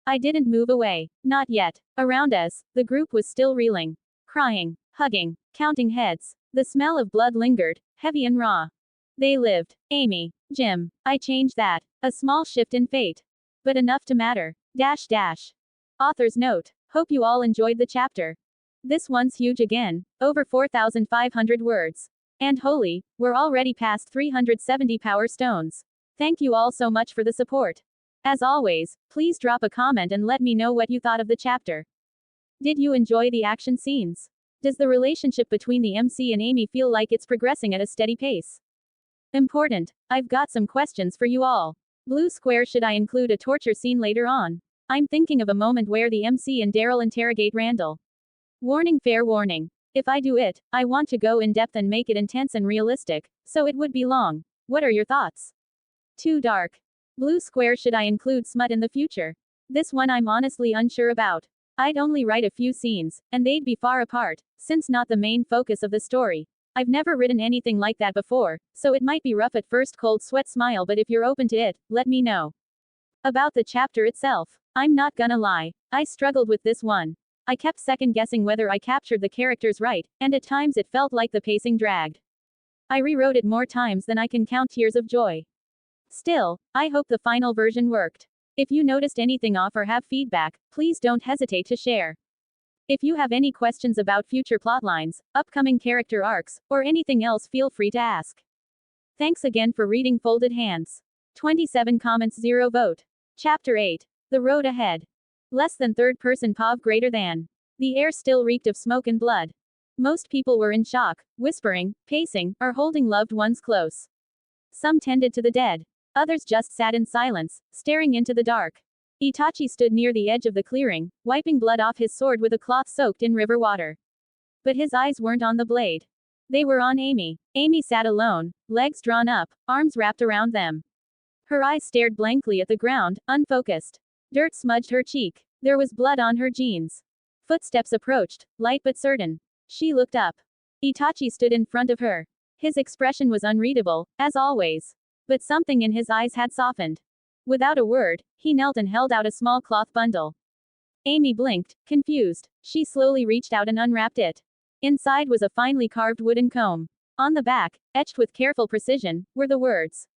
I didn't move away. Not yet. Around us, the group was still reeling. Crying, hugging, counting heads. The smell of blood lingered, heavy and raw. They lived. Amy, Jim. I changed that. A small shift in fate. But enough to matter. Author's note. Hope you all enjoyed the chapter. This one's huge again. Over 4,500 words. And holy, we're already past 370 power stones. Thank you all so much for the support. As always, please drop a comment and let me know what you thought of the chapter. Did you enjoy the action scenes? Does the relationship between the MC and Amy feel like it's progressing at a steady pace? Important. I've got some questions for you all. Blue square, should I include a torture scene later on? I'm thinking of a moment where the MC and Daryl interrogate Randall. Warning, fair warning. If I do it, I want to go in depth and make it intense and realistic, so it would be long. What are your thoughts? Too dark. Blue square, should I include smut in the future? This one I'm honestly unsure about. I'd only write a few scenes, and they'd be far apart, since not the main focus of the story. I've never written anything like that before, so it might be rough at first. Cold sweat smile, but if you're open to it, let me know. About the chapter itself. I'm not gonna lie. I struggled with this one. I kept second guessing whether I captured the characters right, and at times it felt like the pacing dragged. I rewrote it more times than I can count. Tears of joy. Still, I hope the final version worked. If you noticed anything off or have feedback, please don't hesitate to share. If you have any questions about future plotlines, upcoming character arcs, or anything else, feel free to ask. Thanks again for reading Folded Hands. 27 comments, 0 vote. Chapter 8. The Road Ahead. Less than third person POV greater than. The air still reeked of smoke and blood. Most people were in shock, whispering, pacing, or holding loved ones close. Some tended to the dead. Others just sat in silence, staring into the dark. Itachi stood near the edge of the clearing, wiping blood off his sword with a cloth soaked in river water. But his eyes weren't on the blade. They were on Amy. Amy sat alone, legs drawn up, arms wrapped around them. Her eyes stared blankly at the ground, unfocused. Dirt smudged her cheek. There was blood on her jeans. Footsteps approached, light but certain. She looked up. Itachi stood in front of her. His expression was unreadable, as always. But something in his eyes had softened. Without a word, he knelt and held out a small cloth bundle. Amy blinked, confused. She slowly reached out and unwrapped it. Inside was a finely carved wooden comb. On the back, etched with careful precision, were the words.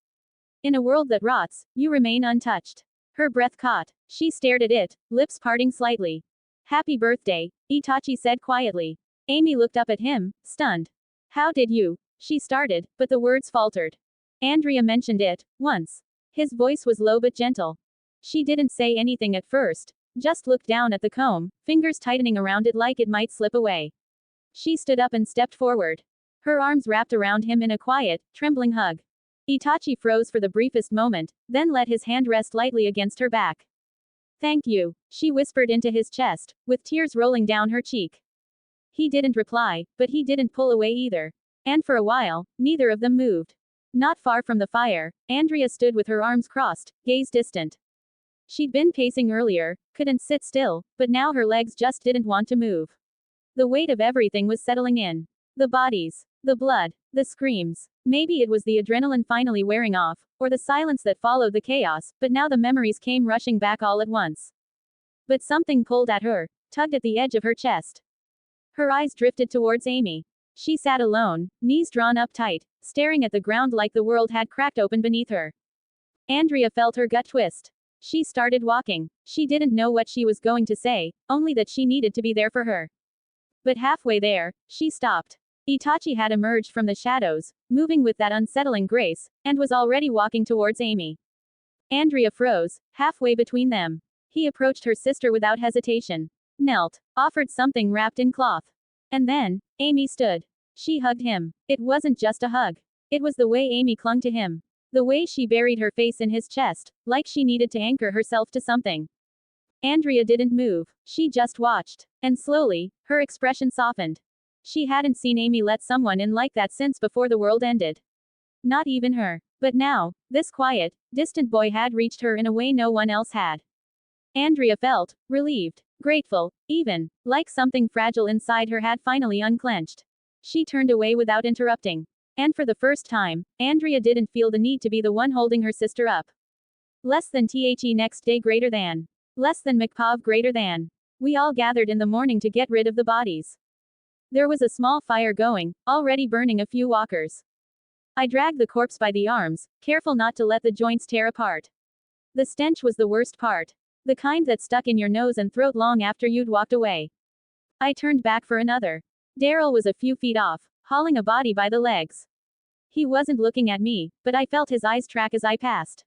In a world that rots, you remain untouched. Her breath caught. She stared at it, lips parting slightly. Happy birthday, Itachi said quietly. Amy looked up at him, stunned. How did you? She started, but the words faltered. Andrea mentioned it, once. His voice was low but gentle. She didn't say anything at first, just looked down at the comb, fingers tightening around it like it might slip away. She stood up and stepped forward. Her arms wrapped around him in a quiet, trembling hug. Itachi froze for the briefest moment, then let his hand rest lightly against her back. Thank you, she whispered into his chest, with tears rolling down her cheek. He didn't reply, but he didn't pull away either. And for a while, neither of them moved. Not far from the fire, Andrea stood with her arms crossed, gaze distant. She'd been pacing earlier, couldn't sit still, but now her legs just didn't want to move. The weight of everything was settling in. The bodies, the blood, the screams. Maybe it was the adrenaline finally wearing off, or the silence that followed the chaos, but now the memories came rushing back all at once. But something pulled at her, tugged at the edge of her chest. Her eyes drifted towards Amy. She sat alone, knees drawn up tight, staring at the ground like the world had cracked open beneath her. Andrea felt her gut twist. She started walking. She didn't know what she was going to say, only that she needed to be there for her. But halfway there, she stopped. Itachi had emerged from the shadows, moving with that unsettling grace, and was already walking towards Amy. Andrea froze, halfway between them. He approached her sister without hesitation. Knelt, offered something wrapped in cloth. And then, Amy stood. She hugged him. It wasn't just a hug. It was the way Amy clung to him. The way she buried her face in his chest, like she needed to anchor herself to something. Andrea didn't move. She just watched. And slowly, her expression softened. She hadn't seen Amy let someone in like that since before the world ended. Not even her. But now, this quiet, distant boy had reached her in a way no one else had. Andrea felt relieved, grateful, even like something fragile inside her had finally unclenched. She turned away without interrupting. And for the first time, Andrea didn't feel the need to be the one holding her sister up. Less than THE next day greater than. Less than McPov greater than. We all gathered in the morning to get rid of the bodies. There was a small fire going, already burning a few walkers. I dragged the corpse by the arms, careful not to let the joints tear apart. The stench was the worst part. The kind that stuck in your nose and throat long after you'd walked away. I turned back for another. Daryl was a few feet off, hauling a body by the legs. He wasn't looking at me, but I felt his eyes track as I passed.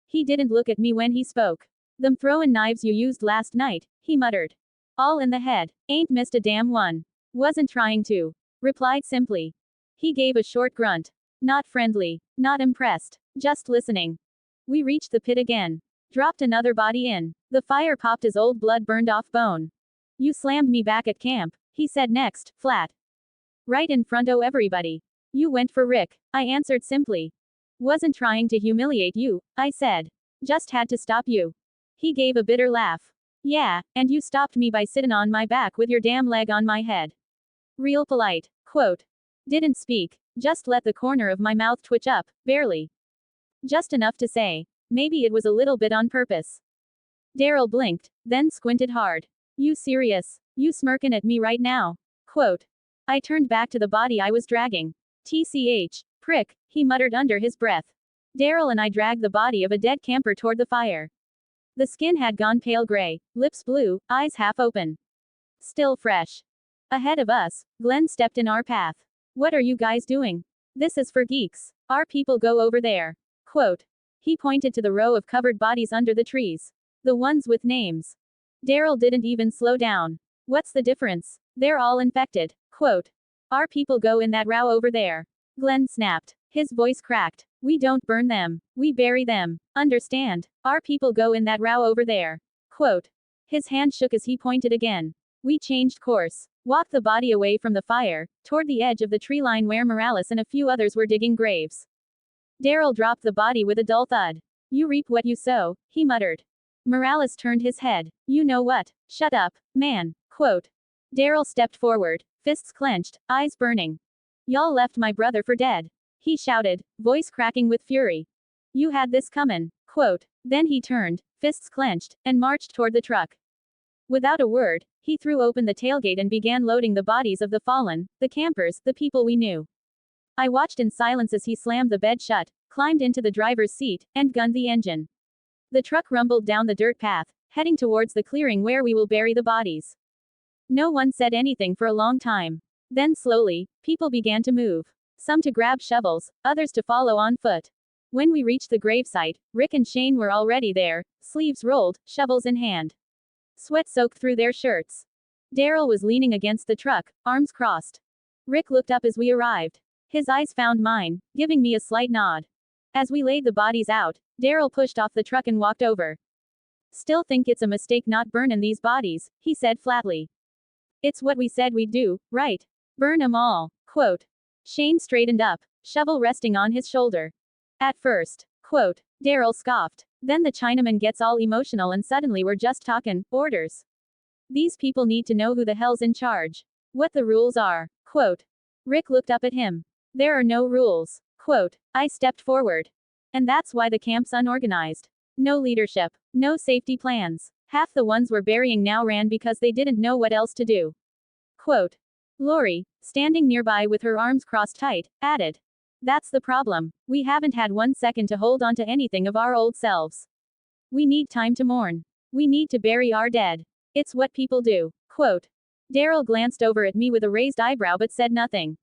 He didn't look at me when he spoke. Them throwin' knives you used last night, he muttered. All in the head. Ain't missed a damn one. Wasn't trying to. Replied simply. He gave a short grunt. Not friendly. Not impressed. Just listening. We reached the pit again. Dropped another body in. The fire popped as old blood burned off bone. You slammed me back at camp, he said next, flat. Right in front of everybody. You went for Rick, I answered simply. Wasn't trying to humiliate you, I said. Just had to stop you. He gave a bitter laugh. Yeah, and you stopped me by sitting on my back with your damn leg on my head. Real polite. Quote. Didn't speak, just let the corner of my mouth twitch up, barely. Just enough to say. Maybe it was a little bit on purpose. Daryl blinked, then squinted hard. You serious? You smirking at me right now? Quote. I turned back to the body I was dragging. TCH, prick, he muttered under his breath. Daryl and I dragged the body of a dead camper toward the fire. The skin had gone pale gray, lips blue, eyes half open. Still fresh. Ahead of us, Glenn stepped in our path. What are you guys doing? This is for geeks. Our people go over there. Quote. He pointed to the row of covered bodies under the trees. The ones with names. Daryl didn't even slow down. What's the difference? They're all infected. Quote. Our people go in that row over there. Glenn snapped. His voice cracked. We don't burn them. We bury them. Understand? Our people go in that row over there. Quote. His hand shook as he pointed again. We changed course. Walked the body away from the fire, toward the edge of the tree line where Morales and a few others were digging graves. Daryl dropped the body with a dull thud. You reap what you sow, he muttered. Morales turned his head. You know what? Shut up, man. Quote. Daryl stepped forward, fists clenched, eyes burning. Y'all left my brother for dead. He shouted, voice cracking with fury. You had this comin'. Quote. Then he turned, fists clenched, and marched toward the truck. Without a word, he threw open the tailgate and began loading the bodies of the fallen, the campers, the people we knew. I watched in silence as he slammed the bed shut, climbed into the driver's seat, and gunned the engine. The truck rumbled down the dirt path, heading towards the clearing where we will bury the bodies. No one said anything for a long time. Then slowly, people began to move. Some to grab shovels, others to follow on foot. When we reached the gravesite, Rick and Shane were already there, sleeves rolled, shovels in hand. Sweat soaked through their shirts. Daryl was leaning against the truck, arms crossed. Rick looked up as we arrived. His eyes found mine, giving me a slight nod. As we laid the bodies out, Daryl pushed off the truck and walked over. Still think it's a mistake not burnin' these bodies, he said flatly. It's what we said we'd do, right? Burn 'em all. Quote. Shane straightened up, shovel resting on his shoulder. At first. Quote. Daryl scoffed. Then the Chinaman gets all emotional and suddenly we're just talkin' orders. These people need to know who the hell's in charge. What the rules are. Quote. Rick looked up at him. There are no rules. Quote. I stepped forward. And that's why the camp's unorganized. No leadership. No safety plans. Half the ones we're burying now ran because they didn't know what else to do. Quote. Lori, standing nearby with her arms crossed tight, added. That's the problem. We haven't had 1 second to hold on to anything of our old selves. We need time to mourn. We need to bury our dead. It's what people do. Quote. Daryl glanced over at me with a raised eyebrow but said nothing.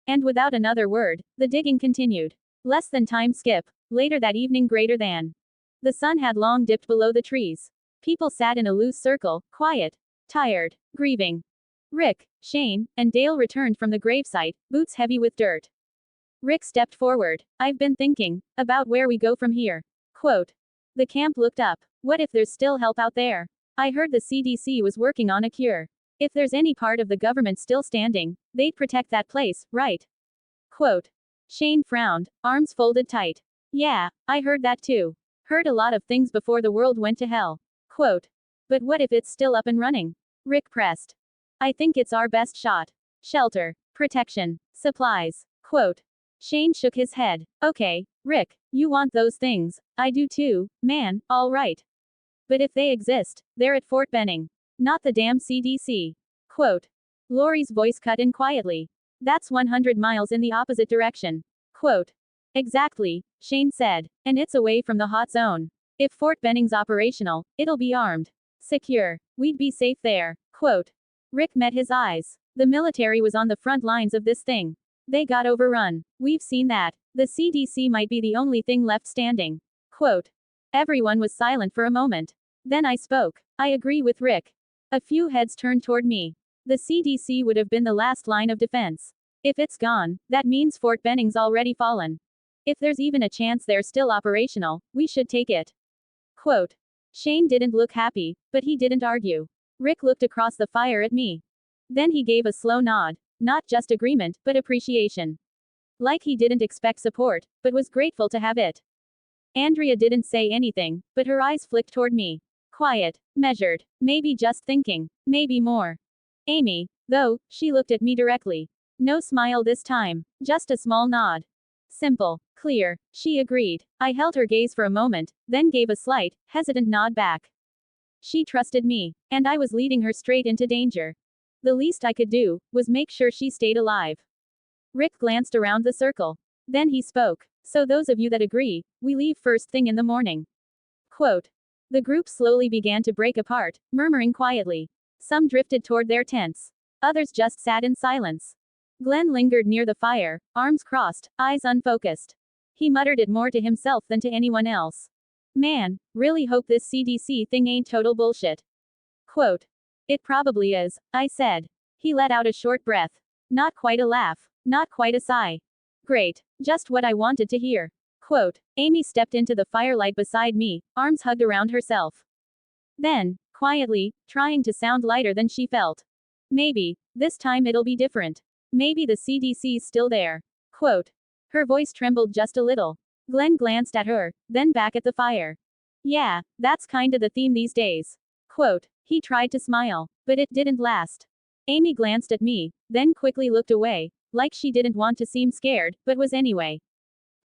And without another word, the digging continued. Less than time skip. Later that evening greater than. The sun had long dipped below the trees. People sat in a loose circle, quiet, tired, grieving. Rick, Shane, and Dale returned from the gravesite, boots heavy with dirt. Rick stepped forward. I've been thinking about where we go from here. Quote. The camp looked up. What if there's still help out there? I heard the CDC was working on a cure. If there's any part of the government still standing, they'd protect that place, right? Quote. Shane frowned, arms folded tight. Yeah, I heard that too. Heard a lot of things before the world went to hell. Quote. But what if it's still up and running? Rick pressed. I think it's our best shot. Shelter, protection, supplies. Quote. Shane shook his head. Okay, Rick, you want those things. I do too, man, all right. But if they exist, they're at Fort Benning. Not the damn CDC. Quote. Lori's voice cut in quietly. That's 100 miles in the opposite direction. Quote. Exactly, Shane said. And it's away from the hot zone. If Fort Benning's operational, it'll be armed. Secure. We'd be safe there. Quote. Rick met his eyes. The military was on the front lines of this thing. They got overrun. We've seen that. The CDC might be the only thing left standing. Quote. Everyone was silent for a moment. Then I spoke. I agree with Rick. A few heads turned toward me. The CDC would have been the last line of defense. If it's gone, that means Fort Benning's already fallen. If there's even a chance they're still operational, we should take it. Quote. Shane didn't look happy, but he didn't argue. Rick looked across the fire at me. Then he gave a slow nod. Not just agreement, but appreciation. Like he didn't expect support, but was grateful to have it. Andrea didn't say anything, but her eyes flicked toward me. Quiet, measured, maybe just thinking, maybe more. Amy, though, she looked at me directly. No smile this time, just a small nod. Simple, clear, she agreed. I held her gaze for a moment, then gave a slight, hesitant nod back. She trusted me, and I was leading her straight into danger. The least I could do was make sure she stayed alive. Rick glanced around the circle. Then he spoke. So those of you that agree, we leave first thing in the morning. Quote. The group slowly began to break apart, murmuring quietly. Some drifted toward their tents. Others just sat in silence. Glenn lingered near the fire, arms crossed, eyes unfocused. He muttered it more to himself than to anyone else. Man, really hope this CDC thing ain't total bullshit. Quote. It probably is, I said. He let out a short breath. Not quite a laugh. Not quite a sigh. Great. Just what I wanted to hear. Quote. Amy stepped into the firelight beside me, arms hugged around herself. Then, quietly, trying to sound lighter than she felt. Maybe, this time it'll be different. Maybe the CDC's still there. Quote. Her voice trembled just a little. Glenn glanced at her, then back at the fire. Yeah, that's kinda the theme these days. Quote. He tried to smile, but it didn't last. Amy glanced at me, then quickly looked away, like she didn't want to seem scared, but was anyway.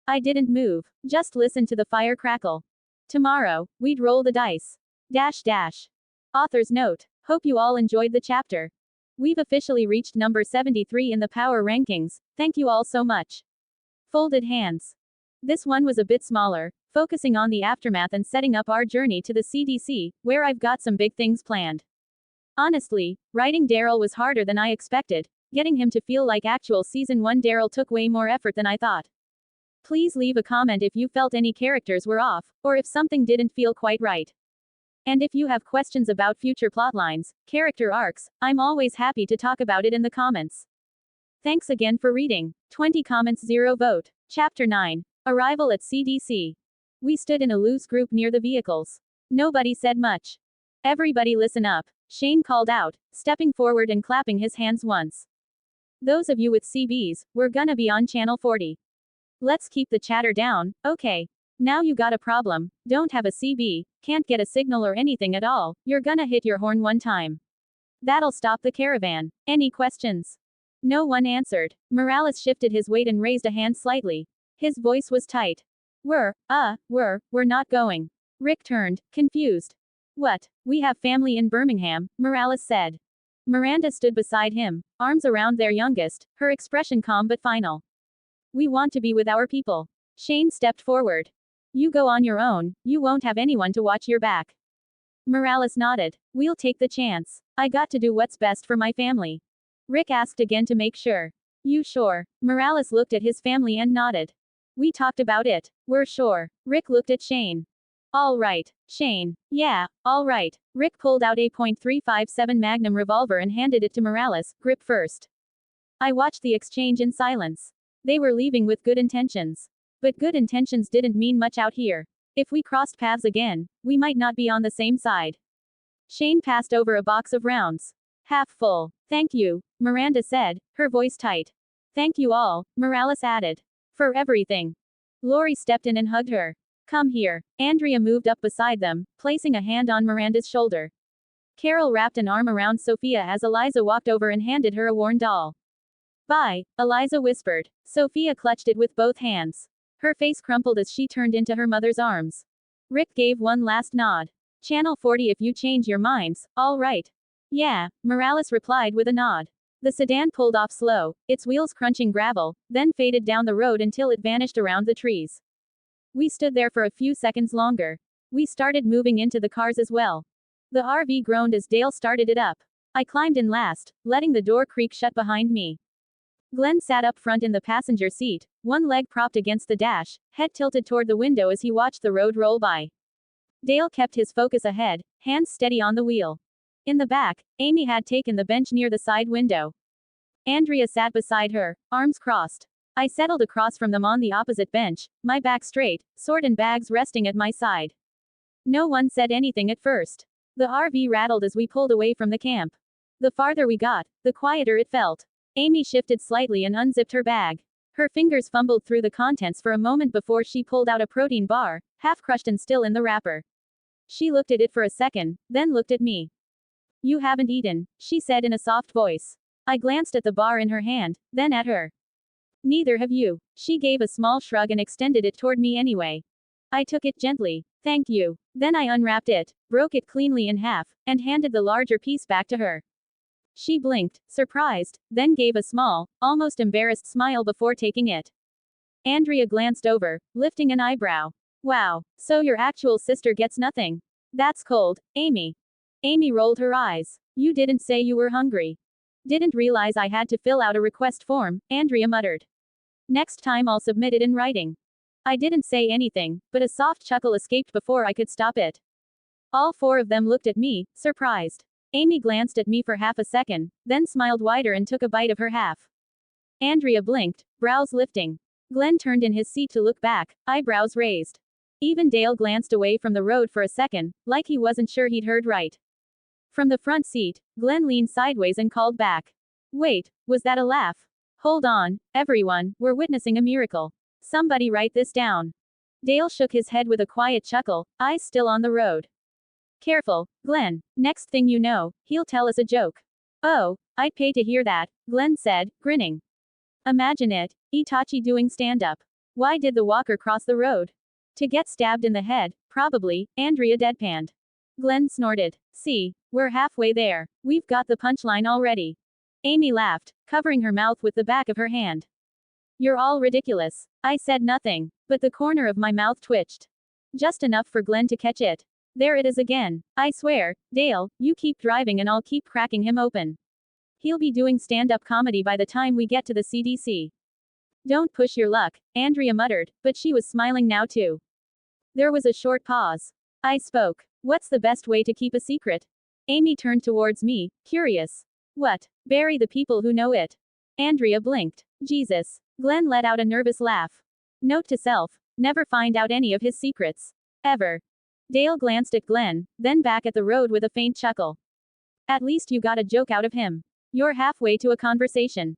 I didn't move, just listened to the fire crackle. Tomorrow, we'd roll the dice. Author's note. Hope you all enjoyed the chapter. We've officially reached number 73 in the power rankings, thank you all so much. Folded hands. This one was a bit smaller, focusing on the aftermath and setting up our journey to the CDC, where I've got some big things planned. Honestly, writing Daryl was harder than I expected. Getting him to feel like actual Season 1 Daryl took way more effort than I thought. Please leave a comment if you felt any characters were off, or if something didn't feel quite right. And if you have questions about future plotlines, character arcs, I'm always happy to talk about it in the comments. Thanks again for reading. 20 comments 0 vote. Chapter 9. Arrival at CDC. We stood in a loose group near the vehicles. Nobody said much. Everybody listen up, Shane called out, stepping forward and clapping his hands once. Those of you with CBs, we're gonna be on channel 40. Let's keep the chatter down, okay? Now you got a problem, don't have a CB, can't get a signal or anything at all, you're gonna hit your horn one time. That'll stop the caravan. Any questions? No one answered. Morales shifted his weight and raised a hand slightly. His voice was tight. We're not going. Rick turned, confused. What? We have family in Birmingham, Morales said. Miranda stood beside him, arms around their youngest, her expression calm but final. We want to be with our people. Shane stepped forward. You go on your own, you won't have anyone to watch your back. Morales nodded. We'll take the chance. I got to do what's best for my family. Rick asked again to make sure. You sure? Morales looked at his family and nodded. We talked about it. We're sure. Rick looked at Shane. All right, Shane. Yeah, all right. Rick pulled out a .357 Magnum revolver and handed it to Morales, grip first. I watched the exchange in silence. They were leaving with good intentions. But good intentions didn't mean much out here. If we crossed paths again, we might not be on the same side. Shane passed over a box of rounds. Half full. Thank you, Miranda said, her voice tight. Thank you all, Morales added. For everything. Lori stepped in and hugged her. Come here. Andrea moved up beside them, placing a hand on Miranda's shoulder. Carol wrapped an arm around Sophia as Eliza walked over and handed her a worn doll. Bye, Eliza whispered. Sophia clutched it with both hands. Her face crumpled as she turned into her mother's arms. Rick gave one last nod. Channel 40 if you change your minds, all right. Yeah, Morales replied with a nod. The sedan pulled off slow, its wheels crunching gravel, then faded down the road until it vanished around the trees. We stood there for a few seconds longer. We started moving into the cars as well. The RV groaned as Dale started it up. I climbed in last, letting the door creak shut behind me. Glenn sat up front in the passenger seat, one leg propped against the dash, head tilted toward the window as he watched the road roll by. Dale kept his focus ahead, hands steady on the wheel. In the back, Amy had taken the bench near the side window. Andrea sat beside her, arms crossed. I settled across from them on the opposite bench, my back straight, sword and bags resting at my side. No one said anything at first. The RV rattled as we pulled away from the camp. The farther we got, the quieter it felt. Amy shifted slightly and unzipped her bag. Her fingers fumbled through the contents for a moment before she pulled out a protein bar, half crushed and still in the wrapper. She looked at it for a second, then looked at me. You haven't eaten, she said in a soft voice. I glanced at the bar in her hand, then at her. Neither have you. She gave a small shrug and extended it toward me anyway. I took it gently. Thank you. Then I unwrapped it, broke it cleanly in half, and handed the larger piece back to her. She blinked, surprised, then gave a small, almost embarrassed smile before taking it. Andrea glanced over, lifting an eyebrow. Wow, so your actual sister gets nothing. That's cold, Amy. Amy rolled her eyes. You didn't say you were hungry. Didn't realize I had to fill out a request form, Andrea muttered. Next time I'll submit it in writing. I didn't say anything, but a soft chuckle escaped before I could stop it. All four of them looked at me, surprised. Amy glanced at me for half a second, then smiled wider and took a bite of her half. Andrea blinked, brows lifting. Glenn turned in his seat to look back, eyebrows raised. Even Dale glanced away from the road for a second, like he wasn't sure he'd heard right. From the front seat, Glenn leaned sideways and called back. Wait, was that a laugh? Hold on, everyone, we're witnessing a miracle. Somebody write this down. Dale shook his head with a quiet chuckle, eyes still on the road. Careful, Glenn, next thing you know, he'll tell us a joke. Oh, I'd pay to hear that, Glenn said, grinning. Imagine it, Itachi doing stand-up. Why did the walker cross the road? To get stabbed in the head, probably, Andrea deadpanned. Glenn snorted. See, we're halfway there. We've got the punchline already. Amy laughed, covering her mouth with the back of her hand. You're all ridiculous. I said nothing, but the corner of my mouth twitched. Just enough for Glenn to catch it. There it is again. I swear, Dale, you keep driving and I'll keep cracking him open. He'll be doing stand-up comedy by the time we get to the CDC. Don't push your luck, Andrea muttered, but she was smiling now too. There was a short pause. I spoke. What's the best way to keep a secret? Amy turned towards me, curious. What? Bury the people who know it. Andrea blinked. Jesus. Glenn let out a nervous laugh. Note to self, never find out any of his secrets. Ever. Dale glanced at Glenn, then back at the road with a faint chuckle. At least you got a joke out of him. You're halfway to a conversation.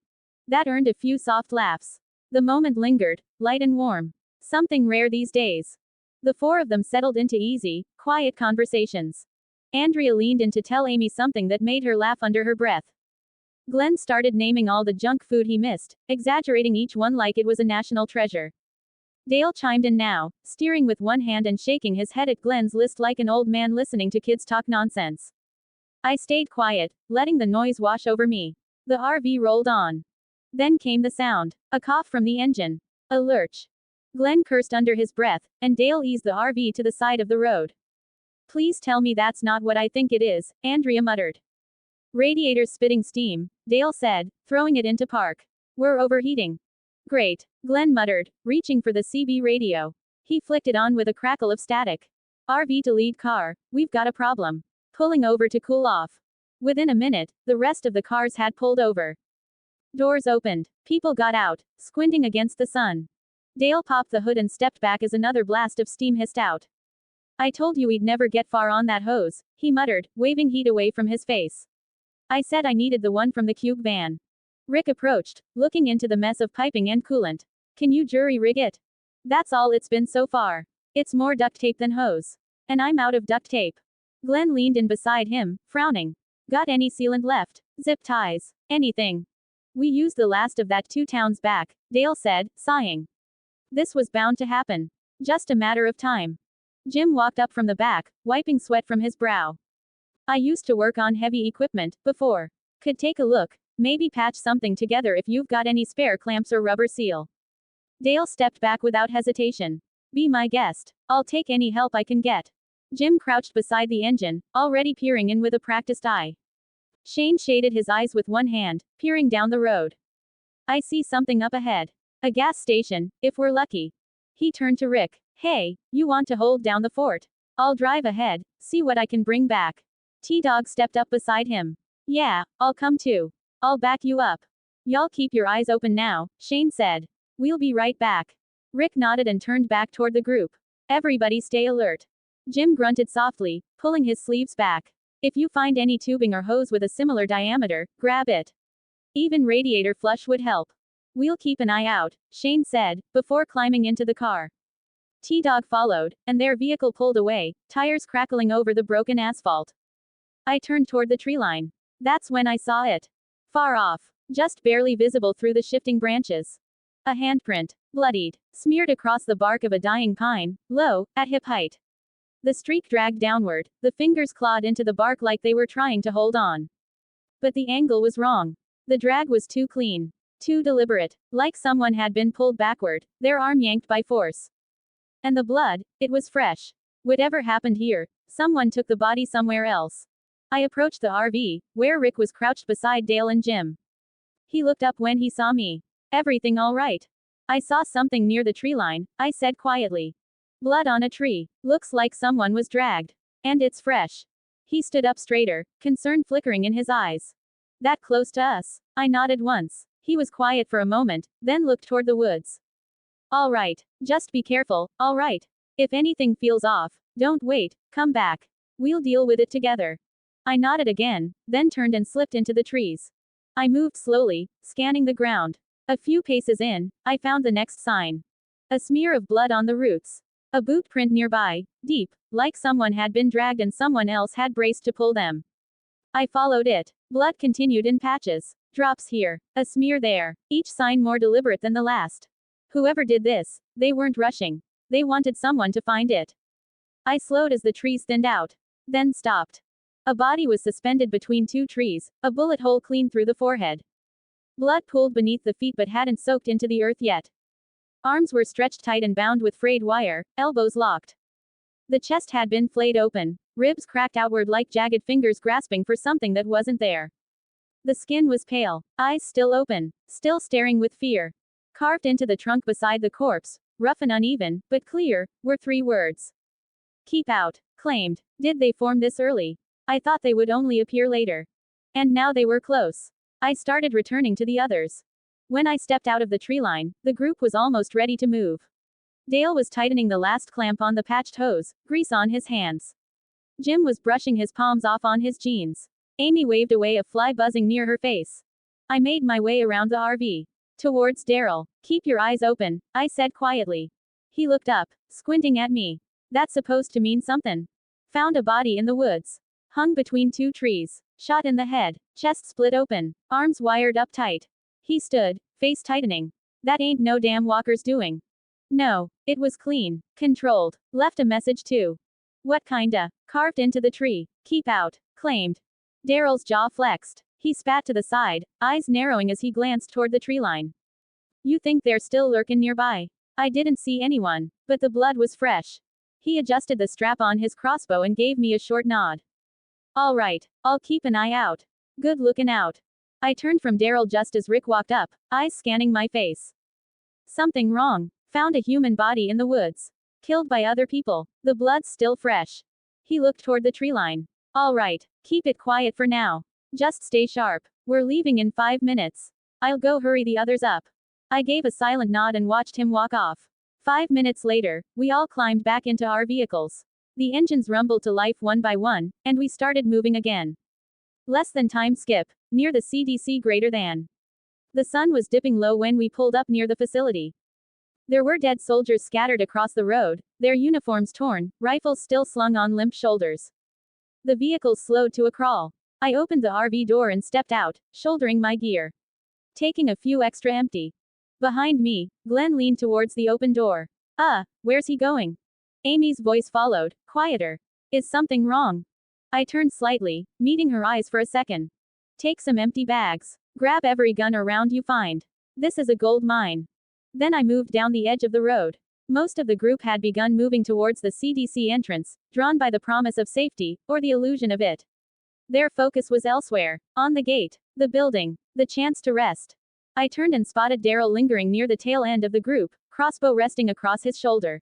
That earned a few soft laughs. The moment lingered, light and warm. Something rare these days. The four of them settled into easy, quiet conversations. Andrea leaned in to tell Amy something that made her laugh under her breath. Glenn started naming all the junk food he missed, exaggerating each one like it was a national treasure. Dale chimed in now, steering with one hand and shaking his head at Glenn's list like an old man listening to kids talk nonsense. I stayed quiet, letting the noise wash over me. The RV rolled on. Then came the sound. A cough from the engine. A lurch. Glenn cursed under his breath, and Dale eased the RV to the side of the road. Please tell me that's not what I think it is, Andrea muttered. Radiators spitting steam, Dale said, throwing it into park. We're overheating. Great, Glenn muttered, reaching for the CB radio. He flicked it on with a crackle of static. RV to lead car, we've got a problem. Pulling over to cool off. Within a minute, the rest of the cars had pulled over. Doors opened. People got out, squinting against the sun. Dale popped the hood and stepped back as another blast of steam hissed out. I told you we'd never get far on that hose, he muttered, waving heat away from his face. I said I needed the one from the cube van. Rick approached, looking into the mess of piping and coolant. Can you jury rig it? That's all it's been so far. It's more duct tape than hose. And I'm out of duct tape. Glenn leaned in beside him, frowning. Got any sealant left? Zip ties? Anything? We used the last of that 2 towns back, Dale said, sighing. This was bound to happen. Just a matter of time. Jim walked up from the back, wiping sweat from his brow. I used to work on heavy equipment, before. Could take a look, maybe patch something together if you've got any spare clamps or rubber seal. Dale stepped back without hesitation. Be my guest. I'll take any help I can get. Jim crouched beside the engine, already peering in with a practiced eye. Shane shaded his eyes with one hand, peering down the road. I see something up ahead. A gas station, if we're lucky. He turned to Rick. Hey, you want to hold down the fort? I'll drive ahead, see what I can bring back. T-Dog stepped up beside him. Yeah, I'll come too. I'll back you up. Y'all keep your eyes open now, Shane said. We'll be right back. Rick nodded and turned back toward the group. Everybody stay alert. Jim grunted softly, pulling his sleeves back. If you find any tubing or hose with a similar diameter, grab it. Even radiator flush would help. We'll keep an eye out, Shane said, before climbing into the car. T-Dog followed, and their vehicle pulled away, tires crackling over the broken asphalt. I turned toward the tree line. That's when I saw it. Far off, just barely visible through the shifting branches. A handprint, bloodied, smeared across the bark of a dying pine, low, at hip height. The streak dragged downward, the fingers clawed into the bark like they were trying to hold on. But the angle was wrong. The drag was too clean. Too deliberate, like someone had been pulled backward, their arm yanked by force. And the blood, it was fresh. Whatever happened here, someone took the body somewhere else. I approached the RV, where Rick was crouched beside Dale and Jim. He looked up when he saw me. Everything all right? I saw something near the tree line, I said quietly. Blood on a tree. Looks like someone was dragged. And it's fresh. He stood up straighter, concern flickering in his eyes. That close to us? I nodded once. He was quiet for a moment, then looked toward the woods. All right. Just be careful, all right? If anything feels off, don't wait, come back. We'll deal with it together. I nodded again, then turned and slipped into the trees. I moved slowly, scanning the ground. A few paces in, I found the next sign. A smear of blood on the roots. A boot print nearby, deep, like someone had been dragged and someone else had braced to pull them. I followed it. Blood continued in patches. Drops here, a smear there, each sign more deliberate than the last. Whoever did this, they weren't rushing. They wanted someone to find it. I slowed as the trees thinned out. Then stopped. A body was suspended between two trees, a bullet hole clean through the forehead. Blood pooled beneath the feet but hadn't soaked into the earth yet. Arms were stretched tight and bound with frayed wire, elbows locked. The chest had been flayed open, ribs cracked outward like jagged fingers grasping for something that wasn't there. The skin was pale, eyes still open, still staring with fear. Carved into the trunk beside the corpse, rough and uneven, but clear, were 3 words. Keep out, claimed. Did they form this early? I thought they would only appear later. And now they were close. I started returning to the others. When I stepped out of the tree line, the group was almost ready to move. Dale was tightening the last clamp on the patched hose, grease on his hands. Jim was brushing his palms off on his jeans. Amy waved away a fly buzzing near her face. I made my way around the RV. Towards Daryl. Keep your eyes open, I said quietly. He looked up, squinting at me. That's supposed to mean something. Found a body in the woods. Hung between 2 trees. Shot in the head, chest split open, arms wired up tight. He stood, face tightening. That ain't no damn walker's doing. No, it was clean, controlled, left a message too. What kinda? Carved into the tree. Keep out, claimed. Daryl's jaw flexed. He spat to the side, eyes narrowing as he glanced toward the tree line. You think they're still lurking nearby? I didn't see anyone, but the blood was fresh. He adjusted the strap on his crossbow and gave me a short nod. All right, I'll keep an eye out. Good looking out. I turned from Daryl just as Rick walked up, eyes scanning my face. Something wrong. Found a human body in the woods. Killed by other people. The blood's still fresh. He looked toward the tree line. All right, keep it quiet for now. Just stay sharp. We're leaving in 5 minutes. I'll go hurry the others up. I gave a silent nod and watched him walk off. 5 minutes later, we all climbed back into our vehicles. The engines rumbled to life one by one, and we started moving again. Less than time skip, near the CDC greater than. The sun was dipping low when we pulled up near the facility. There were dead soldiers scattered across the road, their uniforms torn, rifles still slung on limp shoulders. The vehicles slowed to a crawl. I opened the RV door and stepped out, shouldering my gear. Taking a few extra empty. Behind me, Glenn leaned towards the open door. Where's he going? Amy's voice followed, quieter. Is something wrong? I turned slightly, meeting her eyes for a second. Take some empty bags. Grab every gun around you find. This is a gold mine. Then I moved down the edge of the road. Most of the group had begun moving towards the CDC entrance, drawn by the promise of safety, or the illusion of it. Their focus was elsewhere, on the gate, the building, the chance to rest. I turned and spotted Daryl lingering near the tail end of the group, crossbow resting across his shoulder.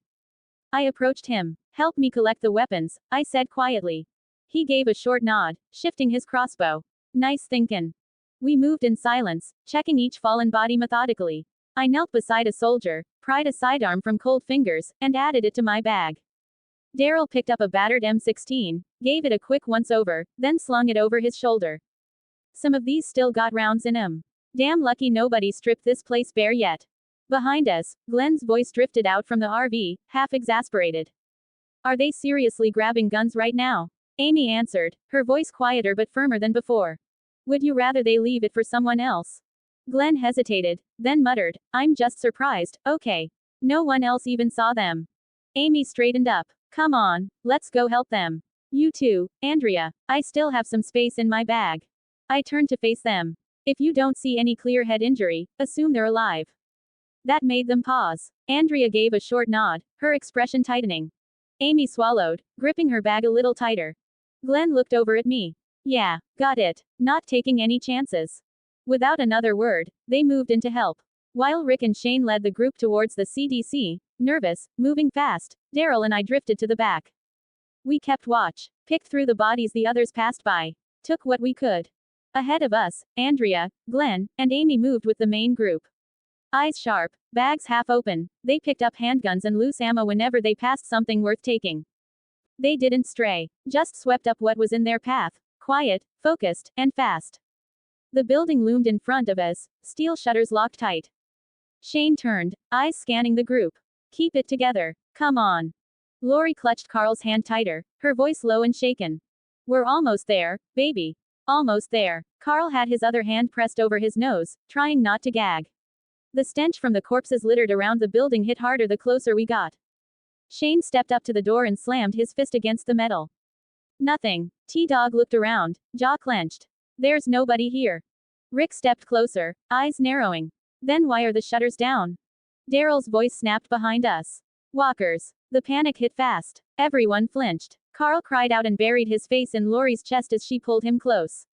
I approached him. Help me collect the weapons, I said quietly. He gave a short nod, shifting his crossbow. Nice thinkin'. We moved in silence, checking each fallen body methodically. I knelt beside a soldier, pried a sidearm from cold fingers, and added it to my bag. Daryl picked up a battered M16, gave it a quick once-over, then slung it over his shoulder. Some of these still got rounds in 'em. Damn lucky nobody stripped this place bare yet. Behind us, Glenn's voice drifted out from the RV, half exasperated. Are they seriously grabbing guns right now? Amy answered, her voice quieter but firmer than before. Would you rather they leave it for someone else? Glenn hesitated, then muttered, I'm just surprised, okay. No one else even saw them. Amy straightened up. Come on, let's go help them. You too, Andrea. I still have some space in my bag. I turned to face them. If you don't see any clear head injury, assume they're alive. That made them pause. Andrea gave a short nod, her expression tightening. Amy swallowed, gripping her bag a little tighter. Glenn looked over at me. Yeah, got it. Not taking any chances. Without another word, they moved in to help. While Rick and Shane led the group towards the CDC, nervous, moving fast, Daryl and I drifted to the back. We kept watch, picked through the bodies the others passed by, took what we could. Ahead of us, Andrea, Glenn, and Amy moved with the main group. Eyes sharp, bags half open, they picked up handguns and loose ammo whenever they passed something worth taking. They didn't stray, just swept up what was in their path, Quiet, focused, and fast. The building loomed in front of us, steel shutters locked tight. Shane turned, eyes scanning the group. Keep it together. Come on. Lori clutched Carl's hand tighter, her voice low and shaken. We're almost there, baby. Almost there. Carl had his other hand pressed over his nose, trying not to gag. The stench from the corpses littered around the building hit harder the closer we got. Shane stepped up to the door and slammed his fist against the metal. Nothing. T-Dog looked around, jaw clenched. There's nobody here. Rick stepped closer, eyes narrowing. Then why are the shutters down? Daryl's voice snapped behind us. Walkers. The panic hit fast. Everyone flinched. Carl cried out and buried his face in Lori's chest as she pulled him close.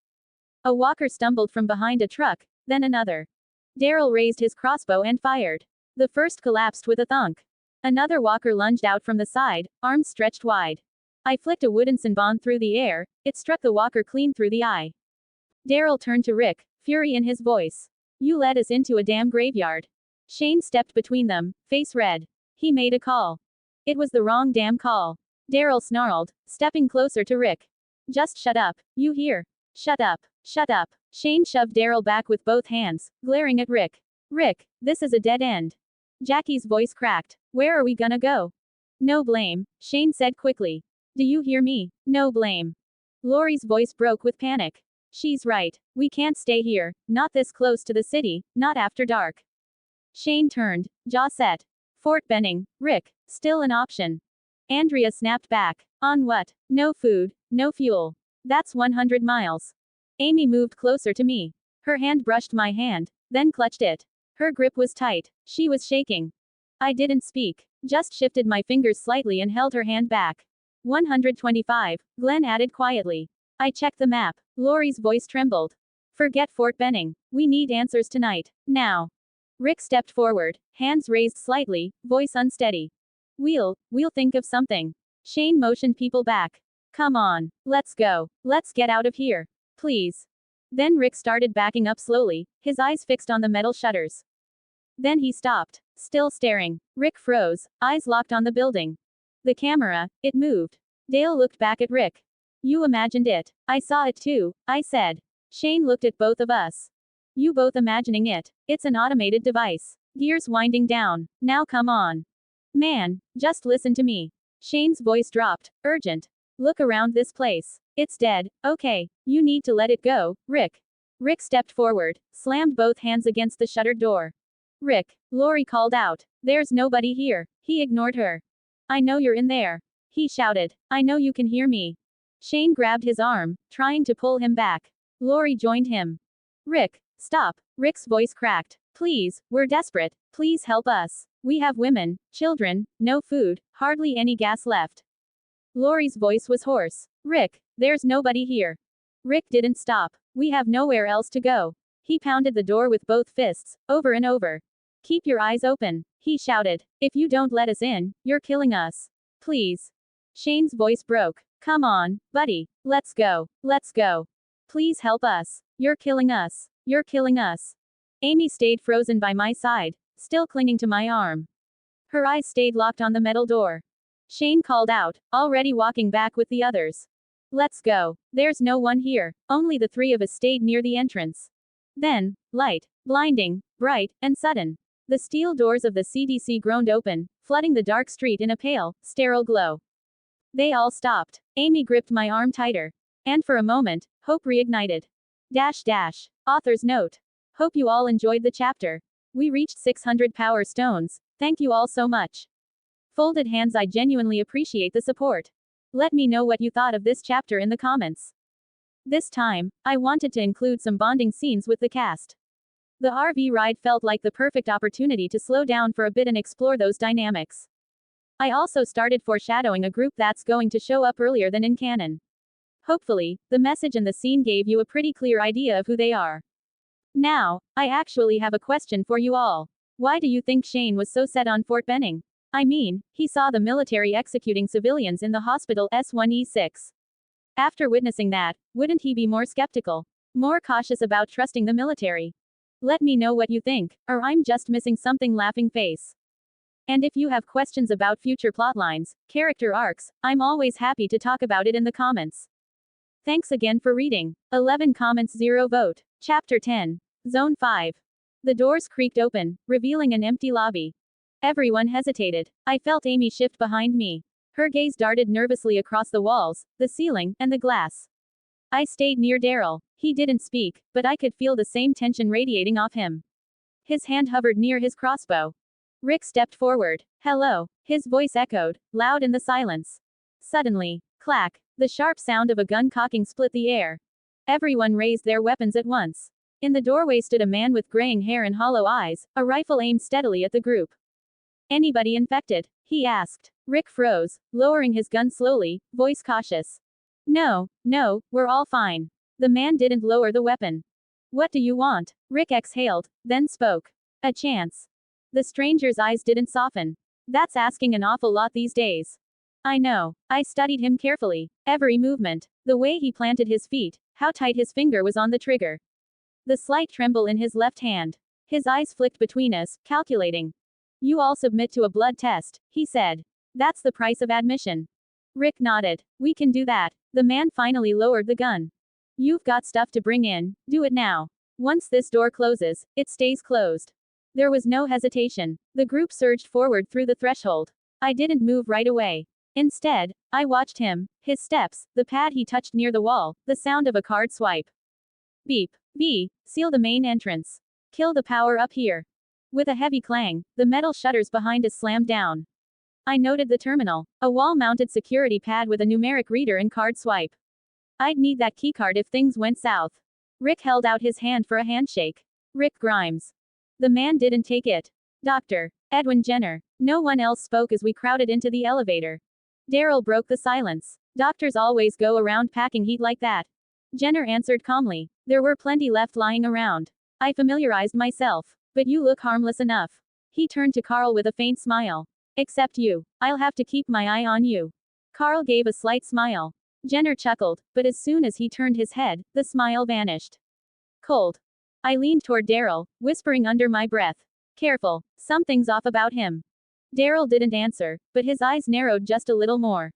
A walker stumbled from behind a truck, then another. Daryl raised his crossbow and fired. The first collapsed with a thunk. Another walker lunged out from the side, arms stretched wide. I flicked a wooden Sinbon through the air, it struck the walker clean through the eye. Daryl turned to Rick, fury in his voice. You led us into a damn graveyard. Shane stepped between them, face red. He made a call. It was the wrong damn call. Daryl snarled, stepping closer to Rick. Just shut up, you hear? Shut up. Shut up. Shane shoved Daryl back with both hands, glaring at Rick. Rick, this is a dead end. Jackie's voice cracked. Where are we gonna go? No blame, Shane said quickly. Do you hear me? No blame. Lori's voice broke with panic. She's right. We can't stay here, not this close to the city, not after dark. Shane turned, jaw set. Fort Benning, Rick, still an option. Andrea snapped back. On what? No food, no fuel. That's 100 miles. Amy moved closer to me. Her hand brushed my hand, then clutched it. Her grip was tight. She was shaking. I didn't speak, just shifted my fingers slightly and held her hand back. 125, Glenn added quietly. I checked the map. Lori's voice trembled. Forget Fort Benning. We need answers tonight. Now. Rick stepped forward, hands raised slightly, voice unsteady. We'll think of something. Shane motioned people back. Come on. Let's go. Let's get out of here. Please. Then Rick started backing up slowly, his eyes fixed on the metal shutters. Then he stopped, still staring. Rick froze, eyes locked on the building. The camera, it moved. Dale looked back at Rick. You imagined it. I saw it too, I said. Shane looked at both of us. You both imagining it. It's an automated device. Gears winding down. Now come on. Man, just listen to me. Shane's voice dropped, urgent. Look around this place. It's dead. Okay, you need to let it go, Rick. Rick stepped forward, slammed both hands against the shuttered door. Rick, Lori called out. There's nobody here. He ignored her. I know you're in there. He shouted. I know you can hear me. Shane grabbed his arm, trying to pull him back. Lori joined him. Rick, stop. Rick's voice cracked. Please, we're desperate. Please help us. We have women, children, no food, hardly any gas left. Lori's voice was hoarse. Rick, there's nobody here. Rick didn't stop. We have nowhere else to go. He pounded the door with both fists, over and over. Keep your eyes open, he shouted. If you don't let us in, you're killing us. Please. Shane's voice broke. Come on, buddy. Let's go. Let's go. Please help us. You're killing us. You're killing us. Amy stayed frozen by my side, still clinging to my arm. Her eyes stayed locked on the metal door. Shane called out, already walking back with the others. Let's go. There's no one here. Only the three of us stayed near the entrance. Then, light, blinding, bright, and sudden. The steel doors of the CDC groaned open, flooding the dark street in a pale, sterile glow. They all stopped. Amy gripped my arm tighter. And for a moment, hope reignited. Author's note. Hope you all enjoyed the chapter. We reached 600 power stones. Thank you all so much. Folded hands. I genuinely appreciate the support. Let me know what you thought of this chapter in the comments. This time, I wanted to include some bonding scenes with the cast. The RV ride felt like the perfect opportunity to slow down for a bit and explore those dynamics. I also started foreshadowing a group that's going to show up earlier than in canon. Hopefully, the message and the scene gave you a pretty clear idea of who they are. Now, I actually have a question for you all. Why do you think Shane was so set on Fort Benning? I mean, he saw the military executing civilians in the hospital S1E6. After witnessing that, wouldn't he be more skeptical? More cautious about trusting the military? Let me know what you think, or I'm just missing something. Laughing face. And if you have questions about future plotlines, character arcs, I'm always happy to talk about it in the comments. Thanks again for reading. 11 comments 0 vote. Chapter 10. Zone 5. The doors creaked open, revealing an empty lobby. Everyone hesitated. I felt Amy shift behind me. Her gaze darted nervously across the walls, the ceiling, and the glass. I stayed near Daryl. He didn't speak, but I could feel the same tension radiating off him. His hand hovered near his crossbow. Rick stepped forward. Hello. His voice echoed, loud in the silence. Suddenly, clack, the sharp sound of a gun cocking split the air. Everyone raised their weapons at once. In the doorway stood a man with graying hair and hollow eyes, a rifle aimed steadily at the group. Anybody infected? He asked. Rick froze, lowering his gun slowly, voice cautious. No, we're all fine. The man didn't lower the weapon. What do you want? Rick exhaled, then spoke. A chance. The stranger's eyes didn't soften. That's asking an awful lot these days. I know. I studied him carefully. Every movement. The way he planted his feet, how tight his finger was on the trigger. The slight tremble in his left hand. His eyes flicked between us, calculating. You all submit to a blood test, he said. That's the price of admission. Rick nodded. We can do that. The man finally lowered the gun. You've got stuff to bring in, do it now. Once this door closes, it stays closed. There was no hesitation. The group surged forward through the threshold. I didn't move right away. Instead, I watched him, his steps, the pad he touched near the wall, the sound of a card swipe. Beep. B. Seal the main entrance. Kill the power up here. With a heavy clang, the metal shutters behind us slammed down. I noted the terminal, a wall-mounted security pad with a numeric reader and card swipe. I'd need that keycard if things went south. Rick held out his hand for a handshake. Rick Grimes. The man didn't take it. Dr. Edwin Jenner. No one else spoke as we crowded into the elevator. Daryl broke the silence. Doctors always go around packing heat like that. Jenner answered calmly. There were plenty left lying around. I familiarized myself. But you look harmless enough. He turned to Carl with a faint smile. Except you. I'll have to keep my eye on you. Carl gave a slight smile. Jenner chuckled, but as soon as he turned his head, the smile vanished. Cold. I leaned toward Daryl, whispering under my breath. Careful, something's off about him. Daryl didn't answer, but his eyes narrowed just a little more.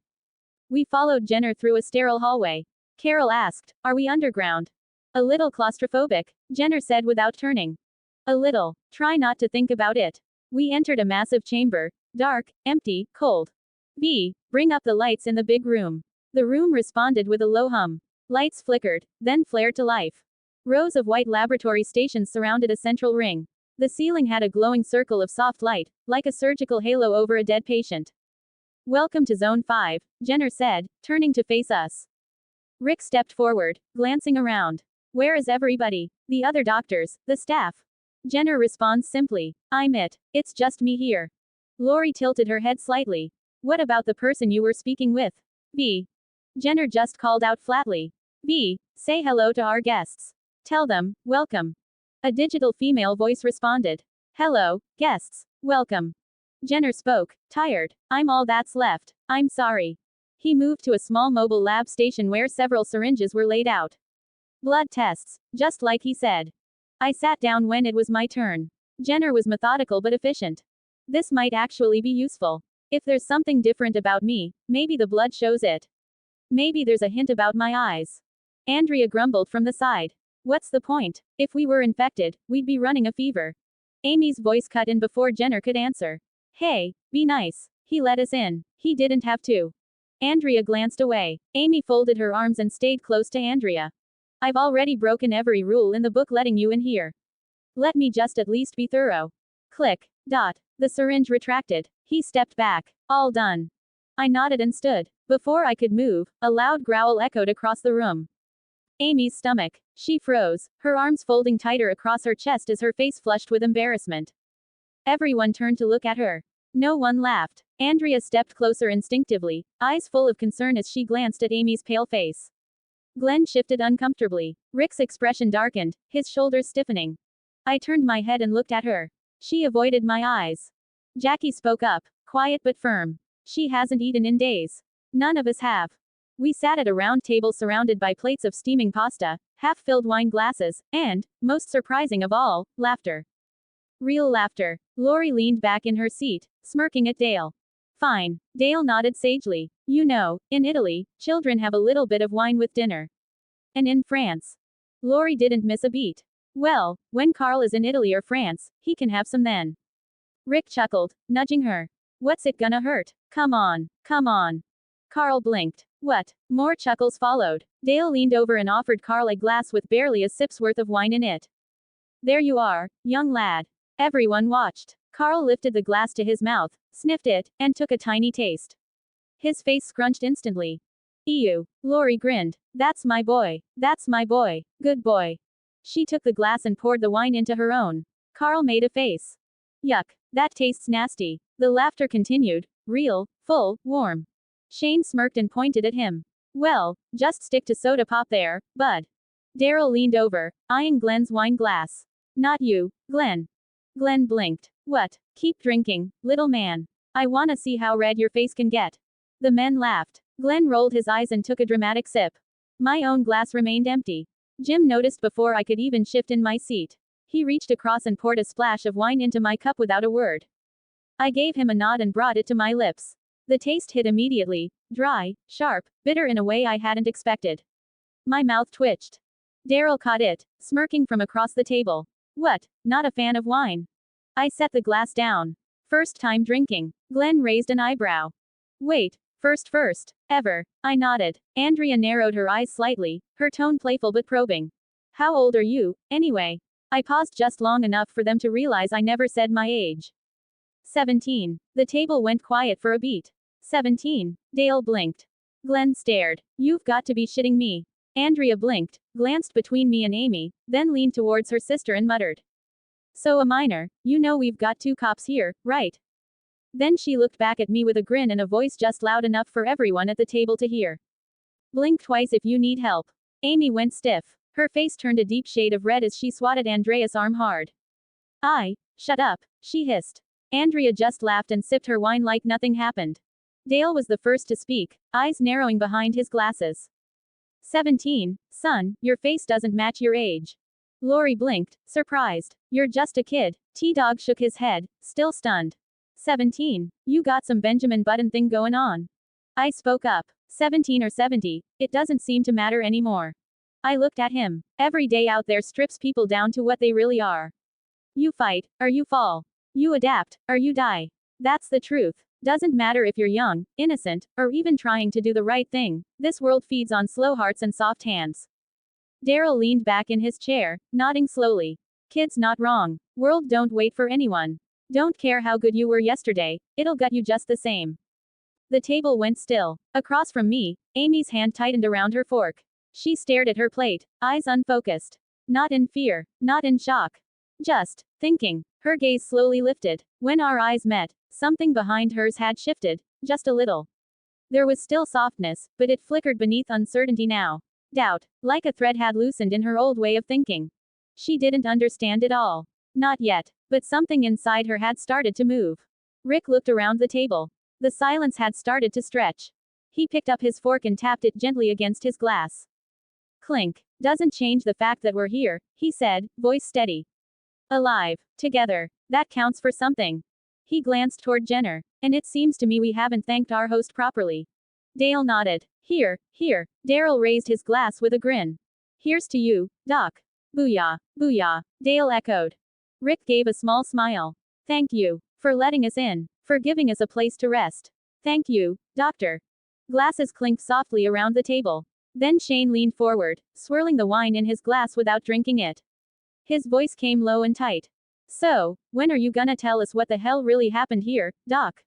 We followed Jenner through a sterile hallway. Carol asked, Are we underground? A little claustrophobic, Jenner said without turning. A little. Try not to think about it. We entered a massive chamber. Dark, empty, cold. B. Bring up the lights in the big room. The room responded with a low hum. Lights flickered, then flared to life. Rows of white laboratory stations surrounded a central ring. The ceiling had a glowing circle of soft light, like a surgical halo over a dead patient. Welcome to Zone 5, Jenner said, turning to face us. Rick stepped forward, glancing around. Where is everybody? The other doctors, the staff. Jenner responds simply. I'm it. It's just me here. Lori tilted her head slightly. What about the person you were speaking with? B. Jenner just called out flatly. B. Say hello to our guests. Tell them, welcome. A digital female voice responded. Hello, guests. Welcome. Jenner spoke, tired. I'm all that's left. I'm sorry. He moved to a small mobile lab station where several syringes were laid out. Blood tests, just like he said. I sat down when it was my turn. Jenner was methodical but efficient. This might actually be useful. If there's something different about me, maybe the blood shows it. Maybe there's a hint about my eyes. Andrea grumbled from the side. What's the point? If we were infected, we'd be running a fever. Amy's voice cut in before Jenner could answer. Hey, be nice. He let us in. He didn't have to. Andrea glanced away. Amy folded her arms and stayed close to Andrea. I've already broken every rule in the book letting you in here. Let me just at least be thorough. Click. Dot. The syringe retracted. He stepped back. All done. I nodded and stood. Before I could move, a loud growl echoed across the room. Amy's stomach. She froze, her arms folding tighter across her chest as her face flushed with embarrassment. Everyone turned to look at her. No one laughed. Andrea stepped closer instinctively, eyes full of concern as she glanced at Amy's pale face. Glenn shifted uncomfortably. Rick's expression darkened, his shoulders stiffening. I turned my head and looked at her. She avoided my eyes. Jackie spoke up, quiet but firm. She hasn't eaten in days. None of us have. We sat at a round table surrounded by plates of steaming pasta, half-filled wine glasses, and, most surprising of all, laughter. Real laughter. Lori leaned back in her seat, smirking at Dale. Fine. Dale nodded sagely. You know, in Italy, children have a little bit of wine with dinner. And in France. Lori didn't miss a beat. Well, when Carl is in Italy or France, he can have some then. Rick chuckled, nudging her. What's it gonna hurt? Come on, come on. Carl blinked. What? More chuckles followed. Dale leaned over and offered Carl a glass with barely a sip's worth of wine in it. There you are, young lad. Everyone watched. Carl lifted the glass to his mouth, sniffed it, and took a tiny taste. His face scrunched instantly. Ew. Lori grinned. That's my boy. That's my boy. Good boy. She took the glass and poured the wine into her own. Carl made a face. Yuck. That tastes nasty. The laughter continued. Real, full, warm. Shane smirked and pointed at him. Well, just stick to soda pop there, bud. Daryl leaned over, eyeing Glenn's wine glass. Not you, Glenn. Glenn blinked. What? Keep drinking, little man. I wanna see how red your face can get. The men laughed. Glenn rolled his eyes and took a dramatic sip. My own glass remained empty. Jim noticed before I could even shift in my seat. He reached across and poured a splash of wine into my cup without a word. I gave him a nod and brought it to my lips. The taste hit immediately, dry, sharp, bitter in a way I hadn't expected. My mouth twitched. Daryl caught it, smirking from across the table. What, not a fan of wine? I set the glass down. First time drinking. Glenn raised an eyebrow. Wait, first, ever. I nodded. Andrea narrowed her eyes slightly, her tone playful but probing. How old are you, anyway? I paused just long enough for them to realize I never said my age. 17. The table went quiet for a beat. 17. Dale blinked. Glenn stared. You've got to be shitting me. Andrea blinked, glanced between me and Amy, then leaned towards her sister and muttered. So a minor, you know we've got 2 cops here, right? Then she looked back at me with a grin and a voice just loud enough for everyone at the table to hear. Blink twice if you need help. Amy went stiff. Her face turned a deep shade of red as she swatted Andrea's arm hard. Shut up, she hissed. Andrea just laughed and sipped her wine like nothing happened. Dale was the first to speak, eyes narrowing behind his glasses. 17, son, your face doesn't match your age. Lori blinked, surprised. You're just a kid. T-Dog shook his head, still stunned. 17, you got some Benjamin Button thing going on. I spoke up. 17 or 70, it doesn't seem to matter anymore. I looked at him. Every day out there strips people down to what they really are. You fight, or you fall. You adapt, or you die. That's the truth. Doesn't matter if you're young, innocent, or even trying to do the right thing, this world feeds on slow hearts and soft hands. Daryl leaned back in his chair, nodding slowly. Kid's not wrong. World don't wait for anyone. Don't care how good you were yesterday, it'll gut you just the same. The table went still. Across from me, Amy's hand tightened around her fork. She stared at her plate, eyes unfocused. Not in fear, not in shock. Just thinking. Her gaze slowly lifted. When our eyes met, something behind hers had shifted, just a little. There was still softness, but it flickered beneath uncertainty now. Doubt, like a thread had loosened in her old way of thinking. She didn't understand it all. Not yet, but something inside her had started to move. Rick looked around the table. The silence had started to stretch. He picked up his fork and tapped it gently against his glass. Clink. Doesn't change the fact that we're here, he said, voice steady. Alive. Together. That counts for something. He glanced toward Jenner. And it seems to me we haven't thanked our host properly. Dale nodded. Here. Daryl raised his glass with a grin. Here's to you, Doc. Booyah. Booyah. Dale echoed. Rick gave a small smile. Thank you. For letting us in. For giving us a place to rest. Thank you, Doctor. Glasses clinked softly around the table. Then Shane leaned forward, swirling the wine in his glass without drinking it. His voice came low and tight. So, when are you gonna tell us what the hell really happened here, Doc?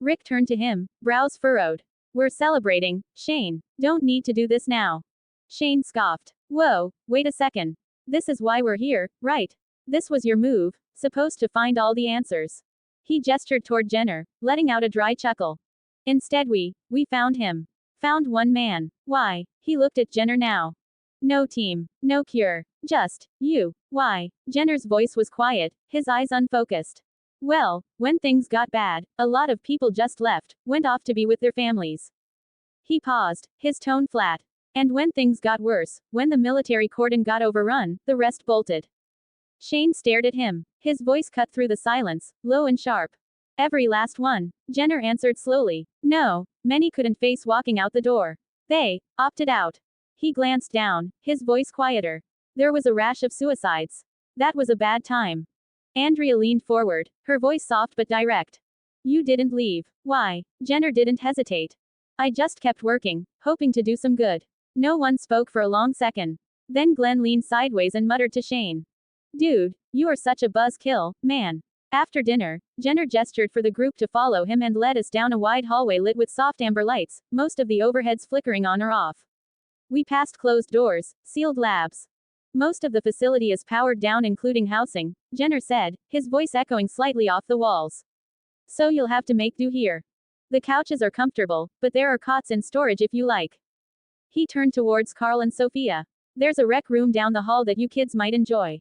Rick turned to him, brows furrowed. We're celebrating, Shane. Don't need to do this now. Shane scoffed. Whoa, wait a second. This is why we're here, right? This was your move, supposed to find all the answers. He gestured toward Jenner, letting out a dry chuckle. Instead we found him. Found one man. Why? He looked at Jenner now. No team. No cure. Just you. Why? Jenner's voice was quiet, his eyes unfocused. Well, when things got bad, a lot of people just left, went off to be with their families. He paused, his tone flat. And when things got worse, when the military cordon got overrun, the rest bolted. Shane stared at him. His voice cut through the silence, low and sharp. Every last one. Jenner answered slowly. No, many couldn't face walking out the door. They opted out. He glanced down, his voice quieter. There was a rash of suicides. That was a bad time. Andrea leaned forward, her voice soft but direct. You didn't leave. Why? Jenner didn't hesitate. I just kept working, hoping to do some good. No one spoke for a long second. Then Glenn leaned sideways and muttered to Shane. Dude, you are such a buzzkill, man. After dinner, Jenner gestured for the group to follow him and led us down a wide hallway lit with soft amber lights, most of the overheads flickering on or off. We passed closed doors, sealed labs. Most of the facility is powered down including housing, Jenner said, his voice echoing slightly off the walls. So you'll have to make do here. The couches are comfortable, but there are cots in storage if you like. He turned towards Carl and Sophia. There's a rec room down the hall that you kids might enjoy.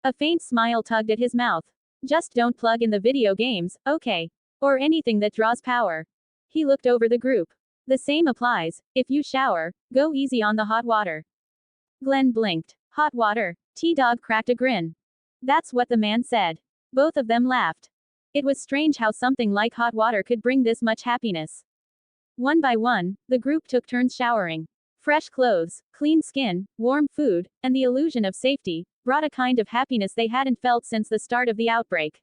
A faint smile tugged at his mouth. Just don't plug in the video games, okay? Or anything that draws power. He looked over the group. The same applies. If you shower, go easy on the hot water. Glenn blinked. Hot water? T-Dog cracked a grin. That's what the man said. Both of them laughed. It was strange how something like hot water could bring this much happiness. One by one, the group took turns showering. Fresh clothes, clean skin, warm food, and the illusion of safety brought a kind of happiness they hadn't felt since the start of the outbreak.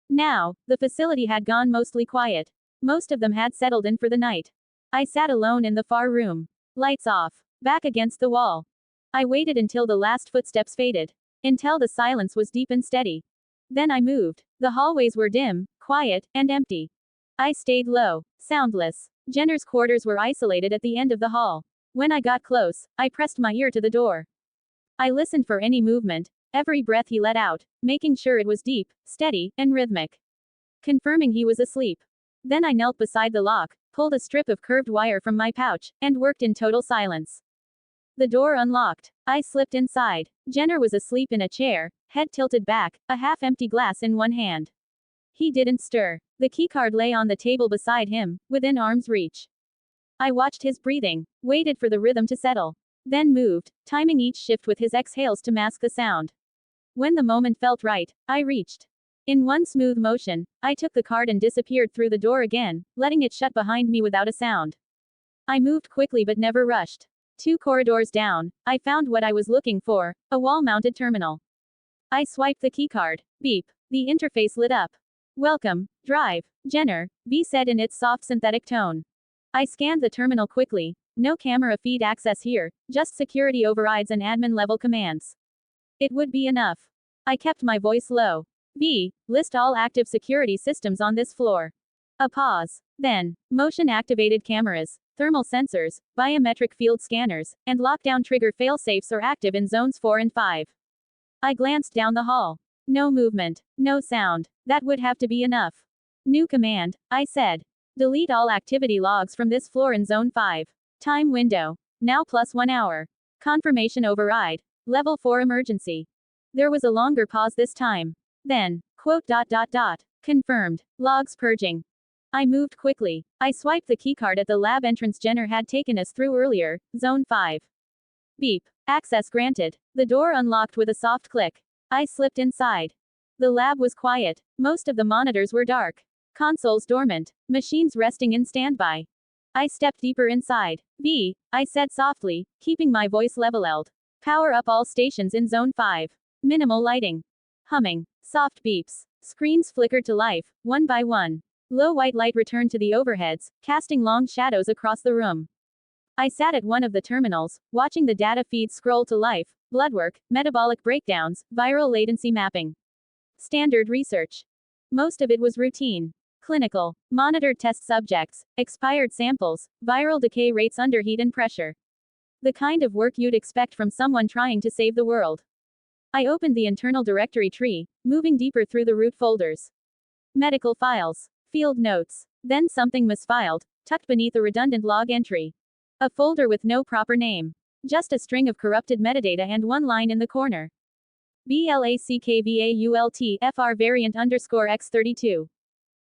Now, the facility had gone mostly quiet. Most of them had settled in for the night. I sat alone in the far room. Lights off. Back against the wall. I waited until the last footsteps faded. Until the silence was deep and steady. Then I moved. The hallways were dim, quiet, and empty. I stayed low, soundless. Jenner's quarters were isolated at the end of the hall. When I got close, I pressed my ear to the door. I listened for any movement, every breath he let out, making sure it was deep, steady, and rhythmic. Confirming he was asleep. Then I knelt beside the lock, pulled a strip of curved wire from my pouch, and worked in total silence. The door unlocked. I slipped inside. Jenner was asleep in a chair, head tilted back, a half-empty glass in one hand. He didn't stir. The keycard lay on the table beside him, within arm's reach. I watched his breathing, waited for the rhythm to settle. Then moved, timing each shift with his exhales to mask the sound. When the moment felt right, I reached. In one smooth motion, I took the card and disappeared through the door again, letting it shut behind me without a sound. I moved quickly but never rushed. 2 corridors down, I found what I was looking for, a wall-mounted terminal. I swiped the keycard. Beep. The interface lit up. Welcome, Drive, Jenner, V said in its soft synthetic tone. I scanned the terminal quickly. No camera feed access here, just security overrides and admin-level commands. It would be enough. I kept my voice low. V, list all active security systems on this floor. A pause. Then, motion-activated cameras, thermal sensors, biometric field scanners, and lockdown trigger failsafes are active in zones 4 and 5. I glanced down the hall. No movement, no sound. That would have to be enough. New command, I said. Delete all activity logs from this floor in zone 5. Time window. Now +1 hour. Confirmation override. Level 4 emergency. There was a longer pause this time. Then, quote. Confirmed. Logs purging. I moved quickly. I swiped the keycard at the lab entrance Jenner had taken us through earlier, zone 5. Beep. Access granted. The door unlocked with a soft click. I slipped inside. The lab was quiet. Most of the monitors were dark. Consoles dormant. Machines resting in standby. I stepped deeper inside. V, I said softly, keeping my voice leveled. Power up all stations in zone 5. Minimal lighting. Humming. Soft beeps. Screens flickered to life, one by one. Low white light returned to the overheads, casting long shadows across the room. I sat at one of the terminals, watching the data feeds scroll to life, bloodwork, metabolic breakdowns, viral latency mapping. Standard research. Most of it was routine. Clinical. Monitored test subjects, expired samples, viral decay rates under heat and pressure. The kind of work you'd expect from someone trying to save the world. I opened the internal directory tree, moving deeper through the root folders. Medical files. Field notes. Then something misfiled, tucked beneath a redundant log entry. A folder with no proper name. Just a string of corrupted metadata and one line in the corner. BLACKVAULT FR variant _X32.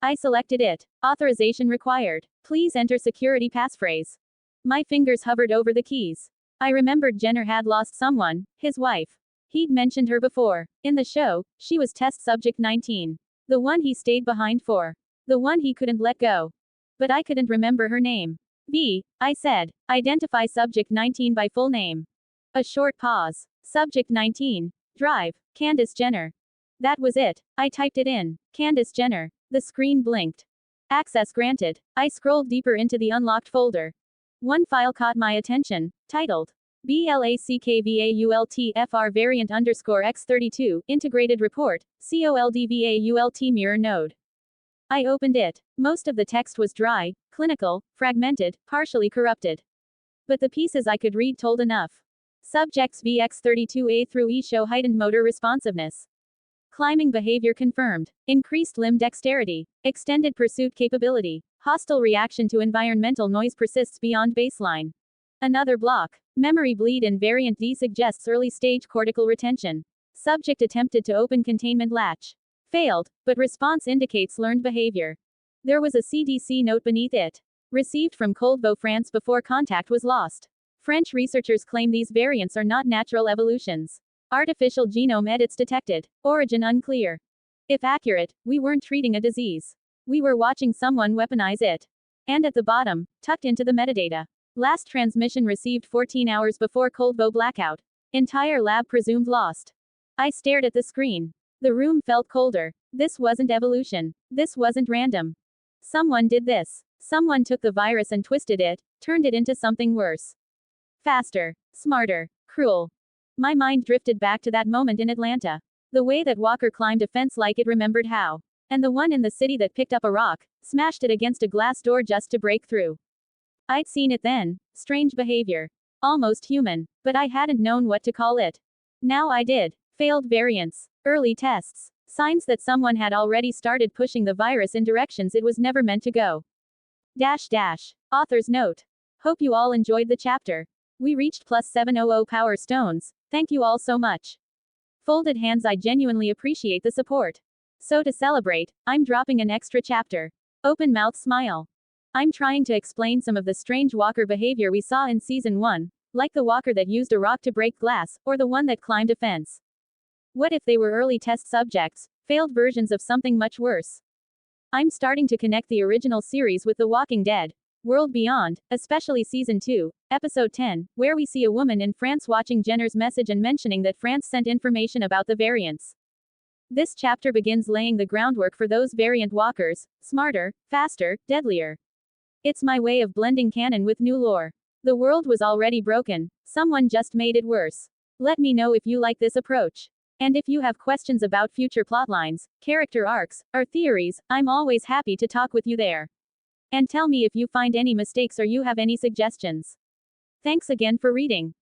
I selected it. Authorization required. Please enter security passphrase. My fingers hovered over the keys. I remembered Jenner had lost someone, his wife. He'd mentioned her before. In the show, she was test subject 19. The one he stayed behind for. The one he couldn't let go. But I couldn't remember her name. B. I said. Identify subject 19 by full name. A short pause. Subject 19. Drive. Candace Jenner. That was it. I typed it in. Candace Jenner. The screen blinked. Access granted. I scrolled deeper into the unlocked folder. One file caught my attention, titled BLACKVAULTFR variant _X32, integrated report, COLDVAULT mirror node. I opened it. Most of the text was dry, clinical, fragmented, partially corrupted. But the pieces I could read told enough. Subjects VX32A through E show heightened motor responsiveness. Climbing behavior confirmed. Increased limb dexterity. Extended pursuit capability. Hostile reaction to environmental noise persists beyond baseline. Another block. Memory bleed in variant D suggests early stage cortical retention. Subject attempted to open containment latch. Failed, but response indicates learned behavior. There was a CDC note beneath it. Received from Coldevaux, France before contact was lost. French researchers claim these variants are not natural evolutions. Artificial genome edits detected. Origin unclear. If accurate, we weren't treating a disease. We were watching someone weaponize it. And at the bottom, tucked into the metadata. Last transmission received 14 hours before Coldevaux blackout. Entire lab presumed lost. I stared at the screen. The room felt colder. This wasn't evolution. This wasn't random. Someone did this. Someone took the virus and twisted it, turned it into something worse. Faster. Smarter. Cruel. My mind drifted back to that moment in Atlanta. The way that Walker climbed a fence like it remembered how. And the one in the city that picked up a rock, smashed it against a glass door just to break through. I'd seen it then. Strange behavior. Almost human. But I hadn't known what to call it. Now I did. Failed variants. Early tests. Signs that someone had already started pushing the virus in directions it was never meant to go. Author's note. Hope you all enjoyed the chapter. We reached plus 700 power stones. Thank you all so much. Folded hands. I genuinely appreciate the support. So to celebrate, I'm dropping an extra chapter. Open mouth smile. I'm trying to explain some of the strange walker behavior we saw in season 1, like the walker that used a rock to break glass, or the one that climbed a fence. What if they were early test subjects, failed versions of something much worse? I'm starting to connect the original series with The Walking Dead, World Beyond, especially season 2, episode 10, where we see a woman in France watching Jenner's message and mentioning that France sent information about the variants. This chapter begins laying the groundwork for those variant walkers, smarter, faster, deadlier. It's my way of blending canon with new lore. The world was already broken, someone just made it worse. Let me know if you like this approach. And if you have questions about future plotlines, character arcs, or theories, I'm always happy to talk with you there. And tell me if you find any mistakes or you have any suggestions. Thanks again for reading.